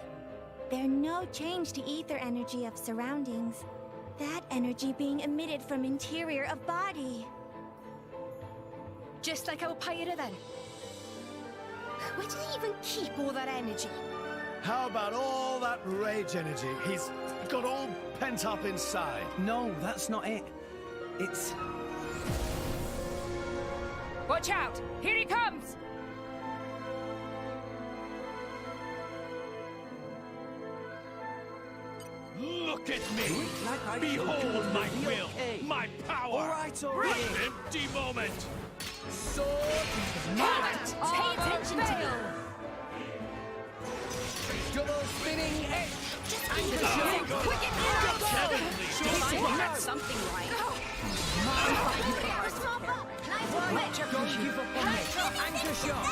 There's no change to ether energy of surroundings. That energy being emitted from interior of body. Just like our Pyra then. Where did he even keep all that energy? How about all that rage energy he's got all pent up inside? No, that's not it. It's... Watch out! Here he comes! Look at me! Like I Behold my will, my power! Alright, alright. Empty moment! Sword! Pay attention to me. Double spinning edge! Quicken Something right. Don't give up on me! Anchor shot!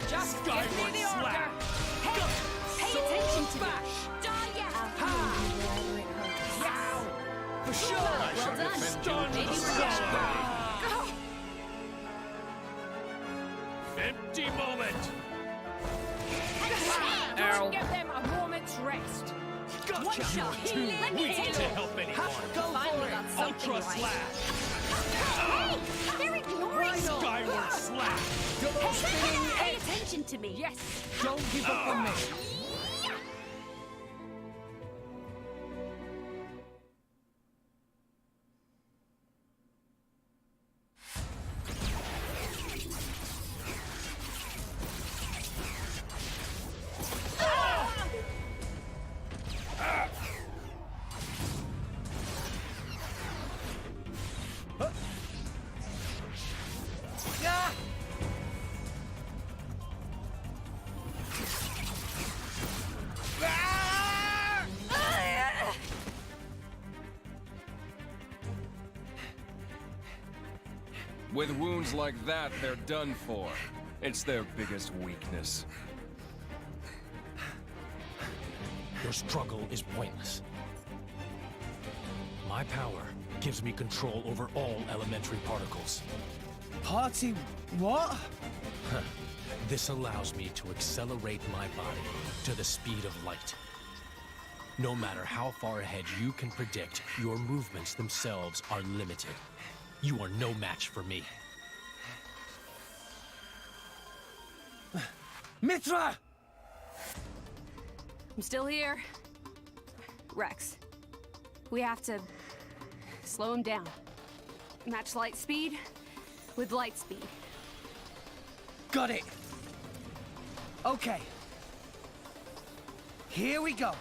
Just give me the order. Hey, pay attention to me. For sure! Well done. Maybe we're done. Empty moment! Don't give them a moment Let's rest. Gotcha! One shot. Let me Weak take to it. help anyone. Go for it. Ultra slash! Hey, they're ignoring me. Skyward slash! Pay attention to me. Yes. Don't give up on me. With wounds like that, they're done for. It's their biggest weakness. Your struggle is pointless. My power gives me control over all elementary particles. Party what? This allows me to accelerate my body to the speed of light. No matter how far ahead you can predict, your movements themselves are limited. You are no match for me. Mithra! I'm still here. Rex, we have to slow him down. Match light speed with light speed. Got it. Okay. Here we go.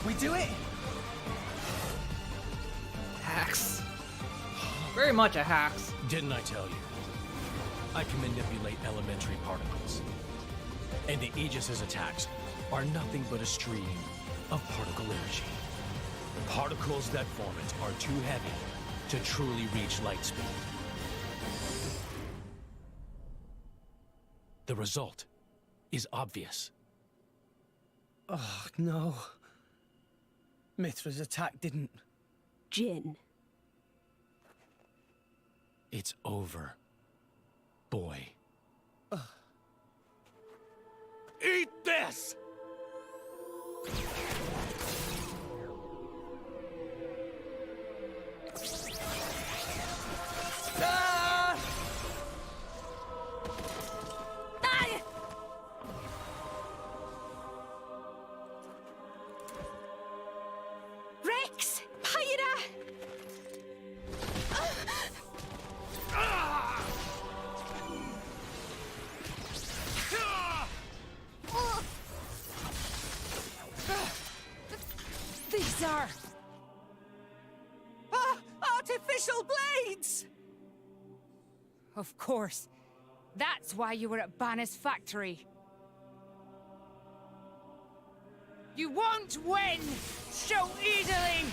We do it? Hacks. Very much a hacks. Didn't I tell you? I can manipulate elementary particles. And the Aegis's attacks are nothing but a stream of particle energy. The particles that form it are too heavy to truly reach light speed. The result is obvious. Oh, no. Mithra's attack didn't... Jin. It's over, boy. Eat this! Ah! Rex! Pyra! These are... artificial blades! Of course. That's why you were at Banner's factory. You won't win so easily!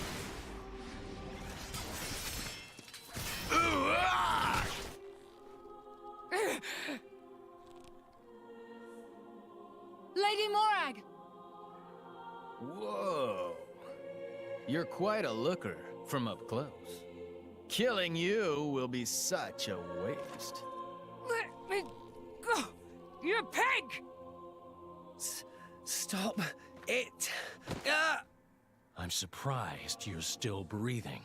Lady Morag! Whoa. You're quite a looker from up close. Killing you will be such a waste. Let me go! You pig! Stop it. Ah! I'm surprised you're still breathing.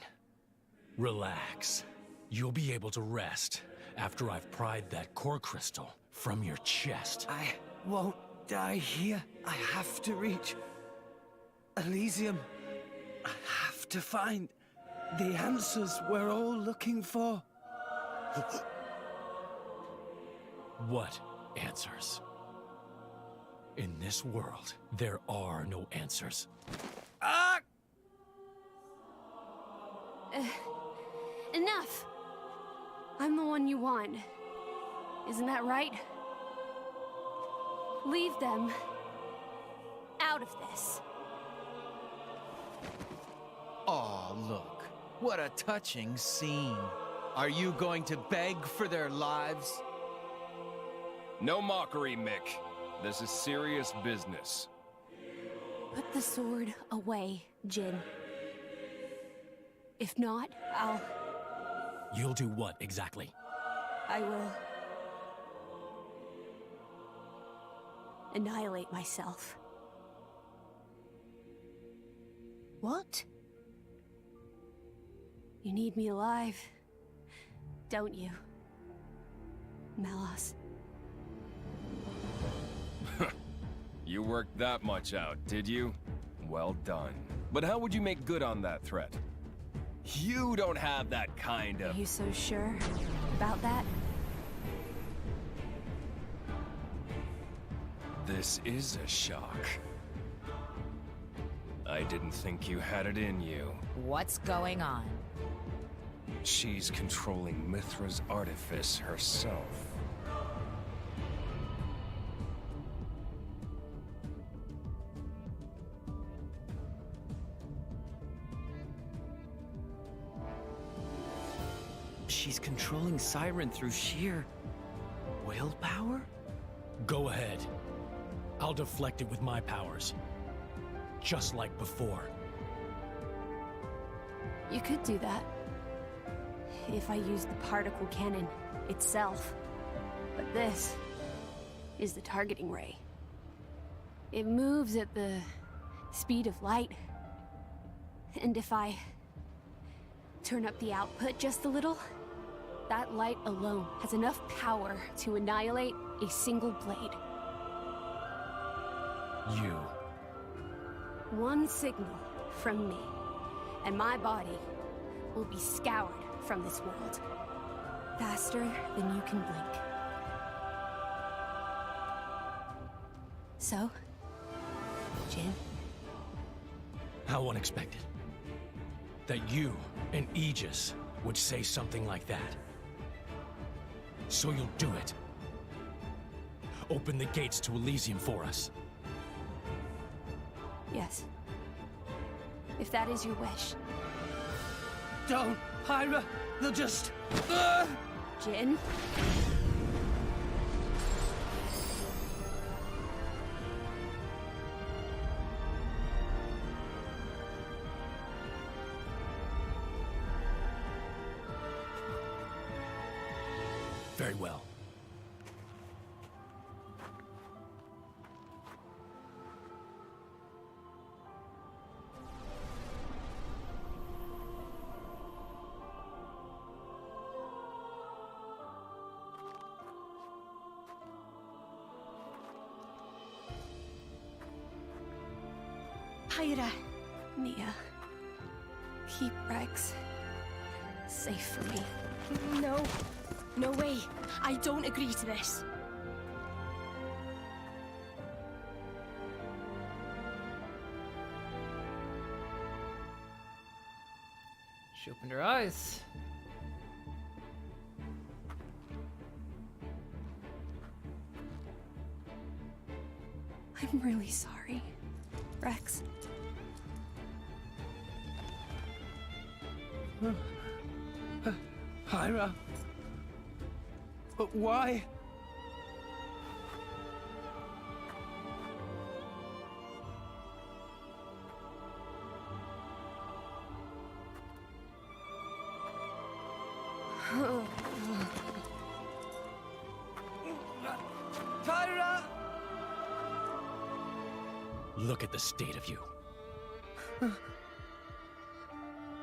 Relax. You'll be able to rest after I've pried that core crystal from your chest. I won't die here. I have to reach Elysium. I have to find the answers we're all looking for. What answers? In this world, there are no answers. Ah! Enough! I'm the one you want. Isn't that right? Leave them out of this. Aw, look. What a touching scene. Are you going to beg for their lives? No mockery, Mick. This is serious business. Put the sword away, Jin. If not, You'll do what, exactly? I will annihilate myself. What? You need me alive, don't you, Melos? You worked that much out, did you? Well done. But how would you make good on that threat? You don't have that kind of... Are you so sure about that? This is a shock. I didn't think you had it in you. What's going on? She's controlling Mithra's artifice herself. She's controlling Siren through sheer willpower? Go ahead. I'll deflect it with my powers. Just like before. You could do that. If I use the particle cannon itself. But this is the targeting ray. It moves at the speed of light. And if I turn up the output just a little, that light alone has enough power to annihilate a single blade. You. One signal from me, and my body will be scoured from this world. Faster than you can blink. So, Jin? How unexpected. That you and Aegis would say something like that. So you'll do it. Open the gates to Elysium for us. Yes. If that is your wish. Don't, Pyra! They'll just... Jin? Very well. Pyra. Mia. Keep Rex safe for me. No. No way. I don't agree to this. She opened her eyes. I'm really sorry, Rex. Pyra? But why? Pyra! Look at the state of you.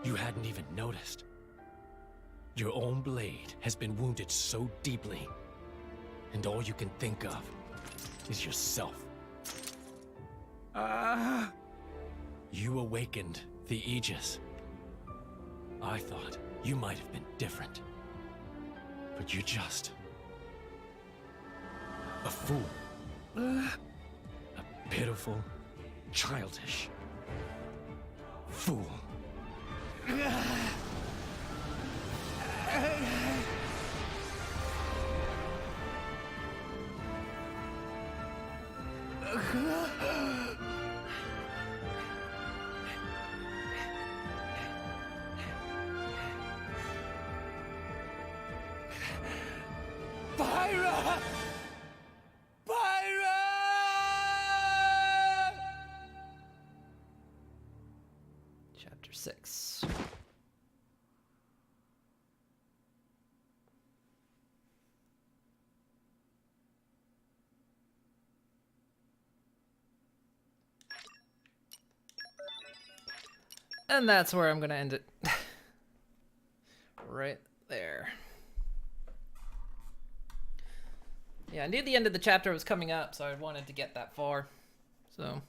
You hadn't even noticed. Your own blade has been wounded so deeply, and all you can think of is yourself. You awakened the Aegis. I thought you might have been different, but you're just a fool. A pitiful, childish fool. Pyra! 6. And that's where I'm gonna end it. Right there. Yeah, I knew the end of the chapter was coming up, so I wanted to get that far. So,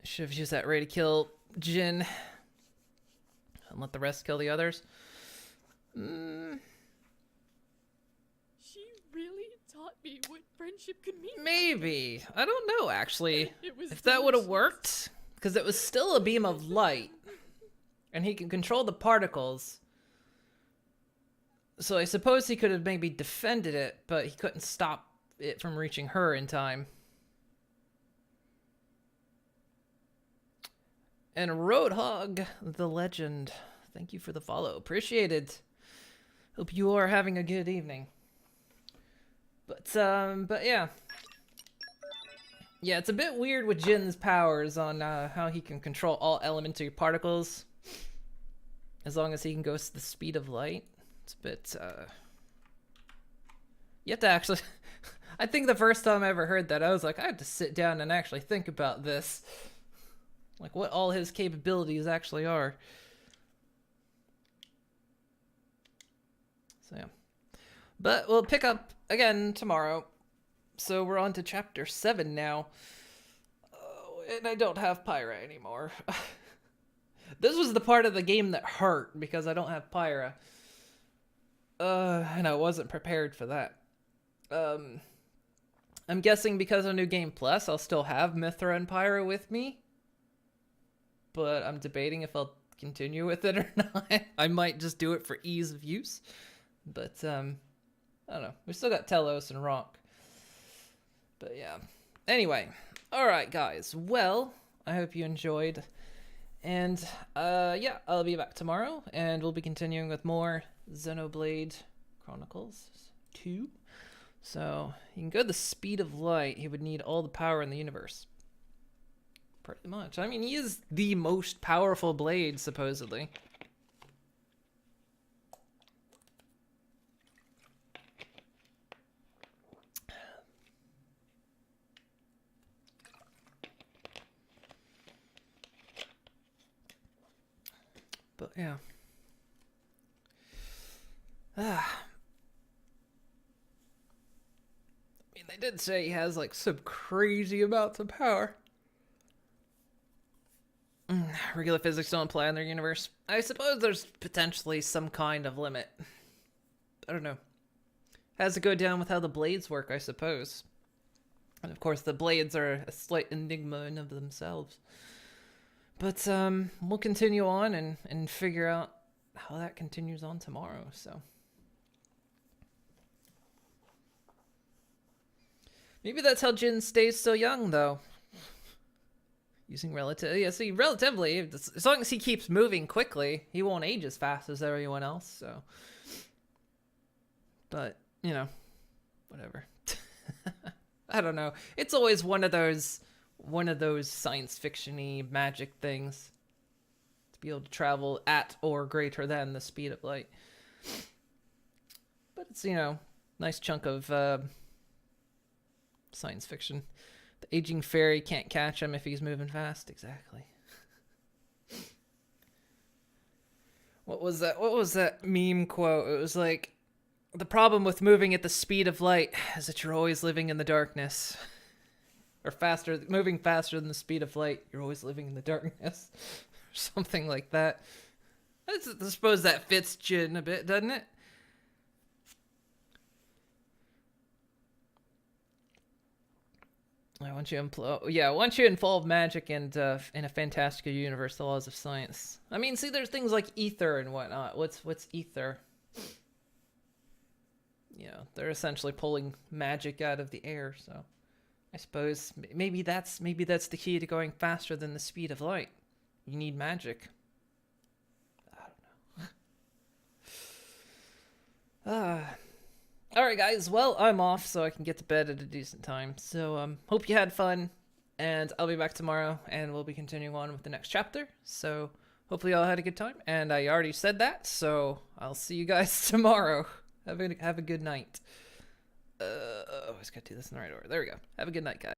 should have used that ray to kill Jin and let the rest kill the others. She really taught me what friendship could mean. Maybe. I don't know, actually. It was If that would have worked, because it was still a beam of light, and he can control the particles. So I suppose he could have maybe defended it, but he couldn't stop it from reaching her in time. And Roadhog, the legend. Thank you for the follow. Appreciated. Hope you are having a good evening. But yeah. Yeah, it's a bit weird with Jin's powers on how he can control all elementary particles. As long as he can go to the speed of light. It's a bit, you have to actually... I think the first time I ever heard that, I was like, I have to sit down and actually think about this. Like, what all his capabilities actually are. So, yeah. But we'll pick up again tomorrow. So we're on to chapter 7 now. Oh, and I don't have Pyra anymore. This was the part of the game that hurt, because I don't have Pyra. And I wasn't prepared for that. I'm guessing because of New Game Plus, I'll still have Mithra and Pyra with me. But I'm debating if I'll continue with it or not. I might just do it for ease of use. But, I don't know. We still got Telos and Rock. But yeah. Anyway. Alright, guys. Well, I hope you enjoyed. And, yeah, I'll be back tomorrow. And we'll be continuing with more Xenoblade Chronicles 2. So, you can go the speed of light. He would need all the power in the universe. Pretty much. I mean, he is the most powerful blade, supposedly. But, yeah. I mean, they did say he has, like, some crazy amounts of power. Regular physics don't apply in their universe. I suppose there's potentially some kind of limit. I don't know. Has to go down with how the blades work, I suppose. And of course, the blades are a slight enigma in of themselves. But, we'll continue on and figure out how that continues on tomorrow, so. Maybe that's how Jin stays so young, though. Using relative, yeah, see, relatively, as long as he keeps moving quickly, he won't age as fast as everyone else, so. But, you know, whatever. I don't know. It's always one of those science fiction-y magic things. To be able to travel at or greater than the speed of light. But it's, you know, nice chunk of science fiction. The aging fairy can't catch him if he's moving fast. Exactly. What was that meme quote? It was like, the problem with moving at the speed of light is that you're always living in the darkness. Or moving faster than the speed of light, you're always living in the darkness. Or something like that. I suppose that fits Jin a bit, doesn't it? Once you involve magic and in a fantastical universe, the laws of science. I mean, see, there's things like ether and whatnot. What's ether? You know, they're essentially pulling magic out of the air. So, I suppose maybe that's the key to going faster than the speed of light. You need magic. I don't know. Alright guys, well, I'm off so I can get to bed at a decent time. So, hope you had fun, and I'll be back tomorrow, and we'll be continuing on with the next chapter. So hopefully y'all had a good time, and I already said that, so I'll see you guys tomorrow. Have a good night. Always gotta do this in the right order. There we go. Have a good night, guys.